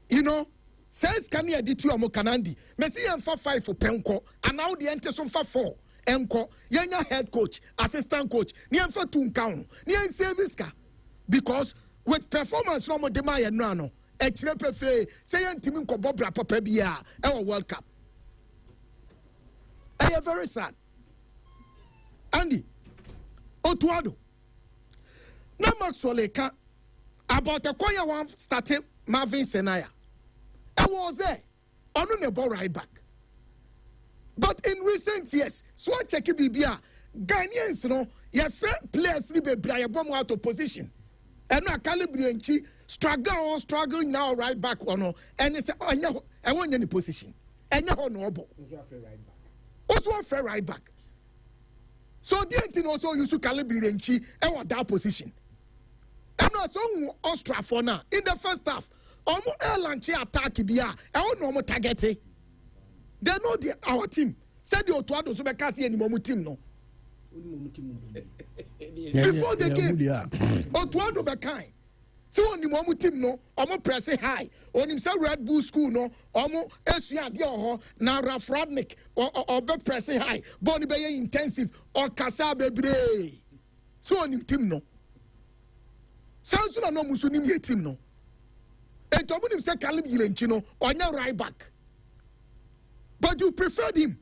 You know, says can you edit you a Mokanandi, Messi and for 5 for Penco, and now the enter some for 4. Enko, young head coach, assistant coach, near for Tunkau, near Serviska, because with performance from the Maya Nano, a Chrepe saying Timin Kobobra Papabia, our World Cup. I am very sad. Andy, Otuado. Now Maxwell about a choir one started Marvin Senaya. I was there on the ball right back. But in recent years, so I check Bibia, Ghanaians, you know, your players live a bomb out of position. And now Calibri struggle now right back or no. And it's I want any position. And now no also a fair right back. So the thing also used to Calibri and that position. And now some Austra for now in the first half. Almost airline attack Bia. I don't know what target. They know our team. Said the Otuado so because any more team no. Before the game, Otuado Bakai. So on the Momu team no, Omo press high. On himself Red Bull school no, Omo Esia Dio na Rafradnik or be press high. Boni be intensive or Kasa Bebre. So on him team no. Sounds no Musunim ye team no. And Tobun himself Calib Yilenchino or now right back. But you preferred him.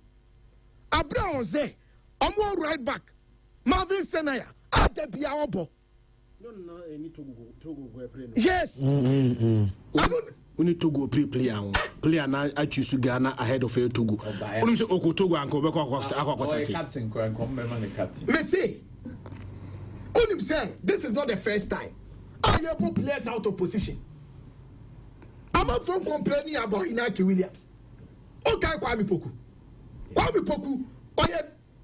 Abraham Ze, Omo right back. Marvin Senaya, Adebiaobo. No, any to go. Yes. I don't. we need to go player now I choose Ghana ahead of Togo. Only say Togo and Quebec captain captain. Me say, only say this is not the first time. I have put players out of position. I'm not from complaining about Inaki Williams. Okay, Kwame Poku. Kwame Poku,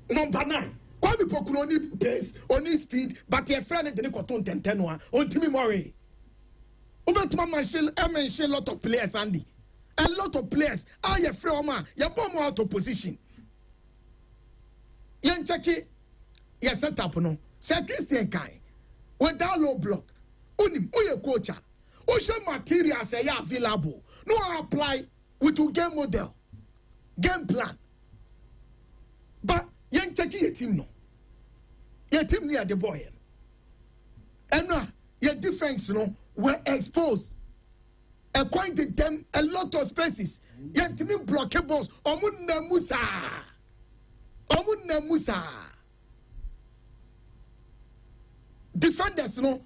number 9. Kwame Poku only pace, only speed, but your friend didn't control 10-10 on Timmy Murray. Ubetuma mention lot of players, Andy. A lot of players. Ah, your friend, your bomb out of position. Yan cheki, your setup no. Say Christian Kai, without low block. Unim, uye coacher. Ocean materials are available. No apply with a game model, game plan. But yan cheki your team no. Your team near the boy. And now your defense no were exposed. Acquainted them a lot of spaces. Your team blockables. Omunna Musa. Defenders no.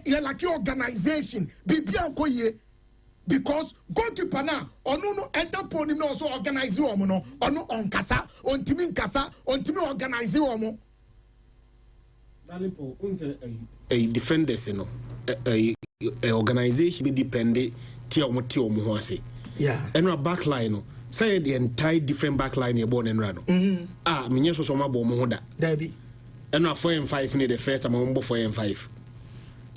You're like your organization. Because goalkeeper now, no enter pony no also organize you no, no on kasa, on team kasa, on team organize you a defenders no, a organization be dependent tia omo ase. Yeah. And our back line no, say the entire different back line you born and run. Minye so ma bo mo ho da. Debbie. And our 4 and 5 in the first time we 4 and 5.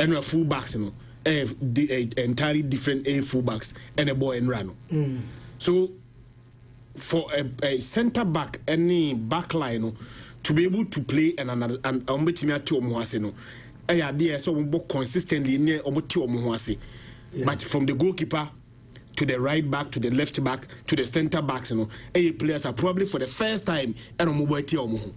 And our full backs you know. Entirely different full backs and a boy and run. So for a center back, any back line to be able to play and umbetimia to omuhase I idea so we consistently near omuhase. But from the goalkeeper to the right back to the left back to the center backs, players are probably for the first time and omuhase.